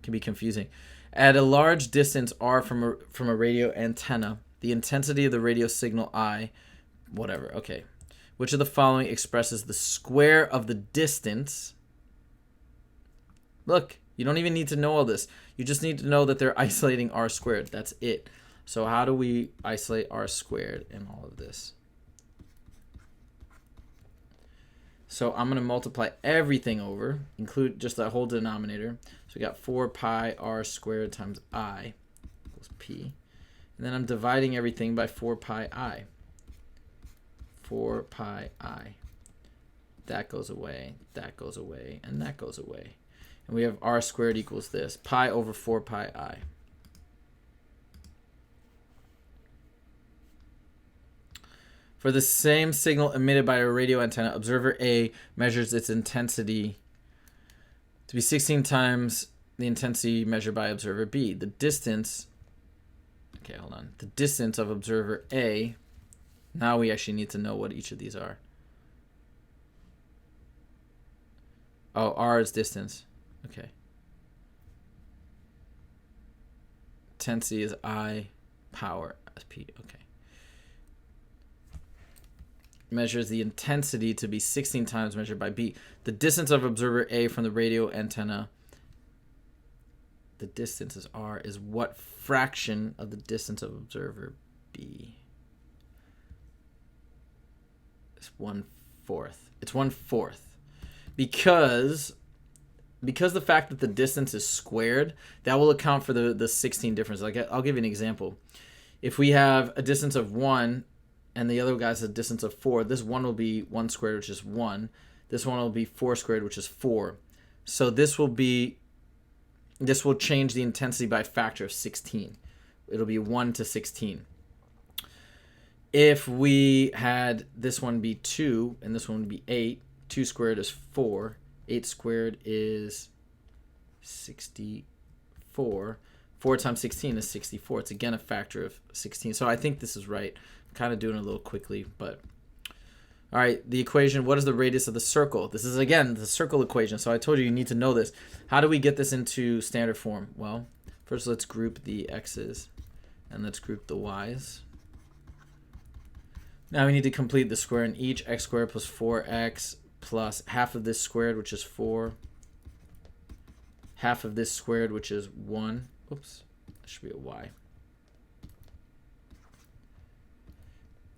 can be confusing. At a large distance r from a radio antenna, the intensity of the radio signal I, whatever, okay. Which of the following expresses the square of the distance? Look, you don't even need to know all this. You just need to know that they're isolating r squared. That's it. So how do we isolate r squared in all of this? So I'm going to multiply everything over, include just that whole denominator. So we got 4 pi r squared times I equals p. And then I'm dividing everything by 4 pi I. 4 pi I. That goes away, that goes away, and that goes away. And we have r squared equals this, pi over 4 pi I. For the same signal emitted by a radio antenna, observer A measures its intensity to be 16 times the intensity measured by observer B. The distance, okay, hold on. The distance of observer A, now we actually need to know what each of these are. Oh, R is distance. Okay. Intensity is I, power as P. Okay. Measures the intensity to be 16 times measured by B. The distance of observer A from the radio antenna, the distance is R, is what fraction of the distance of observer be? It's 1/4. It's 1/4 because the fact that the distance is squared, that will account for the 16 difference. Like, I'll give you an example. If we have a distance of 1 and the other guy's a distance of 4, this one will be 1 squared, which is 1. This one will be 4 squared, which is 4. So this will change the intensity by a factor of 16. It'll be 1 to 16. If we had this one be 2 and this one would be 8, 2 squared is 4. 8 squared is 64. 4 times 16 is 64. It's again a factor of 16. So I think this is right. I'm kind of doing it a little quickly, but all right, the equation, what is the radius of the circle? This is, again, the circle equation. So I told you need to know this. How do we get this into standard form? Well, first let's group the x's and let's group the y's. Now we need to complete the square in each. X squared plus 4x plus half of this squared, which is 4. Half of this squared, which is 1. Oops, that should be a y.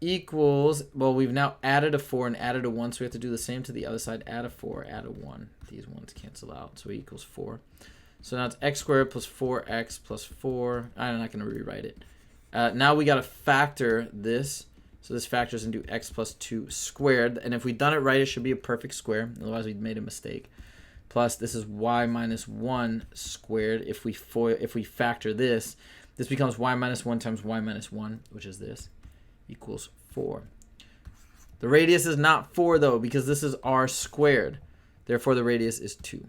Equals, well, we've now added a 4 and added a 1, so we have to do the same to the other side. Add a 4, add a 1. These ones cancel out, so it equals 4. So now it's x squared plus 4x plus 4. I'm not going to rewrite it. Now we got to factor this. So this factors into x plus 2 squared. And if we've done it right, it should be a perfect square. Otherwise, we've made a mistake. Plus, this is y minus 1 squared. If we factor this, this becomes y minus 1 times y minus 1, which is this, equals 4. The radius is not 4, though, because this is r squared. Therefore, the radius is 2.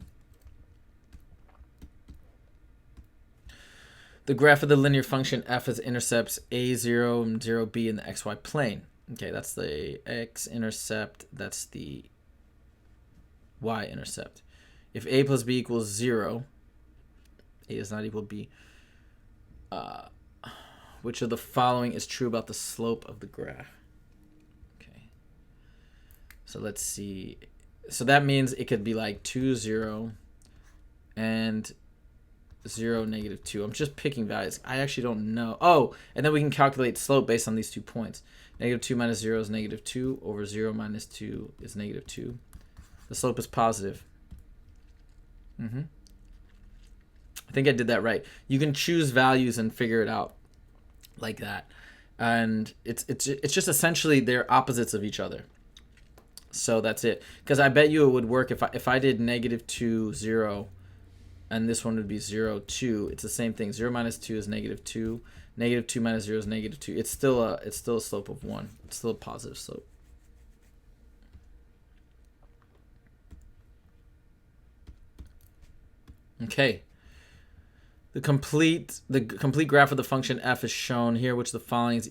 The graph of the linear function f as intercepts a0 and 0b in the xy plane. Okay, that's the x-intercept. That's the y-intercept. If a plus b equals 0, a does not equal b, which of the following is true about the slope of the graph? Okay. So let's see. So that means it could be like 2, 0, and 0, negative 2. I'm just picking values. I actually don't know. Oh, and then we can calculate slope based on these 2 points. Negative 2 minus 0 is negative 2. Over 0 minus 2 is negative 2. The slope is positive. I think I did that right. You can choose values and figure it out like that. And it's just essentially they're opposites of each other. So that's it. Because I bet you it would work if I did negative 2, 0, and this one would be 0, 2. It's the same thing. 0 minus 2 is negative 2. Negative 2 minus 0 is negative 2. It's still a slope of 1. It's still a positive slope. Okay. The complete graph of the function f is shown here, which the following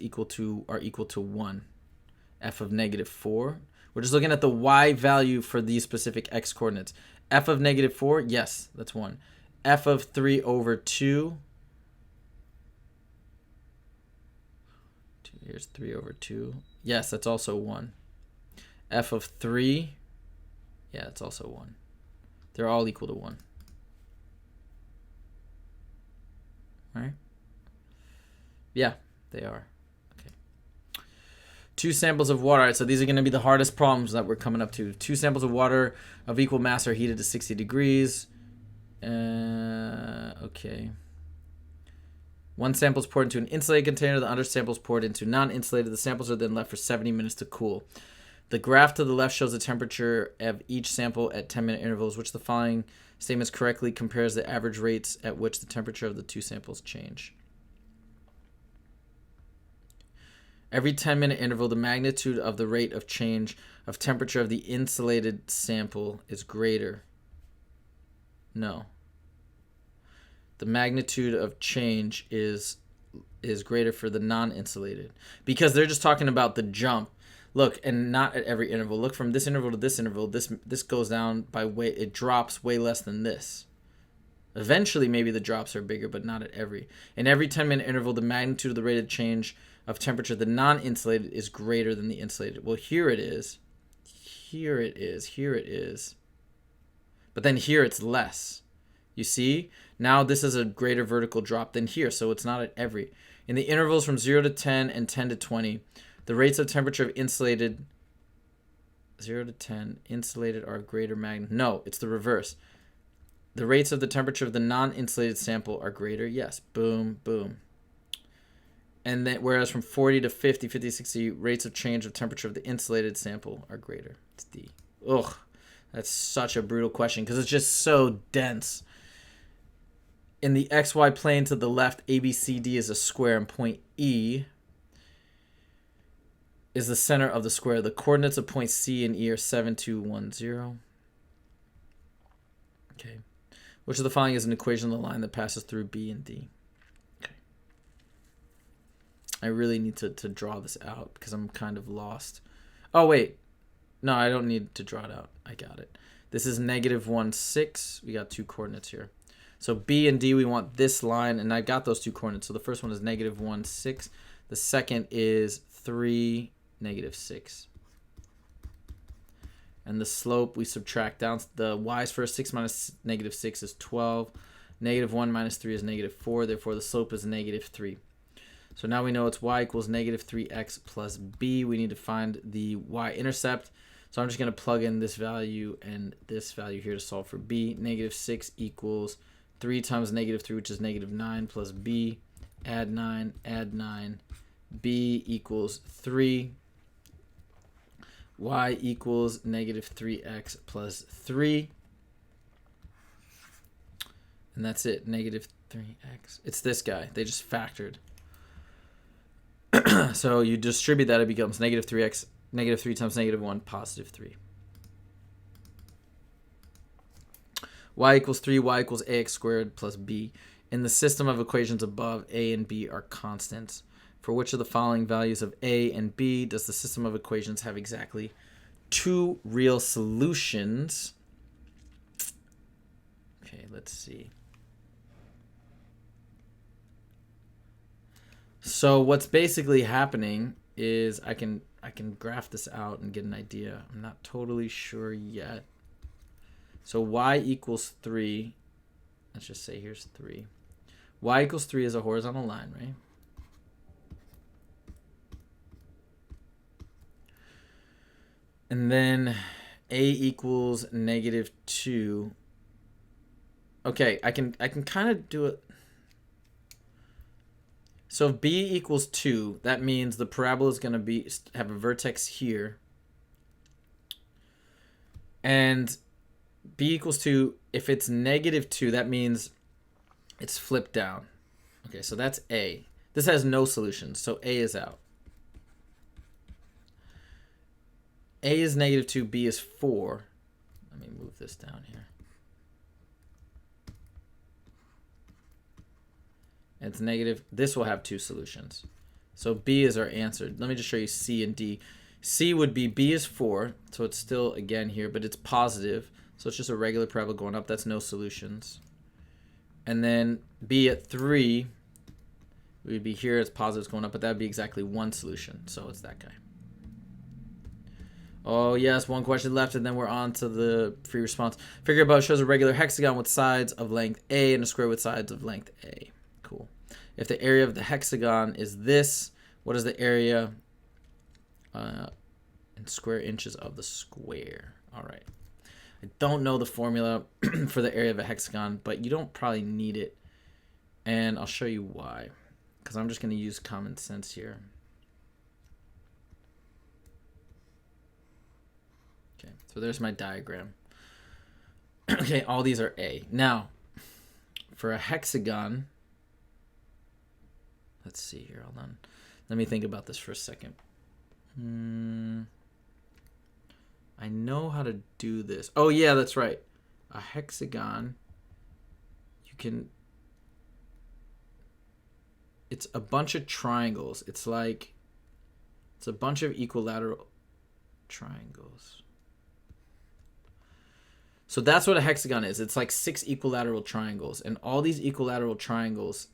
are equal to 1. F of negative 4. We're just looking at the y value for these specific x coordinates. F of negative 4, yes, that's 1. F of 3 over 2. Here's 3 over 2. Yes, that's also 1. F of 3, yeah, it's also 1. They're all equal to 1. Right? Yeah, they are. Okay. 2 samples of water. All right, so these are going to be the hardest problems that we're coming up to. 2 samples of water of equal mass are heated to 60 degrees. Okay. 1 sample is poured into an insulated container. The other sample is poured into non-insulated. The samples are then left for 70 minutes to cool. The graph to the left shows the temperature of each sample at 10-minute intervals, which the following statements correctly compares the average rates at which the temperature of the 2 samples change. Every 10-minute interval, the magnitude of the rate of change of temperature of the insulated sample is greater. No. The magnitude of change is greater for the non-insulated. Because they're just talking about the jump. Look, and not at every interval. Look, from this interval to this interval, this goes down by way, it drops way less than this. Eventually, maybe the drops are bigger, but not at every. In every 10-minute interval, the magnitude of the rate of change of temperature, the non-insulated, is greater than the insulated. Well, here it is. Here it is. Here it is. But then here it's less. You see? Now this is a greater vertical drop than here, so it's not at every. In the intervals from 0 to 10 and 10 to 20, the rates of temperature of insulated 0 to 10 insulated are of greater magnitude. No, it's the reverse. The rates of the temperature of the non-insulated sample are greater. Yes. Boom, boom. And then whereas from 40 to 50, 50 to 60, rates of change of temperature of the insulated sample are greater. It's D. Ugh. That's such a brutal question because it's just so dense. In the XY plane to the left, ABCD is a square and point E is the center of the square. The coordinates of points C and E are 7, 2, 1, 0. Okay. Which of the following is an equation of the line that passes through B and D? Okay. I really need to draw this out because I'm kind of lost. Oh, wait. No, I don't need to draw it out. I got it. This is negative 1, 6. We got two coordinates here. So B and D, we want this line, and I got those two coordinates. So the first one is negative 1, 6. The second is 3, negative 6. And the slope, we subtract down. The y's first, 6 minus negative 6 is 12. Negative 1 minus 3 is negative 4. Therefore, the slope is negative 3. So now we know it's y equals negative 3x plus b. We need to find the y-intercept. So I'm just going to plug in this value and this value here to solve for b. Negative 6 equals 3 times negative 3, which is negative 9, plus b. Add 9, add 9. b equals 3. Y equals negative 3x plus 3. And that's it, negative 3x. It's this guy. They just factored. So you distribute that, it becomes negative 3x, negative 3 times negative 1, positive 3. Y equals 3, y equals ax squared plus b. In the system of equations above, a and b are constants. For which of the following values of a and b does the system of equations have exactly two real solutions? Okay, let's see. So what's basically happening is I can graph this out and get an idea. I'm not totally sure yet. So y equals 3. Let's just say here's 3. Y equals 3 is a horizontal line, right? And then a equals negative 2. Okay, I can kind of do it. So if b equals 2, that means the parabola is going to have a vertex here. And b equals 2, if it's negative 2, that means it's flipped down. Okay, so that's a. This has no solutions, so a is out. A is negative 2, B is 4. Let me move this down here. And it's negative. This will have two solutions. So B is our answer. Let me just show you C and D. C would be B is 4, so it's still, again, here, but it's positive. So it's just a regular parabola going up. That's no solutions. And then B at 3 would be here. It's positive, it's going up, but that would be exactly one solution. So it's that guy. Oh, yes, one question left, and then we're on to the free response. Figure above shows a regular hexagon with sides of length A and a square with sides of length A. Cool. If the area of the hexagon is this, what is the area in square inches of the square? All right. I don't know the formula for the area of a hexagon, but you don't probably need it, and I'll show you why, because I'm just going to use common sense here. Okay, so there's my diagram. Okay, all these are A. Now, for a hexagon, let's see here, hold on. Let me think about this for a second. I know how to do this. Oh, yeah, that's right. A hexagon, it's a bunch of triangles. It's a bunch of equilateral triangles. So that's what a hexagon is. It's like 6 equilateral triangles. And all these equilateral triangles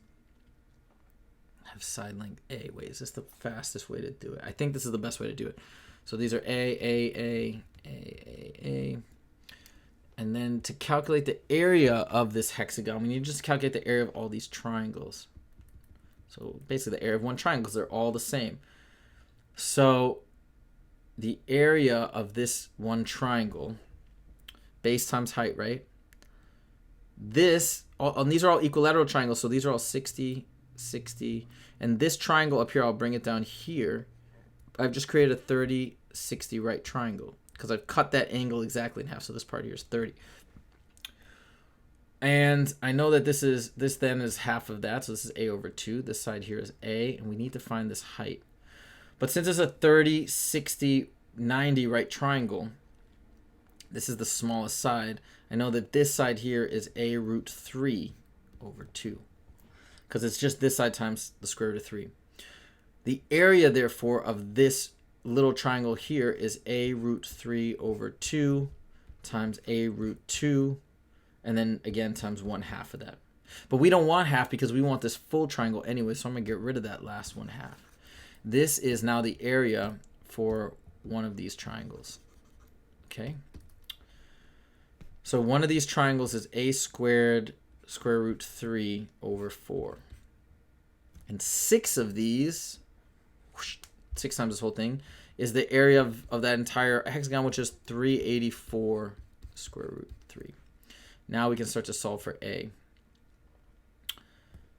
have side length A. Wait, is this the fastest way to do it? I think this is the best way to do it. So these are A. And then to calculate the area of this hexagon, we need to just calculate the area of all these triangles. So basically the area of one triangle, because they're all the same. So the area of this one triangle, base times height, right? And these are all equilateral triangles, so these are all 60, 60. And this triangle up here, I'll bring it down here. I've just created a 30, 60 right triangle because I've cut that angle exactly in half. So this part here is 30. And I know that this then is half of that. So this is a over 2. This side here is a, and we need to find this height. But since it's a 30, 60, 90 right triangle, this is the smallest side. I know that this side here is a root 3 over 2 because it's just this side times the square root of 3. The area, therefore, of this little triangle here is a root 3 over 2 times a root 2, and then again times 1/2 of that. But we don't want half because we want this full triangle anyway, so I'm going to get rid of that last 1/2. This is now the area for one of these triangles. Okay? So one of these triangles is a squared square root 3 over 4. And 6 of these, 6 times this whole thing, is the area of that entire hexagon, which is 384 square root 3. Now we can start to solve for a.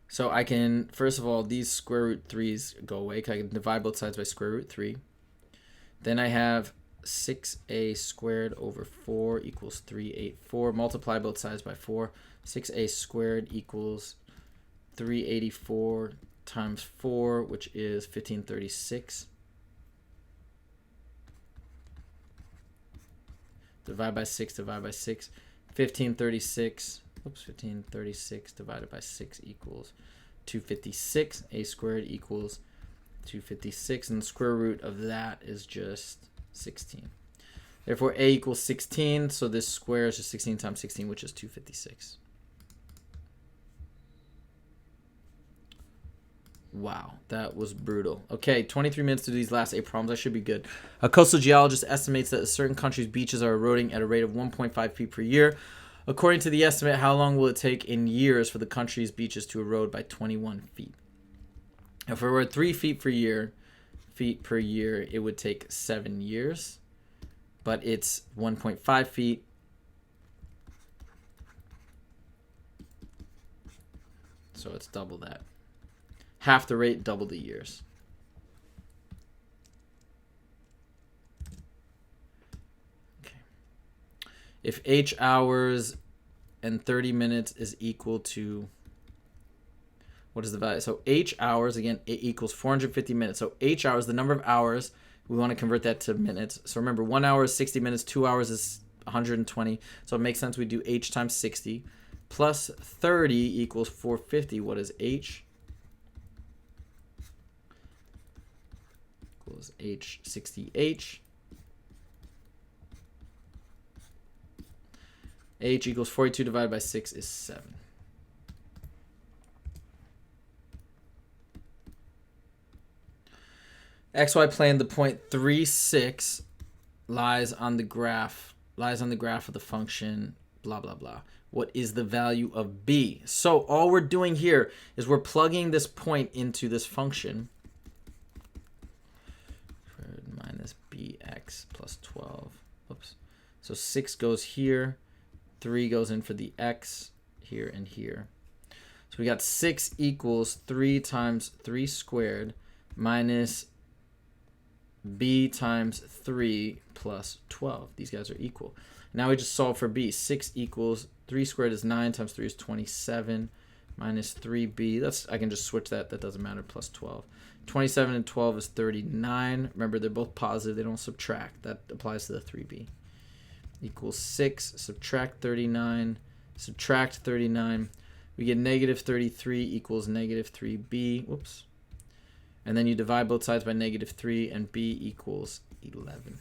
So I can, first of all, these square root 3's go away. I can divide both sides by square root 3. Then I have 6a squared over 4 equals 384. Multiply both sides by 4. 6a squared equals 384 times 4, which is 1536. Divide by 6, divide by 6. 1536. Oops, 1536 divided by 6 equals 256. A squared equals 256. And the square root of that is just 16. Therefore, a equals 16. So this square is just 16 times 16, which is 256. Wow, that was brutal. Okay, 23 minutes to do these last 8 problems. I should be good. A coastal geologist estimates that a certain country's beaches are eroding at a rate of 1.5 feet per year. According to the estimate, how long will it take in years for the country's beaches to erode by 21 feet? If it were 3 feet per year, it would take 7 years. But it's 1.5 feet. So it's double that. Half the rate, double the years. Okay. If h hours and 30 minutes is equal to, what is the value? So h hours, again, it equals 450 minutes. So h hours, the number of hours, we want to convert that to minutes. So remember, 1 hour is 60 minutes, 2 hours is 120. So it makes sense we do h times 60. Plus 30 equals 450. What is h? Equals h 60h. H equals 42 divided by 6 is 7. XY plane, the point 3, 6 lies on the graph of the function blah blah blah. What is the value of b? So all we're doing here is we're plugging this point into this function. Minus bx plus 12. Oops. So 6 goes here. 3 goes in for the x here and here. So we got 6 equals 3 times 3 squared minus b times 3 plus 12. These guys are equal. Now we just solve for b. 6 equals 3 squared is 9 times 3 is 27 minus 3b. I can just switch that. That doesn't matter. Plus 12. 27 and 12 is 39. Remember, they're both positive. They don't subtract. That applies to the 3b. Equals 6. Subtract 39. Subtract 39. We get negative 33 equals negative 3b. Whoops. And then you divide both sides by negative 3, and b equals 11.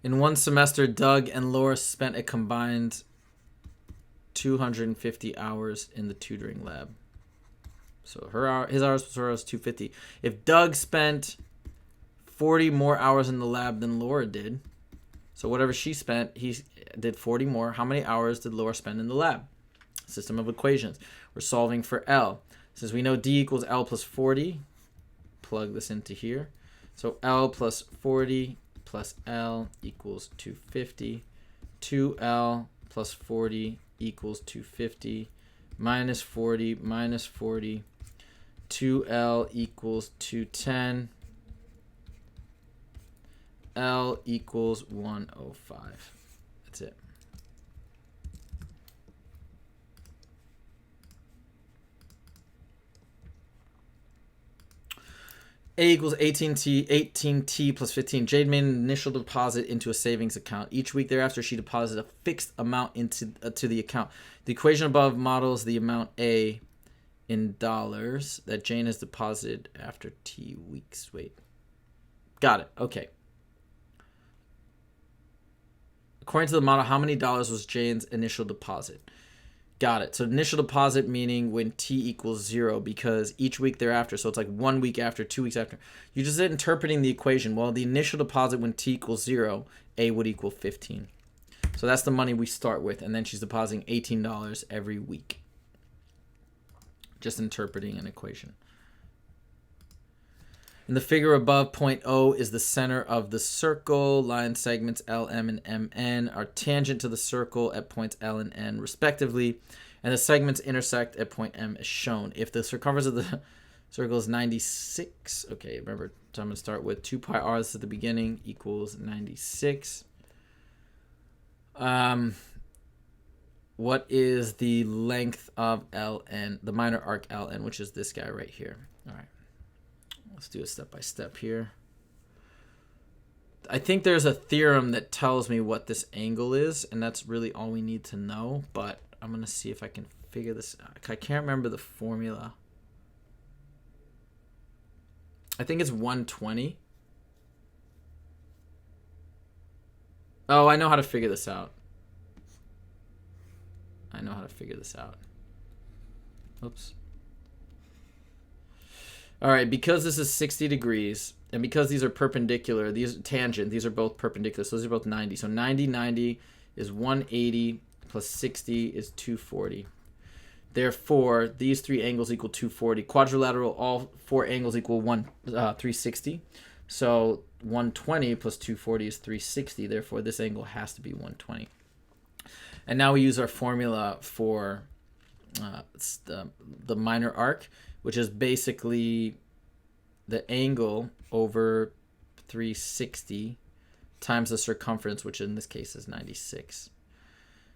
In one semester, Doug and Laura spent a combined 250 hours in the tutoring lab. So his hours plus her hours 250. If Doug spent 40 more hours in the lab than Laura did, So whatever she spent, he did 40 more. How many hours did Laura spend in the lab? System of equations. We're solving for L. Since we know D equals L plus 40, plug this into here. So L plus 40 plus L equals 250. 2L plus 40 equals 250. Minus 40 minus 40. 2L equals 210. L equals 105. That's it. A equals 18T plus 15. Jade made an initial deposit into a savings account. Each week thereafter, she deposited a fixed amount into to the account. The equation above models the amount A in dollars that Jane has deposited after T weeks. Wait. Got it. Okay. According to the model, how many dollars was Jane's initial deposit? Got it. So initial deposit meaning when T equals 0, because each week thereafter, so it's like 1 week after, 2 weeks after. You're just interpreting the equation. Well, the initial deposit when T equals 0, A would equal 15. So that's the money we start with, and then she's depositing $18 every week. Just interpreting an equation. In the figure above, point O is the center of the circle. Line segments LM and MN are tangent to the circle at points L and N respectively, and the segments intersect at point M as shown. If the circumference of the circle is 96, okay, remember, so I'm going to start with 2 pi r, this is at the beginning, equals 96. What is the length of LN, the minor arc LN, which is this guy right here? All right. Let's do a step-by-step here. I think there's a theorem that tells me what this angle is, and that's really all we need to know, but I'm going to see if I can figure this out. I can't remember the formula. I think it's 120. Oh, I know how to figure this out. Oops. All right, because this is 60 degrees, and because these are perpendicular, these are tangent, these are both perpendicular, so these are both 90. So 90 is 180 plus 60 is 240. Therefore, these 3 angles equal 240. Quadrilateral, all 4 angles equal 360. So 120 plus 240 is 360. Therefore, this angle has to be 120. And now we use our formula for the minor arc, which is basically the angle over 360 times the circumference, which in this case is 96.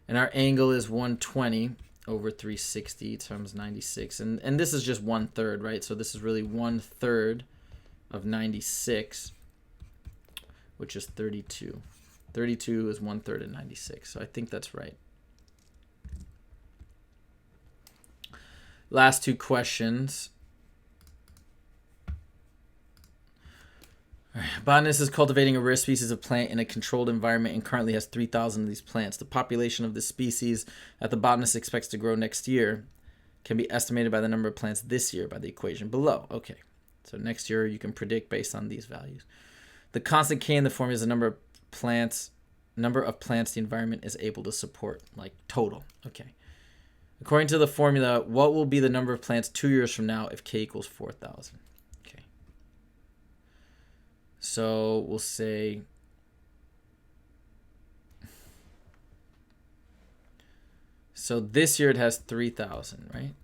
And our angle is 120 over 360 times 96. And this is just 1/3, right? So this is really 1/3 of 96, which is 32. 32 is 1/3 of 96. So I think that's right. Last 2 questions. Botanist is cultivating a rare species of plant in a controlled environment and currently has 3,000 of these plants. The population of this species that the botanist expects to grow next year can be estimated by the number of plants this year by the equation below. Okay, so next year you can predict based on these values. The constant K in the formula is the number of plants the environment is able to support, like total. Okay. According to the formula, what will be the number of plants 2 years from now if K equals 4,000? Okay. So we'll say so this year it has 3,000, right?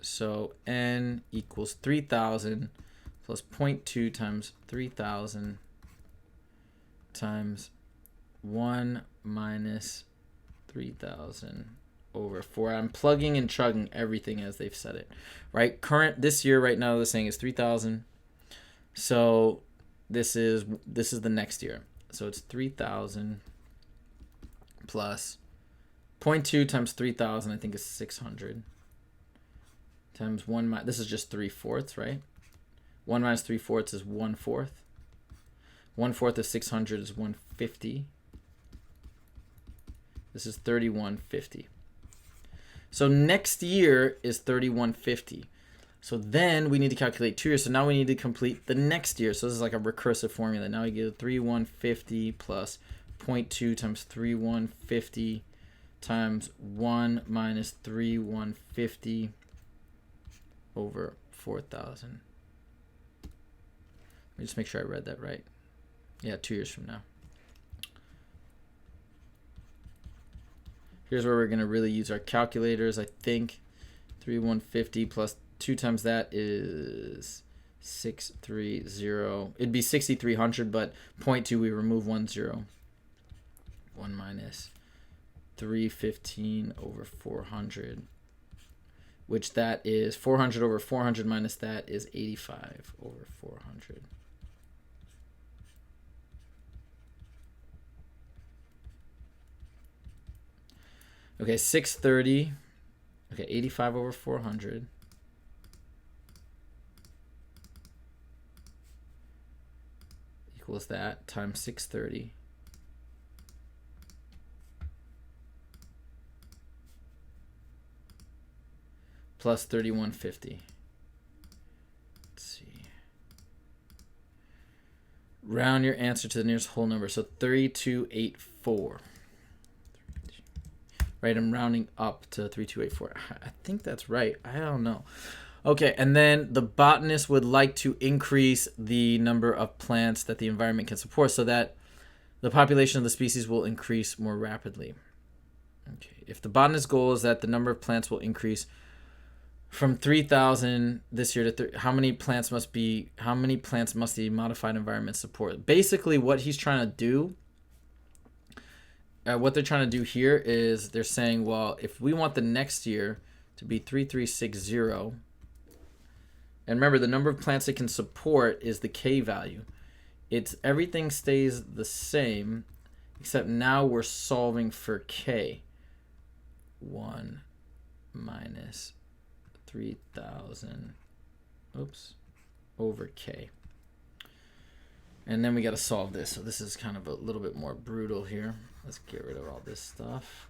So N equals 3,000 plus 0.2 times 3,000 times 1 minus 3,000 over 4. I'm plugging and chugging everything as they've said it, right? Current this year right now, they're saying is 3,000. So this is the next year. So it's 3,000 plus 0.2 times 3,000, I think is 600 times 1 this is just 3/4, right? 1 minus 3/4 is 1/4. 1/4 of 600 is 150. This is 3150. So next year is 3150. So then we need to calculate 2 years. So now we need to complete the next year. So this is like a recursive formula. Now we get 3,150 plus 0.2 times 3,150 times 1 minus 3,150 over 4,000. Let me just make sure I read that right. Yeah, 2 years from now. Here's where we're going to really use our calculators, I think. 3,150 plus 2 times that is 630. It'd be 6,300, but 0.2 we remove 1 0. 1 minus 315 over 400, which that is 400 over 400 minus that is 85 over 400. Okay, 630. Okay, 85 over 400. Equals that times 630. Plus 3,150. Let's see. Round your answer to the nearest whole number. So 3,284. Right, I'm rounding up to 3,284. I think that's right. I don't know. Okay, and then the botanist would like to increase the number of plants that the environment can support so that the population of the species will increase more rapidly. Okay, if the botanist's goal is that the number of plants will increase from 3,000 this year to how many plants must the modified environment support? Basically, what he's trying to do, what they're trying to do here is they're saying, well, if we want the next year to be 3,360, and remember the number of plants it can support is the K value. Everything stays the same, except now we're solving for K. 1 minus 3,000, over K. And then we got to solve this. So this is kind of a little bit more brutal here. Let's get rid of all this stuff.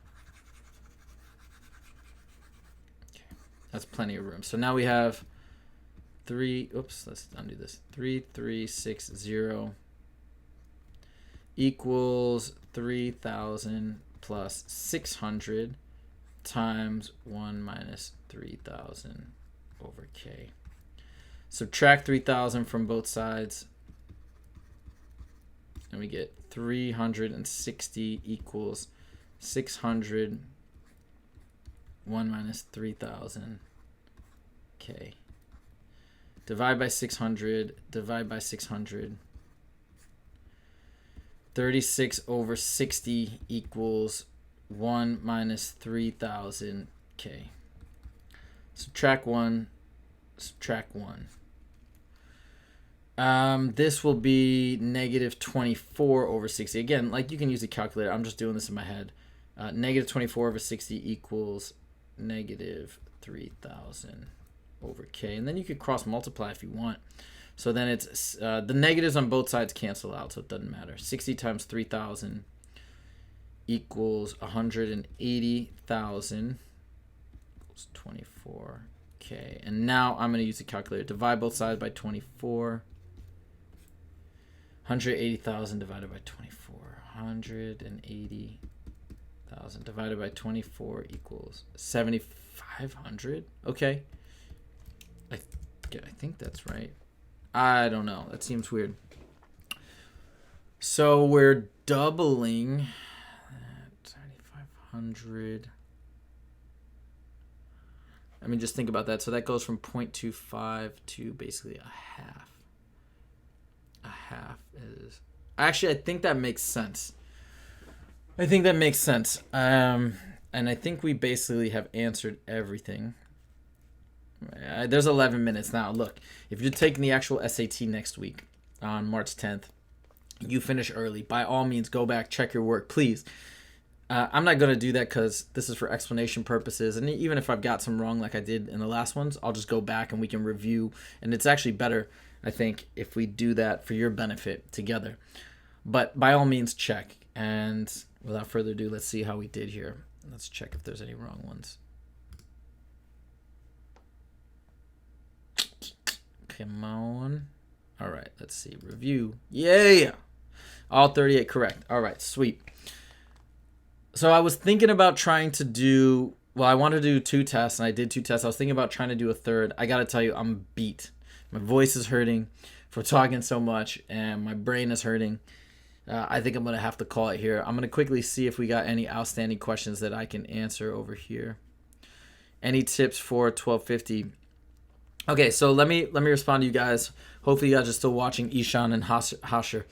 Okay, that's plenty of room. So now we have let's undo this. 3,360 equals 3,000 plus 600 times 1 minus 3,000 over K. Subtract 3,000 from both sides, and we get 360 equals 600, 1 minus 3,000 K. Divide by 600, divide by 600. 36 over 60 equals 1 minus 3,000 K. Subtract 1, subtract 1. This will be negative 24 over 60. Again, like you can use a calculator. I'm just doing this in my head. Negative 24 over 60 equals negative 3,000 over K. And then you could cross multiply if you want. So then it's the negatives on both sides cancel out, so it doesn't matter. 60 times 3,000 equals 180,000 equals 24K. And now I'm going to use a calculator. Divide both sides by 24. 180,000 divided by 24. 180,000 divided by 24 equals 7,500. Okay. I think that's right. I don't know. That seems weird. So we're doubling 7,500. I mean, just think about that. So that goes from 0.25 to basically a half. A half is... Actually, I think that makes sense. And I think we basically have answered everything. There's 11 minutes now. Look, if you're taking the actual SAT next week on March 10th, you finish early. By all means, go back, check your work, please. I'm not going to do that because this is for explanation purposes. And even if I've got some wrong like I did in the last ones, I'll just go back and we can review. And it's actually better, I think, if we do that for your benefit together. But by all means, check. And without further ado, let's see how we did here. Let's check if there's any wrong ones. Come on. All right, let's see. Review. Yeah. All 38 correct. All right, sweet. So I was thinking about trying to do, well, I wanted to do 2 tests, and I did 2 tests. I was thinking about trying to do a third. I got to tell you, I'm beat. My voice is hurting for talking so much, and my brain is hurting. I think I'm going to have to call it here. I'm going to quickly see if we got any outstanding questions that I can answer over here. Any tips for 1250? Okay, so let me respond to you guys. Hopefully you guys are still watching Ishan and Hasher.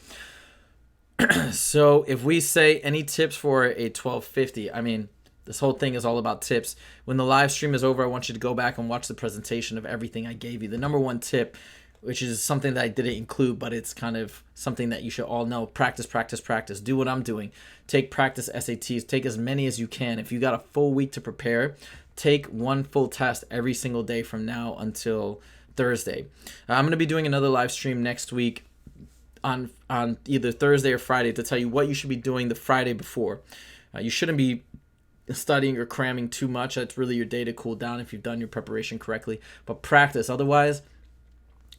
So if we say any tips for a 1250, I mean, this whole thing is all about tips. When the live stream is over, I want you to go back and watch the presentation of everything I gave you. The number 1 tip, which is something that I didn't include, but it's kind of something that you should all know. Practice, practice, practice. Do what I'm doing. Take practice SATs. Take as many as you can. If you got a full week to prepare, take 1 full test every single day from now until Thursday. I'm going to be doing another live stream next week on either Thursday or Friday to tell you what you should be doing the Friday before. You shouldn't be studying or cramming too much. That's really your day to cool down if you've done your preparation correctly. But practice. Otherwise,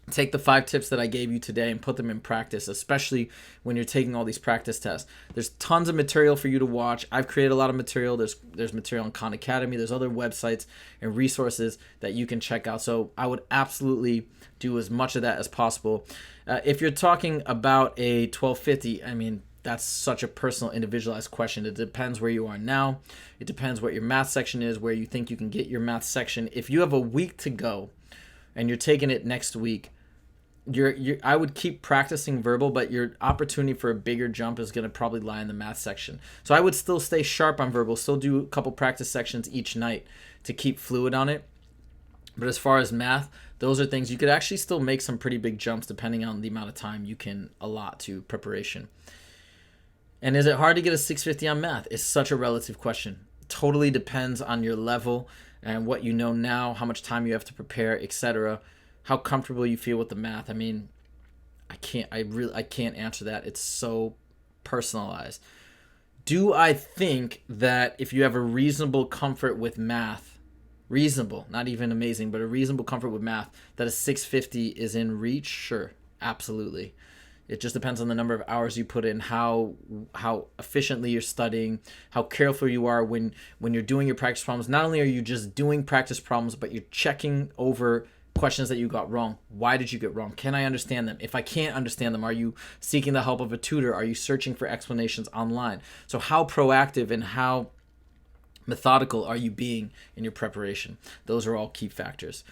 take the 5 tips that I gave you today and put them in practice, especially when you're taking all these practice tests. There's tons of material for you to watch. I've created a lot of material. There's material on Khan Academy. There's other websites and resources that you can check out. So I would absolutely do as much of that as possible. If you're talking about a 1250, I mean, that's such a personal, individualized question. It depends where you are now. It depends what your math section is, where you think you can get your math section. If you have a week to go and you're taking it next week, I would keep practicing verbal, but your opportunity for a bigger jump is going to probably lie in the math section. So I would still stay sharp on verbal, still do a couple practice sections each night to keep fluid on it. But as far as math, those are things you could actually still make some pretty big jumps depending on the amount of time you can allot to preparation. And is it hard to get a 650 on math? It's such a relative question. Totally depends on your level and what you know now, how much time you have to prepare, etc. How comfortable you feel with the math. I mean, I can't answer that. It's so personalized. Do I think that if you have a reasonable comfort with math, reasonable, not even amazing, but a reasonable comfort with math, that a 650 is in reach? Sure, absolutely. It just depends on the number of hours you put in, how efficiently you're studying, how careful you are when you're doing your practice problems. Not only are you just doing practice problems, but you're checking over questions that you got wrong. Why did you get wrong? Can I understand them? If I can't understand them, are you seeking the help of a tutor? Are you searching for explanations online? So how proactive and how methodical are you being in your preparation? Those are all key factors.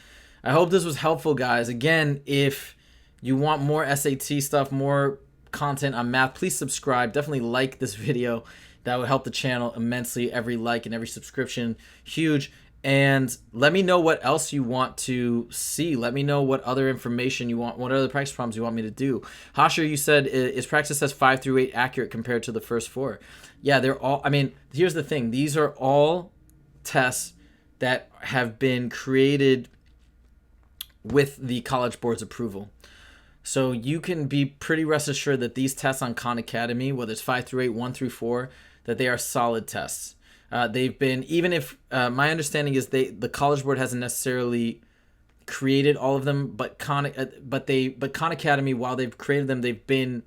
I hope this was helpful, guys. Again, if you want more SAT stuff, more content on math, please subscribe. Definitely like this video. That would help the channel immensely. Every like and every subscription, huge. And let me know what else you want to see. Let me know what other information you want, what other practice problems you want me to do. Hasher, you said, is practice test 5 through 8 accurate compared to the first 4? Yeah, they're all, I mean, here's the thing. These are all tests that have been created with the College Board's approval. So you can be pretty rest assured that these tests on Khan Academy, whether it's 5 through 8, 1 through 4, that they are solid tests. They've been, even if my understanding is the College Board hasn't necessarily created all of them, but Khan Academy, while they've created them, they've been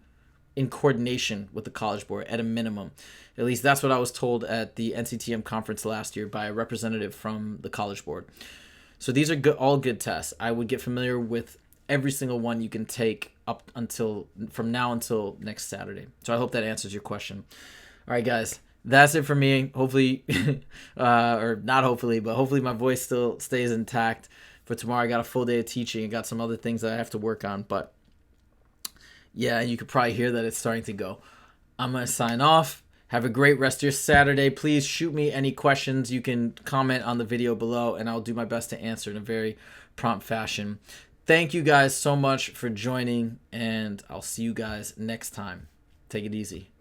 in coordination with the College Board at a minimum. At least that's what I was told at the NCTM conference last year by a representative from the College Board. So these are all good tests. I would get familiar with every single one you can take up until from now until next Saturday. So I hope that answers your question. All right, guys. That's it for me. Hopefully, or not hopefully, but hopefully my voice still stays intact for tomorrow. I got a full day of teaching. I got some other things that I have to work on, but yeah, you could probably hear that it's starting to go. I'm going to sign off. Have a great rest of your Saturday. Please shoot me any questions. You can comment on the video below, and I'll do my best to answer in a very prompt fashion. Thank you guys so much for joining, and I'll see you guys next time. Take it easy.